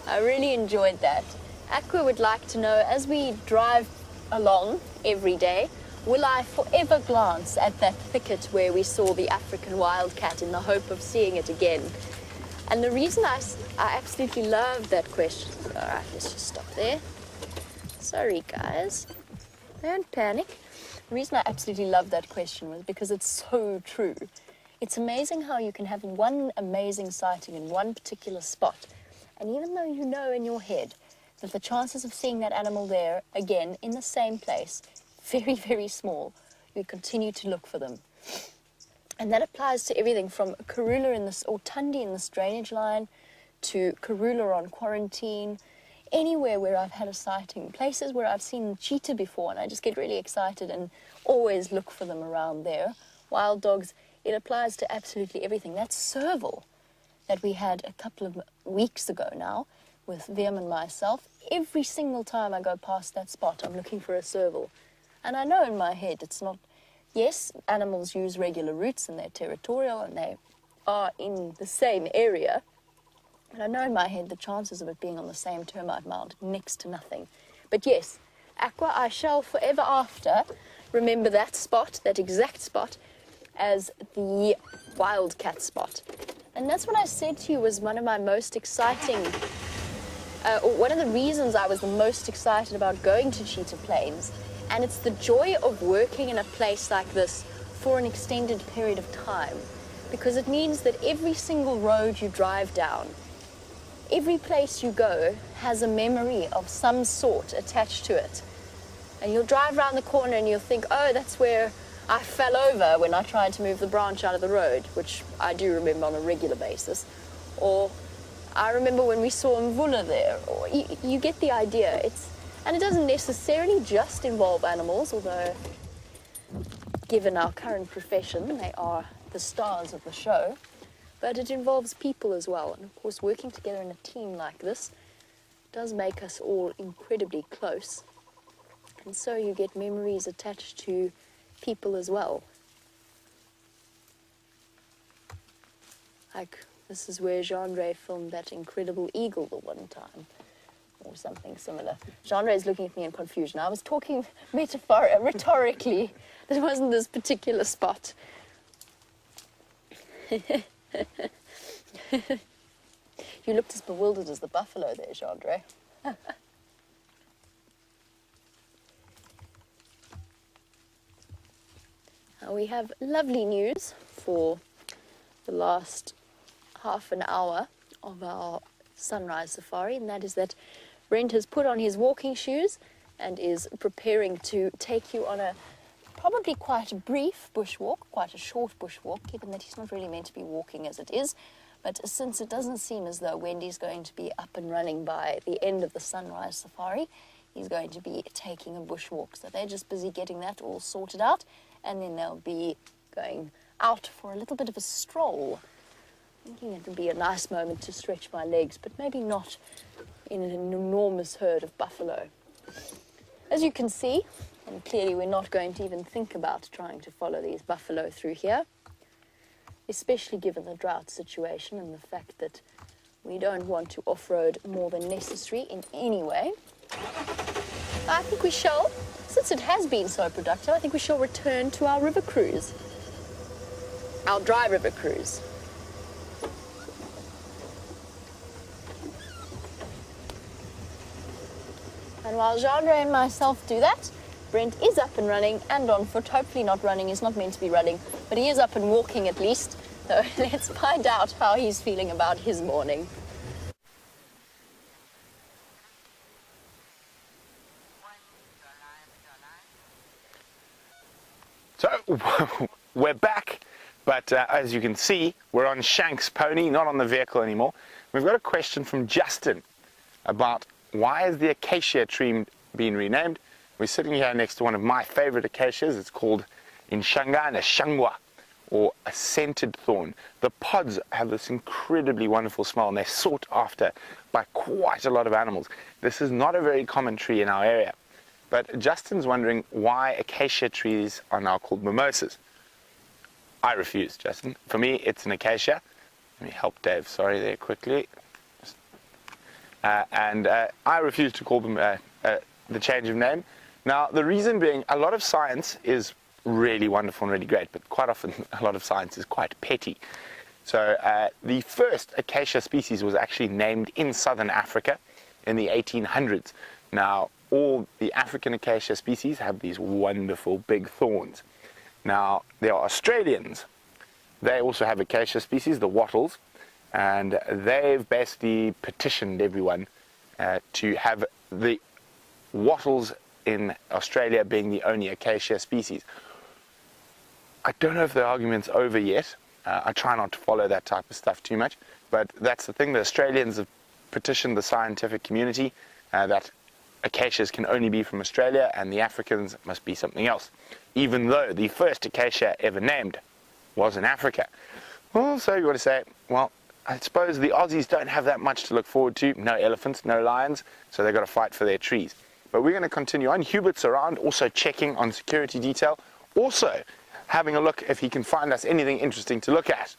I really enjoyed that. Aqua would like to know, as we drive along every day, will I forever glance at that thicket where we saw the African wildcat in the hope of seeing it again? And the reason I absolutely love that question... All right, let's just stop there. Sorry, guys. Don't panic. The reason I absolutely love that question was because it's so true. It's amazing how you can have one amazing sighting in one particular spot, and even though you know in your head that the chances of seeing that animal there again in the same place, very, very small, you continue to look for them. And that applies to everything from Karula in this, or Tundi in this drainage line, to Karula on quarantine, anywhere where I've had a sighting, places where I've seen cheetah before, and I just get really excited and always look for them around there. Wild dogs, it applies to absolutely everything. That serval that we had a couple of weeks ago now with Liam and myself, every single time I go past that spot, I'm looking for a serval. And I know in my head it's not... Yes, animals use regular routes and they're territorial and they are in the same area. But I know in my head the chances of it being on the same termite mound, next to nothing. But yes, Aqua, I shall forever after remember that spot, that exact spot, as the wildcat spot. And that's what I said to you was one of my most exciting, or one of the reasons I was the most excited about going to Cheetah Plains. And it's the joy of working in a place like this for an extended period of time, because it means that every single road you drive down, every place you go has a memory of some sort attached to it. And you'll drive around the corner and you'll think, oh, that's where I fell over when I tried to move the branch out of the road, which I do remember on a regular basis. Or I remember when we saw Mvula there. Or you get the idea. And it doesn't necessarily just involve animals, although given our current profession, they are the stars of the show. But it involves people as well. And of course, working together in a team like this does make us all incredibly close. And so you get memories attached to people as well. Like, this is where Jeandre filmed that incredible eagle the one time, or something similar. Jeandre is looking at me in confusion. I was talking rhetorically. There wasn't this particular spot. You looked as bewildered as the buffalo there, Jeandre. We have lovely news for the last half an hour of our sunrise safari, and that is that Brent has put on his walking shoes and is preparing to take you on a probably quite a brief bushwalk, quite a short bushwalk, given that he's not really meant to be walking as it is. But since it doesn't seem as though Wendy's going to be up and running by the end of the sunrise safari, he's going to be taking a bushwalk. So they're just busy getting that all sorted out, and then they'll be going out for a little bit of a stroll. Thinking it would be a nice moment to stretch my legs, but maybe not in an enormous herd of buffalo. As you can see, And clearly we're not going to even think about trying to follow these buffalo through here, especially given the drought situation and the fact that we don't want to off-road more than necessary in any way. I think we shall, since it has been so productive, I think we shall return to our river cruise, our dry river cruise. And while Jeandre and myself do that, Brent is up and running and on foot. Hopefully not running, he's not meant to be running, but he is up and walking at least. So let's find out how he's feeling about his morning. So we're back, but as you can see, we're on Shank's pony, not on the vehicle anymore. We've got a question from Justin about why is the acacia tree being renamed. We're sitting here next to one of my favorite acacias. It's called Inshangana Shangwa, or a scented thorn. The pods have this incredibly wonderful smell, and they're sought after by quite a lot of animals. This is not a very common tree in our area. But Justin's wondering why acacia trees are now called mimosas. I refuse, Justin. For me, it's an acacia. Let me help Dave, sorry, there quickly. I refuse to call them the change of name. Now, the reason being, a lot of science is really wonderful and really great, but quite often a lot of science is quite petty. So the first acacia species was actually named in southern Africa in the 1800s. Now, all the African acacia species have these wonderful big thorns. Now, there are Australians. They also have acacia species, the wattles, and they've basically petitioned everyone to have the wattles in Australia being the only acacia species. I don't know if the argument's over yet. I try not to follow that type of stuff too much, but that's the thing. The Australians have petitioned the scientific community that acacias can only be from Australia and the Africans must be something else, even though the first acacia ever named was in Africa. Well, so you want to say, well, I suppose the Aussies don't have that much to look forward to. No elephants, no lions, so they've got to fight for their trees. But we're going to continue on. Hubert's around, also checking on security detail, also having a look if he can find us anything interesting to look at.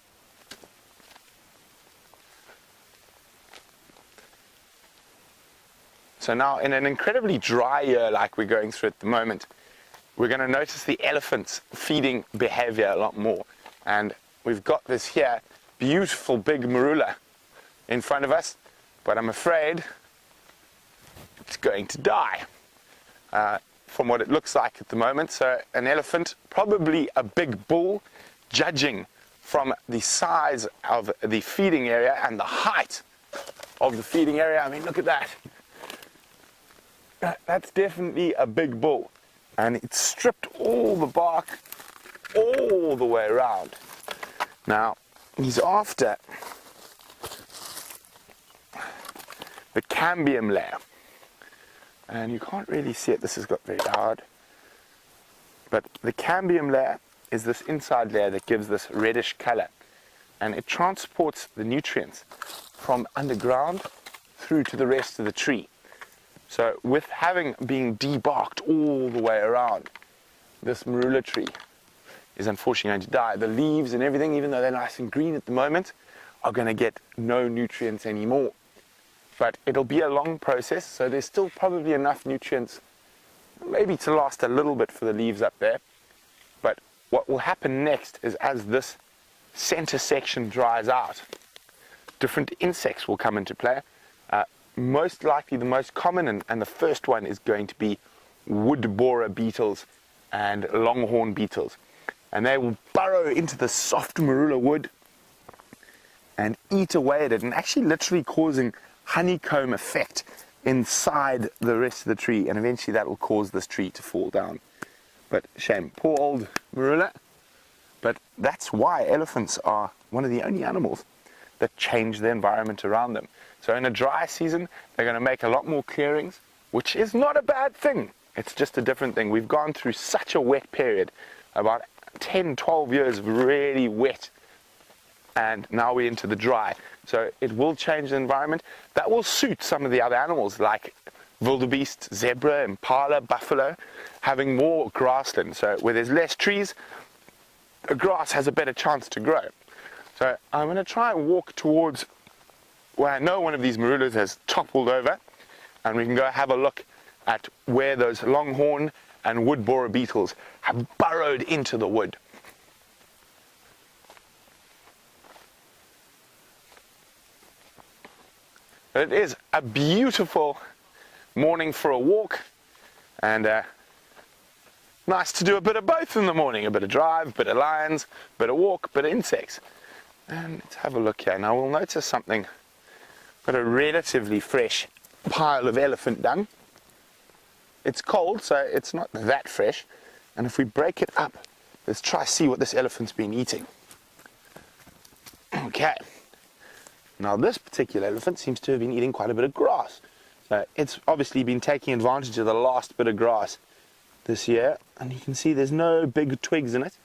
So now, in an incredibly dry year like we're going through at the moment, we're going to notice the elephants' feeding behavior a lot more. And we've got this here beautiful big marula in front of us, but I'm afraid it's going to die from what it looks like at the moment. So an elephant, probably a big bull, judging from the size of the feeding area and the height of the feeding area. I mean, look at that. That's definitely a big bull, and it's stripped all the bark all the way around. Now, he's after the cambium layer, and you can't really see it, this has got very hard, but the cambium layer is this inside layer that gives this reddish color, and it transports the nutrients from underground through to the rest of the tree. So with having been debarked all the way around, this marula tree is unfortunately going to die. The leaves and everything, even though they're nice and green at the moment, are going to get no nutrients anymore. But it'll be a long process, so there's still probably enough nutrients maybe to last a little bit for the leaves up there. But what will happen next is, as this center section dries out, different insects will come into play. Most likely the most common and the first one is going to be wood borer beetles and longhorn beetles. And they will burrow into the soft marula wood and eat away at it, and actually literally causing honeycomb effect inside the rest of the tree, and eventually that will cause this tree to fall down. But shame, poor old marula. But that's why elephants are one of the only animals that change the environment around them. So in a dry season, they're going to make a lot more clearings, which is not a bad thing. It's just a different thing. We've gone through such a wet period, about 10, 12 years of really wet, and now we're into the dry. So it will change the environment. That will suit some of the other animals, like wildebeest, zebra, impala, buffalo, having more grassland. So where there's less trees, the grass has a better chance to grow. So I'm going to try and walk towards where I know one of these marulas has toppled over, and we can go have a look at where those longhorn and wood borer beetles have burrowed into the wood. It is a beautiful morning for a walk, and nice to do a bit of both in the morning, a bit of drive, a bit of lions, a bit of walk, a bit of insects. And let's have a look here. Now we'll notice something. Got a relatively fresh pile of elephant dung. It's cold, so it's not that fresh. And if we break it up, let's try see what this elephant's been eating. Okay. Now this particular elephant seems to have been eating quite a bit of grass. So it's obviously been taking advantage of the last bit of grass this year. And you can see there's no big twigs in it.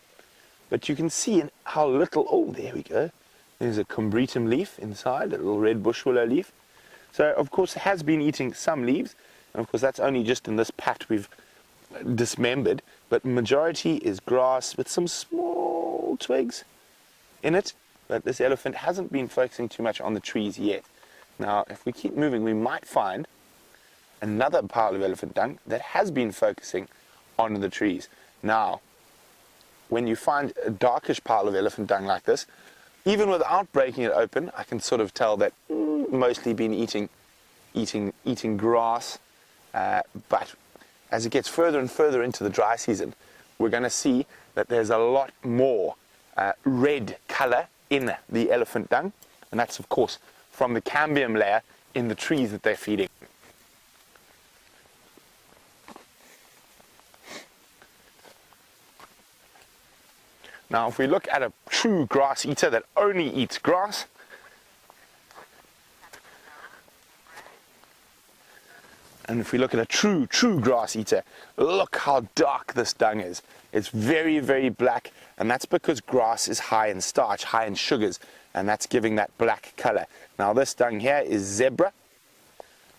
But you can see how little, oh, there we go. There's a combretum leaf inside, a little red bush willow leaf. So of course it has been eating some leaves. And of course that's only just in this pat we've dismembered. But majority is grass with some small twigs in it. But this elephant hasn't been focusing too much on the trees yet. Now, if we keep moving, we might find another pile of elephant dung that has been focusing on the trees. Now, when you find a darkish pile of elephant dung like this, even without breaking it open, I can sort of tell that mostly been eating grass. But as it gets further and further into the dry season, we're going to see that there's a lot more red color in the elephant dung, and that's of course from the cambium layer in the trees that they're feeding. Now if we look at a true grass eater that only eats grass, and if we look at a true grass eater, look how dark this dung is. It's very, very black, and that's because grass is high in starch, high in sugars, and that's giving that black color. Now this dung here is zebra,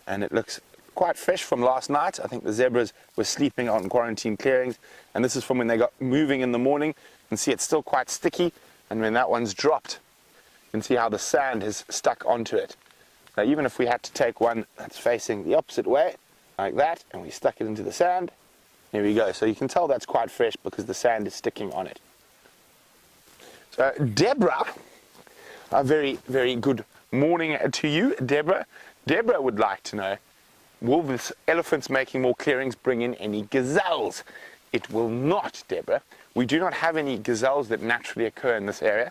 and it looks quite fresh from last night. I think the zebras were sleeping on quarantine clearings, and this is from when they got moving in the morning. You can see it's still quite sticky, and when that one's dropped, you can see how the sand has stuck onto it. Now even if we had to take one that's facing the opposite way, like that, and we stuck it into the sand, here we go. So you can tell that's quite fresh because the sand is sticking on it. So Deborah, a very, very good morning to you, Deborah. Deborah would like to know, will this elephants making more clearings bring in any gazelles? It will not, Deborah. We do not have any gazelles that naturally occur in this area.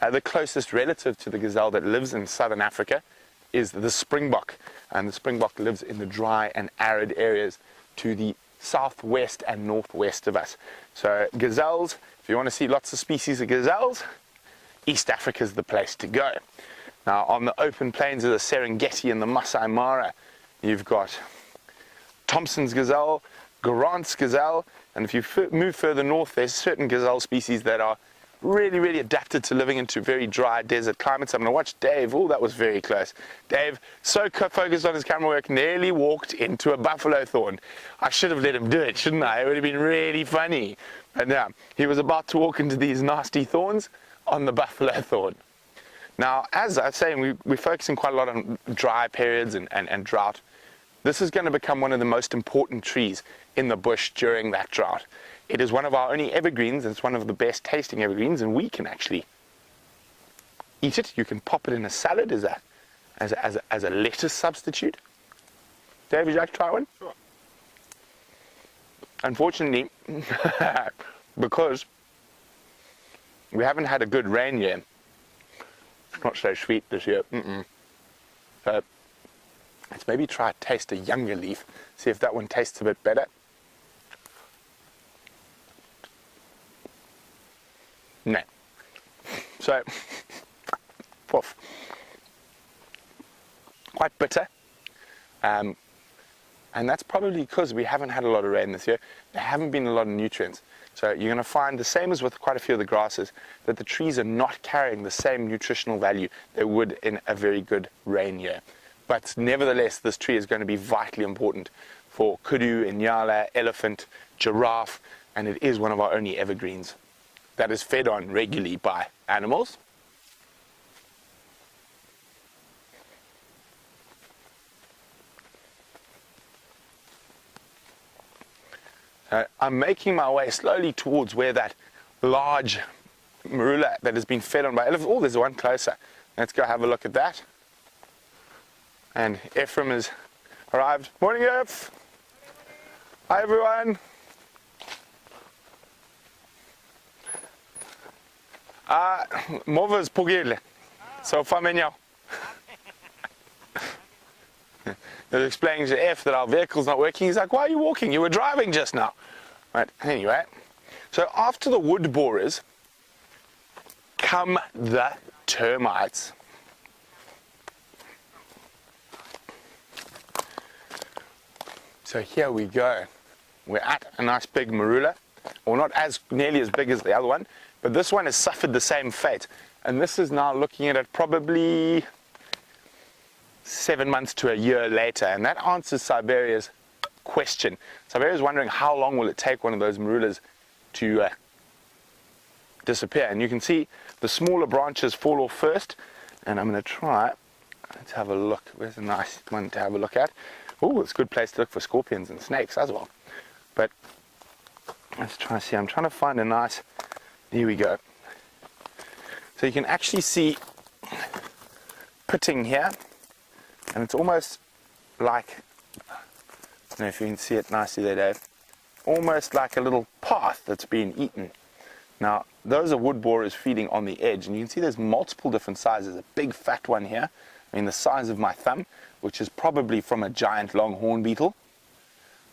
The closest relative to the gazelle that lives in southern Africa is the springbok, and the springbok lives in the dry and arid areas to the southwest and northwest of us. So gazelles, if you want to see lots of species of gazelles, East Africa is the place to go. Now on the open plains of the Serengeti and the Masai Mara, you've got Thompson's gazelle, Grant's gazelle, and if you move further north, there's certain gazelle species that are really, really adapted to living into very dry desert climates. I'm going to watch Dave. Oh, that was very close. Dave, so focused on his camera work, nearly walked into a buffalo thorn. I should have let him do it, shouldn't I? It would have been really funny. And now, he was about to walk into these nasty thorns on the buffalo thorn. Now, as I was saying, we're focusing quite a lot on dry periods and drought. This is going to become one of the most important trees in the bush during that drought. It is one of our only evergreens, and it's one of the best tasting evergreens, and we can actually eat it. You can pop it in a salad as a lettuce substitute. Dave, would you like to try one? Sure. Unfortunately, because we haven't had a good rain year, it's not so sweet this year. So let's maybe try to taste a younger leaf, see if that one tastes a bit better. No. So, poof. Quite bitter. And that's probably because we haven't had a lot of rain this year. There haven't been a lot of nutrients. So you're going to find the same as with quite a few of the grasses, that the trees are not carrying the same nutritional value they would in a very good rain year. But nevertheless, this tree is going to be vitally important for kudu, inyala, elephant, giraffe, and it is one of our only evergreens that is fed on regularly by animals. I'm making my way slowly towards where that large marula that has been fed on by elephants. Oh, there's one closer. Let's go have a look at that. And Ephraim has arrived. Morning, Eph. Hi, everyone. Mova's pugile. So famenyo. They're explaining to F that our vehicle's not working. He's like, why are you walking? You were driving just now. Right, anyway. So after the wood borers come the termites. So here we go. We're at a nice big marula. Well, not as nearly as big as the other one, but this one has suffered the same fate. And this is now looking at it probably 7 months to a year later, and that answers Siberia's question. Siberia's wondering how long will it take one of those marulas to disappear. And you can see the smaller branches fall off first, and I'm going to try. Let's have a look. Where's a nice one to have a look at? Oh, it's a good place to look for scorpions and snakes as well. But let's try and see. I'm trying to find a nice. Here we go. So you can actually see pitting here. And it's almost like, I don't know if you can see it nicely there, Dave, almost like a little path that's been eaten. Now, those are wood borers feeding on the edge, and you can see there's multiple different sizes. A big fat one here, I mean the size of my thumb, which is probably from a giant longhorn beetle.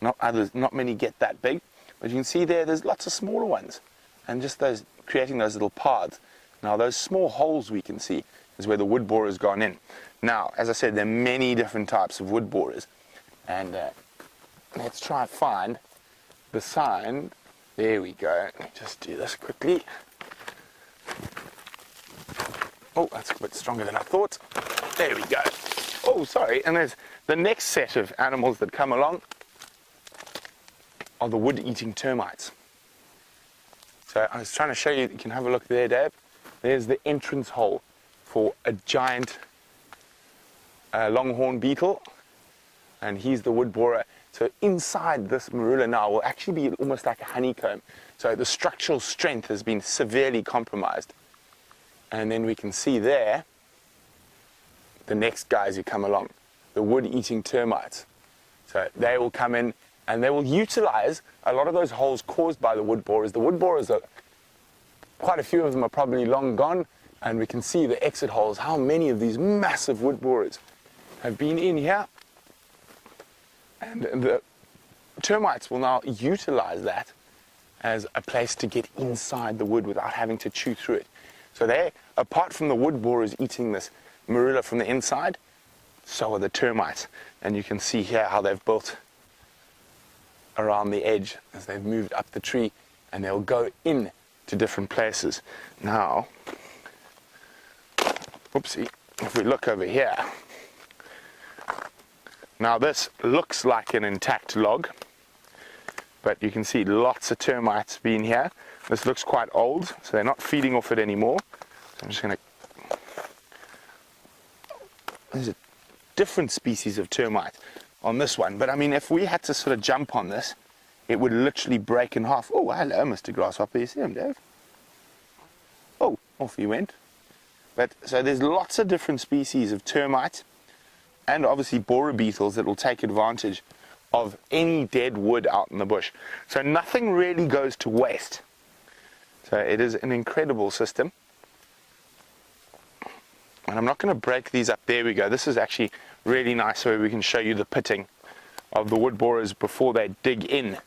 Not many get that big, but you can see there's lots of smaller ones, and just those creating those little paths. Now, those small holes we can see is where the wood borer has gone in. Now, as I said, there are many different types of wood borers, and let's try and find the sign. There we go. Let me just do this quickly. Oh, that's a bit stronger than I thought. There we go. Oh, sorry. And there's the next set of animals that come along are the wood-eating termites. So I was trying to show you. You can have a look there, Dave. There's the entrance hole for a giant longhorn beetle, and he's the wood borer. So inside this marula now will actually be almost like a honeycomb. So the structural strength has been severely compromised. And then we can see there the next guys who come along, the wood-eating termites. So they will come in and they will utilize a lot of those holes caused by the wood borers. The wood borers are, quite a few of them are probably long gone, and we can see the exit holes, how many of these massive wood borers have been in here. And the termites will now utilize that as a place to get inside the wood without having to chew through it. So they, apart from the wood borers eating this marula from the inside, so are the termites. And you can see here how they've built around the edge as they've moved up the tree, and they'll go in to different places. Now, whoopsie, if we look over here, now this looks like an intact log, but you can see lots of termites being here. This looks quite old, so they're not feeding off it anymore. So I'm just going to... There's a different species of termite on this one, but I mean, if we had to sort of jump on this, it would literally break in half. Oh, hello, Mr. Grasshopper. You see him, Dave? Oh, off he went. But so there's lots of different species of termites, and obviously borer beetles that will take advantage of any dead wood out in the bush. So nothing really goes to waste. So it is an incredible system. And I'm not going to break these up. There we go. This is actually really nice, so we can show you the pitting of the wood borers before they dig in.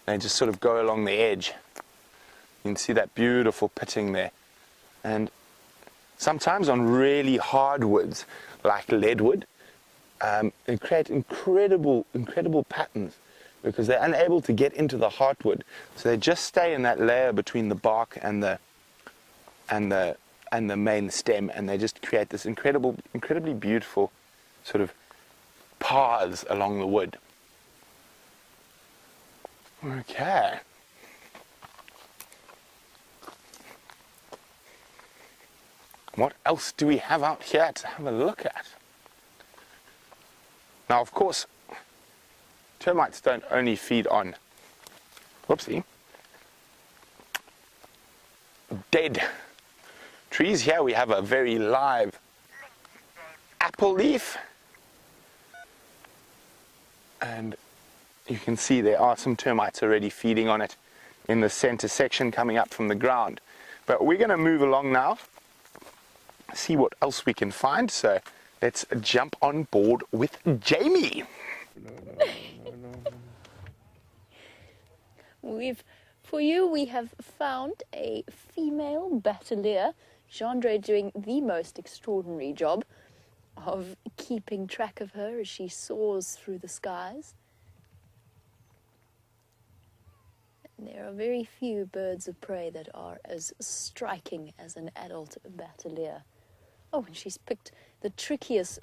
They just sort of go along the edge. You can see that beautiful pitting there. And sometimes on really hard woods, like leadwood, they create incredible patterns because they're unable to get into the heartwood. So they just stay in that layer between the bark and the main stem, and they just create this incredibly beautiful sort of paths along the wood. Okay. What else do we have out here to have a look at? Now, of course, termites don't only feed on, whoopsie, dead trees. Here we have a very live apple leaf. And you can see there are some termites already feeding on it in the center section coming up from the ground. But we're going to move along now, see what else we can find. So let's jump on board with Jamie. We have found a female bateleur, Jeandre doing the most extraordinary job of keeping track of her as she soars through the skies. And there are very few birds of prey that are as striking as an adult bateleur. Oh, and she's picked the trickiest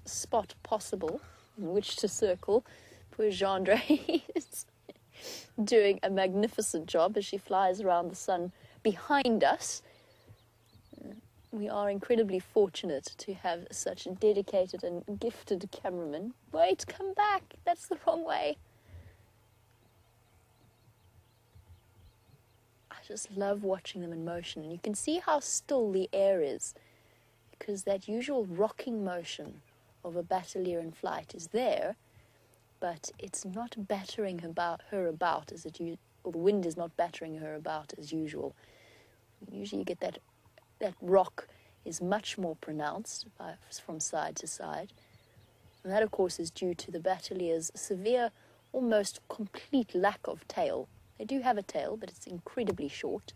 spot possible in which to circle. Poor Jeandre is doing a magnificent job as she flies around the sun behind us. We are incredibly fortunate to have such dedicated and gifted cameramen. Wait, come back. That's the wrong way. I just love watching them in motion. And you can see how still the air is, because that usual rocking motion of a bateleur in flight is there, but it's not battering her about as it or the wind is not battering her about as usual. Usually you get that rock is much more pronounced from side to side. And that, of course, is due to the bateleur's severe, almost complete lack of tail. They do have a tail, but it's incredibly short.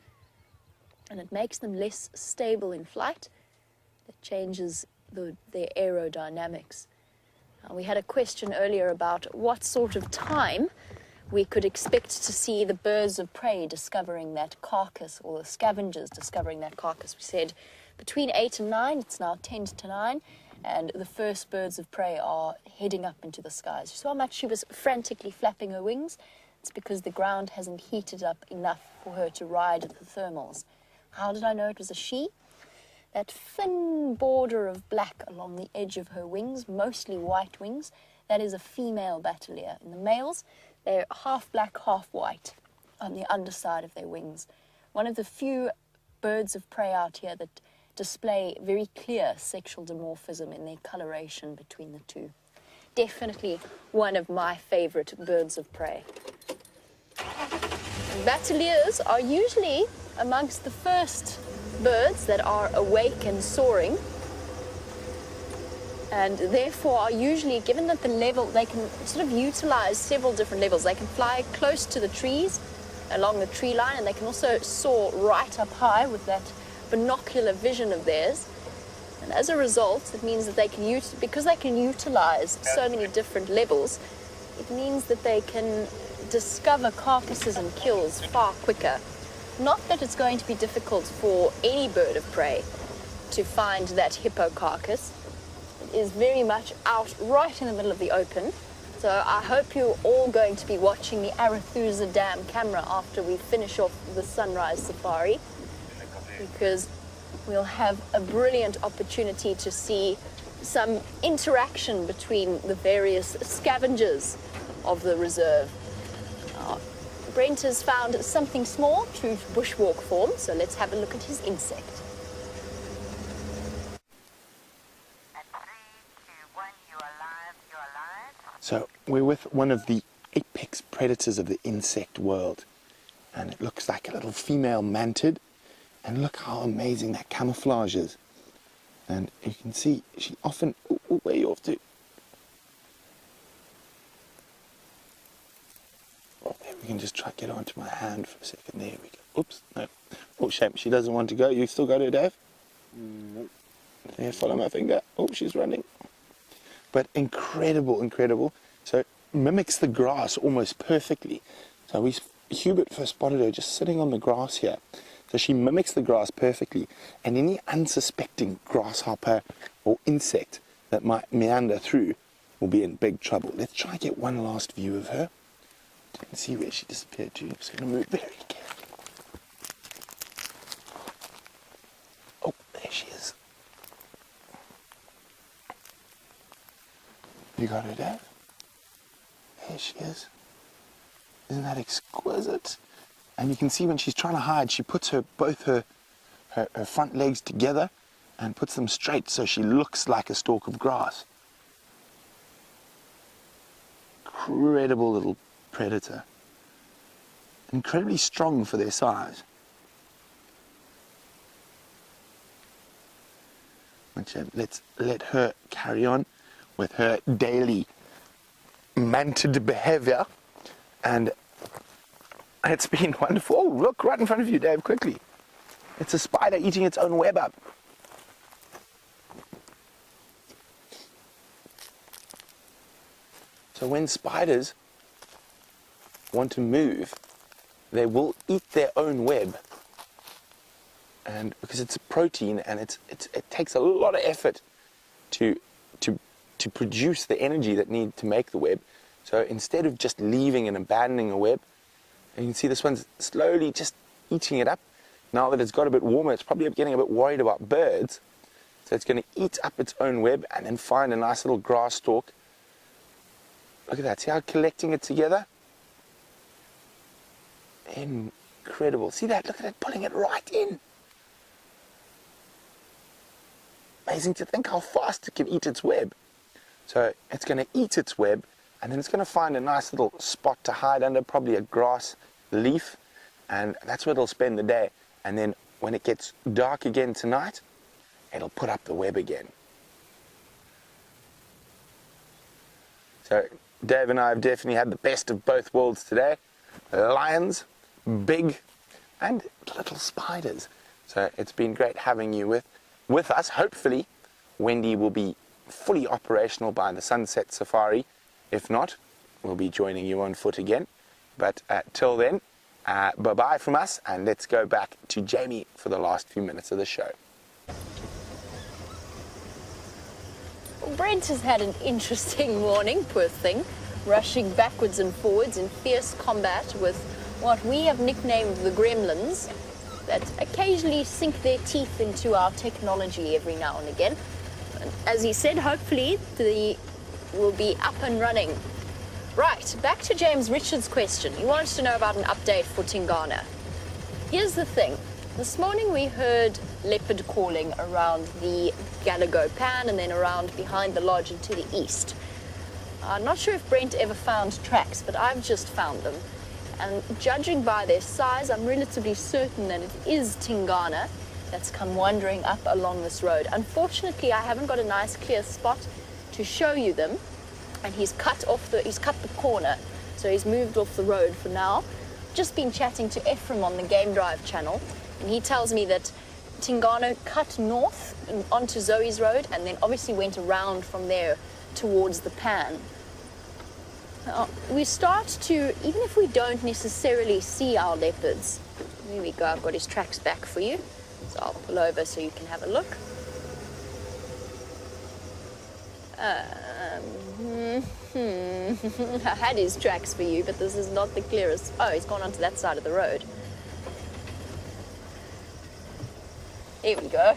And it makes them less stable in flight. It changes their aerodynamics. We had a question earlier about what sort of time we could expect to see the birds of prey discovering that carcass, or the scavengers discovering that carcass. We said between 8 and 9, it's now 10 to 9, and the first birds of prey are heading up into the skies. You saw how much she was frantically flapping her wings? It's because the ground hasn't heated up enough for her to ride the thermals. How did I know it was a she? That thin border of black along the edge of her wings, mostly white wings, that is a female bateleur. In the males, they're half black, half white on the underside of their wings. One of the few birds of prey out here that display very clear sexual dimorphism in their coloration between the two. Definitely one of my favorite birds of prey. Bateleurs are usually amongst the first birds that are awake and soaring, and therefore are usually, given that the level, they can sort of utilize several different levels. They can fly close to the trees along the tree line, and they can also soar right up high with that binocular vision of theirs. And as a result, it means that they can because they can utilize so many different levels, it means that they can discover carcasses and kills far quicker. Not that it's going to be difficult for any bird of prey to find that hippo carcass. It is very much out right in the middle of the open. So I hope you're all going to be watching the Arathusa Dam camera after we finish off the sunrise safari, because we'll have a brilliant opportunity to see some interaction between the various scavengers of the reserve. Brent has found something small, true bushwalk form, so let's have a look at his insect. At 3, 2, 1, you're alive. So we're with one of the apex predators of the insect world, and it looks like a little female mantid, and look how amazing that camouflage is. And you can see she often, where are you off to? We can just try to get her onto my hand for a second. There we go. Oops, no. Oh, shame. She doesn't want to go. You still got her, Dave? Nope. There, follow my finger. Oh, she's running. But incredible, incredible. So mimics the grass almost perfectly. So Hubert first spotted her just sitting on the grass here. So she mimics the grass perfectly. And any unsuspecting grasshopper or insect that might meander through will be in big trouble. Let's try and get one last view of her. Didn't see where she disappeared to. Just going to move very carefully. Oh, there she is. You got her, Dave? There she is. Isn't that exquisite? And you can see when she's trying to hide, she puts both her front legs together and puts them straight so she looks like a stalk of grass. Incredible little predator. Incredibly strong for their size. Let's let her carry on with her daily mantid behavior. And it's been wonderful. Oh, look right in front of you, Dave, quickly. It's a spider eating its own web up. So when spiders want to move, they will eat their own web. And because it's a protein and it takes a lot of effort to produce the energy that needs to make the web. So instead of just leaving and abandoning a web, and you can see this one's slowly just eating it up. Now that it's got a bit warmer, it's probably getting a bit worried about birds. So it's going to eat up its own web and then find a nice little grass stalk. Look at that. See how it's collecting it together? Incredible. See that? Look at it pulling it right in. Amazing to think how fast it can eat its web. So it's going to eat its web, and then it's going to find a nice little spot to hide under, probably a grass leaf, and that's where it'll spend the day. And then when it gets dark again tonight, it'll put up the web again. So Dave and I have definitely had the best of both worlds today. Lions, big, and little spiders. So it's been great having you with us. Hopefully, Wendy will be fully operational by the sunset safari. If not, we'll be joining you on foot again. But till then, bye-bye from us, and let's go back to Jamie for the last few minutes of the show. Brent has had an interesting morning, poor thing, rushing backwards and forwards in fierce combat with what we have nicknamed the gremlins, that occasionally sink their teeth into our technology every now and again. And as he said, hopefully they will be up and running. Right, back to James Richards' question. He wants to know about an update for Tingana. Here's the thing. This morning we heard leopard calling around the Galago Pan and then around behind the lodge and to the east. I'm not sure if Brent ever found tracks, but I've just found them. And judging by their size, I'm relatively certain that it is Tingana that's come wandering up along this road. Unfortunately, I haven't got a nice clear spot to show you them. And he's cut the corner, so he's moved off the road for now. Just been chatting to Ephraim on the Game Drive channel, and he tells me that Tingana cut north onto Zoe's road and then obviously went around from there towards the Pan. Now, we start to, even if we don't necessarily see our leopards, there we go, I've got his tracks back for you, so I'll pull over so you can have a look. I had his tracks for you, but this is not the clearest. Oh, he's gone onto that side of the road. Here we go.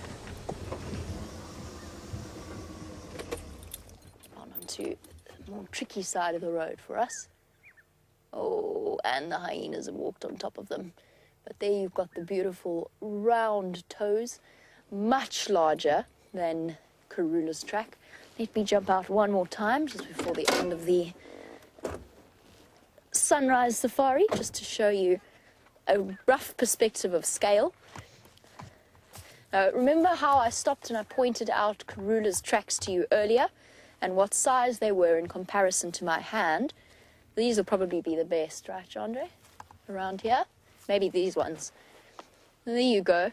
On onto the more tricky side of the road for us. Oh, and the hyenas have walked on top of them. But there you've got the beautiful round toes, much larger than Karula's track. Let me jump out one more time just before the end of the sunrise safari, just to show you a rough perspective of scale. Remember how I stopped and I pointed out Karula's tracks to you earlier and what size they were in comparison to my hand? These will probably be the best, right, Jeandre? Around here? Maybe these ones. There you go.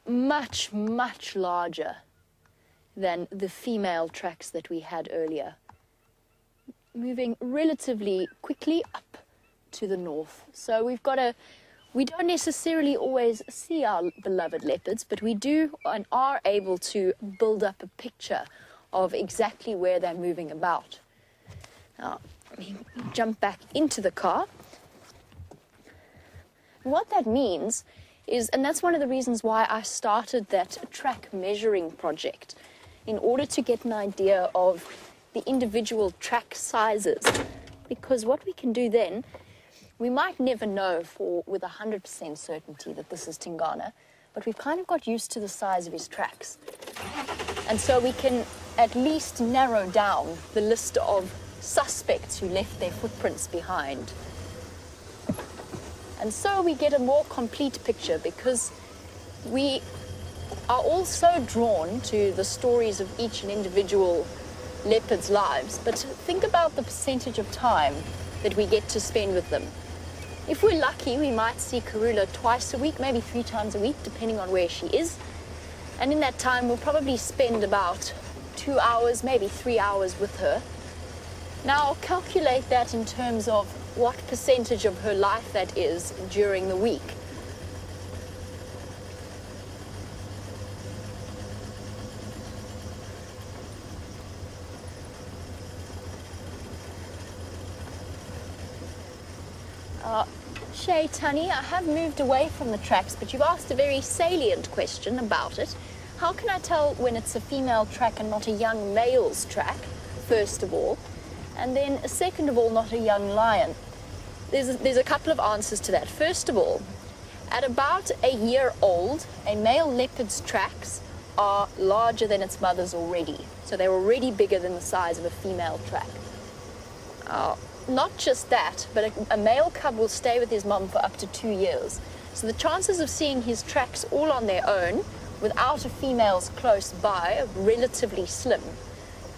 Much, much larger than the female tracks that we had earlier. Moving relatively quickly up to the north. So we don't necessarily always see our beloved leopards, but we do and are able to build up a picture of exactly where they're moving about. Now, we jump back into the car. And what that means is, and that's one of the reasons why I started that track measuring project, in order to get an idea of the individual track sizes. Because what we can do then, we might never know with 100% certainty that this is Tingana, but we've kind of got used to the size of his tracks. And so we can at least narrow down the list of suspects who left their footprints behind. And so we get a more complete picture, because we are all so drawn to the stories of each and individual leopard's lives. But think about the percentage of time that we get to spend with them. If we're lucky, we might see Karula twice a week, maybe 3 times a week, depending on where she is. And in that time, we'll probably spend about 2 hours, maybe 3 hours with her. Now, calculate that in terms of what percentage of her life that is during the week. Shay Tunny, I have moved away from the tracks, but you've asked a very salient question about it. How can I tell when it's a female track and not a young male's track, first of all? And then, second of all, not a young lion? There's a couple of answers to that. First of all, at about a year old, a male leopard's tracks are larger than its mother's already. So they're already bigger than the size of a female track. Not just that, but a male cub will stay with his mom for up to 2 years. So the chances of seeing his tracks all on their own, without a female's close by, are relatively slim.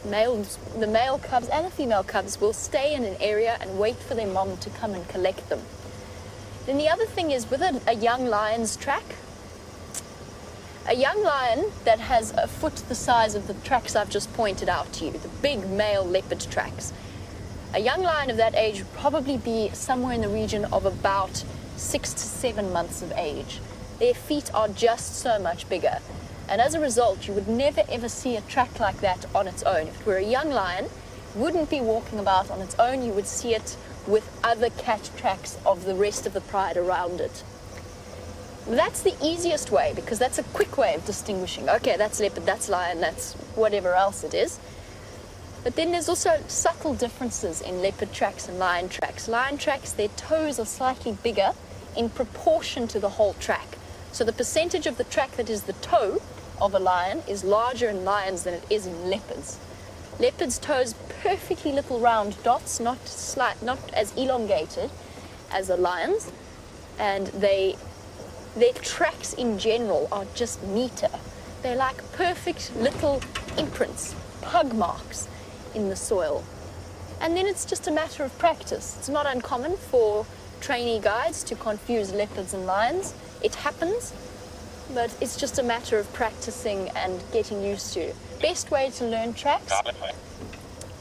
The male cubs and the female cubs will stay in an area and wait for their mom to come and collect them. Then the other thing is, with a young lion's track, a young lion that has a foot the size of the tracks I've just pointed out to you, the big male leopard tracks, a young lion of that age would probably be somewhere in the region of about 6 to 7 months of age. Their feet are just so much bigger. And as a result, you would never ever see a track like that on its own. If it were a young lion, it wouldn't be walking about on its own. You would see it with other cat tracks of the rest of the pride around it. That's the easiest way, because that's a quick way of distinguishing. Okay, that's leopard, that's lion, that's whatever else it is. But then there's also subtle differences in leopard tracks and lion tracks. Lion tracks, their toes are slightly bigger in proportion to the whole track. So the percentage of the track that is the toe of a lion is larger in lions than it is in leopards. Leopards' toes, perfectly little round dots, not as elongated as a lion's, and their tracks in general are just neater. They're like perfect little imprints, pug marks in the soil. And then it's just a matter of practice. It's not uncommon for trainee guides to confuse leopards and lions. It happens, but it's just a matter of practicing and getting used to. Best way to learn tracks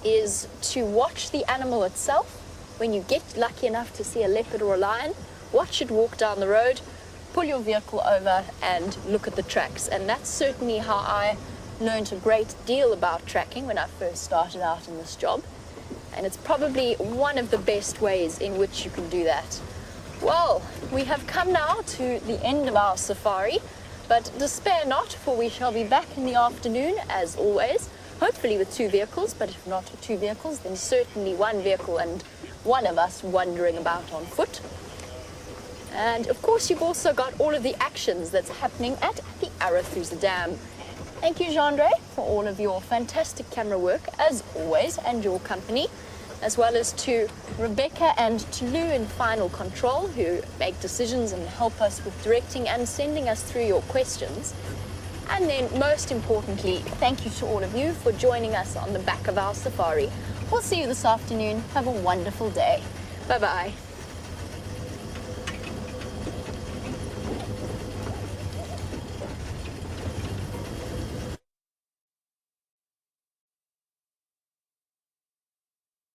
is to watch the animal itself. When you get lucky enough to see a leopard or a lion, watch it walk down the road, pull your vehicle over and look at the tracks. And that's certainly how I learned a great deal about tracking when I first started out in this job. And it's probably one of the best ways in which you can do that. Well, we have come now to the end of our safari, but despair not, for we shall be back in the afternoon as always, hopefully with 2 vehicles, but if not 2 vehicles, then certainly 1 vehicle and one of us wandering about on foot. And of course, you've also got all of the actions that's happening at the Arathusa Dam. Thank you, Jeandre, for all of your fantastic camera work, as always, and your company, as well as to Rebecca and to Lou in Final Control, who make decisions and help us with directing and sending us through your questions. And then, most importantly, thank you to all of you for joining us on the back of our safari. We'll see you this afternoon. Have a wonderful day. Bye-bye.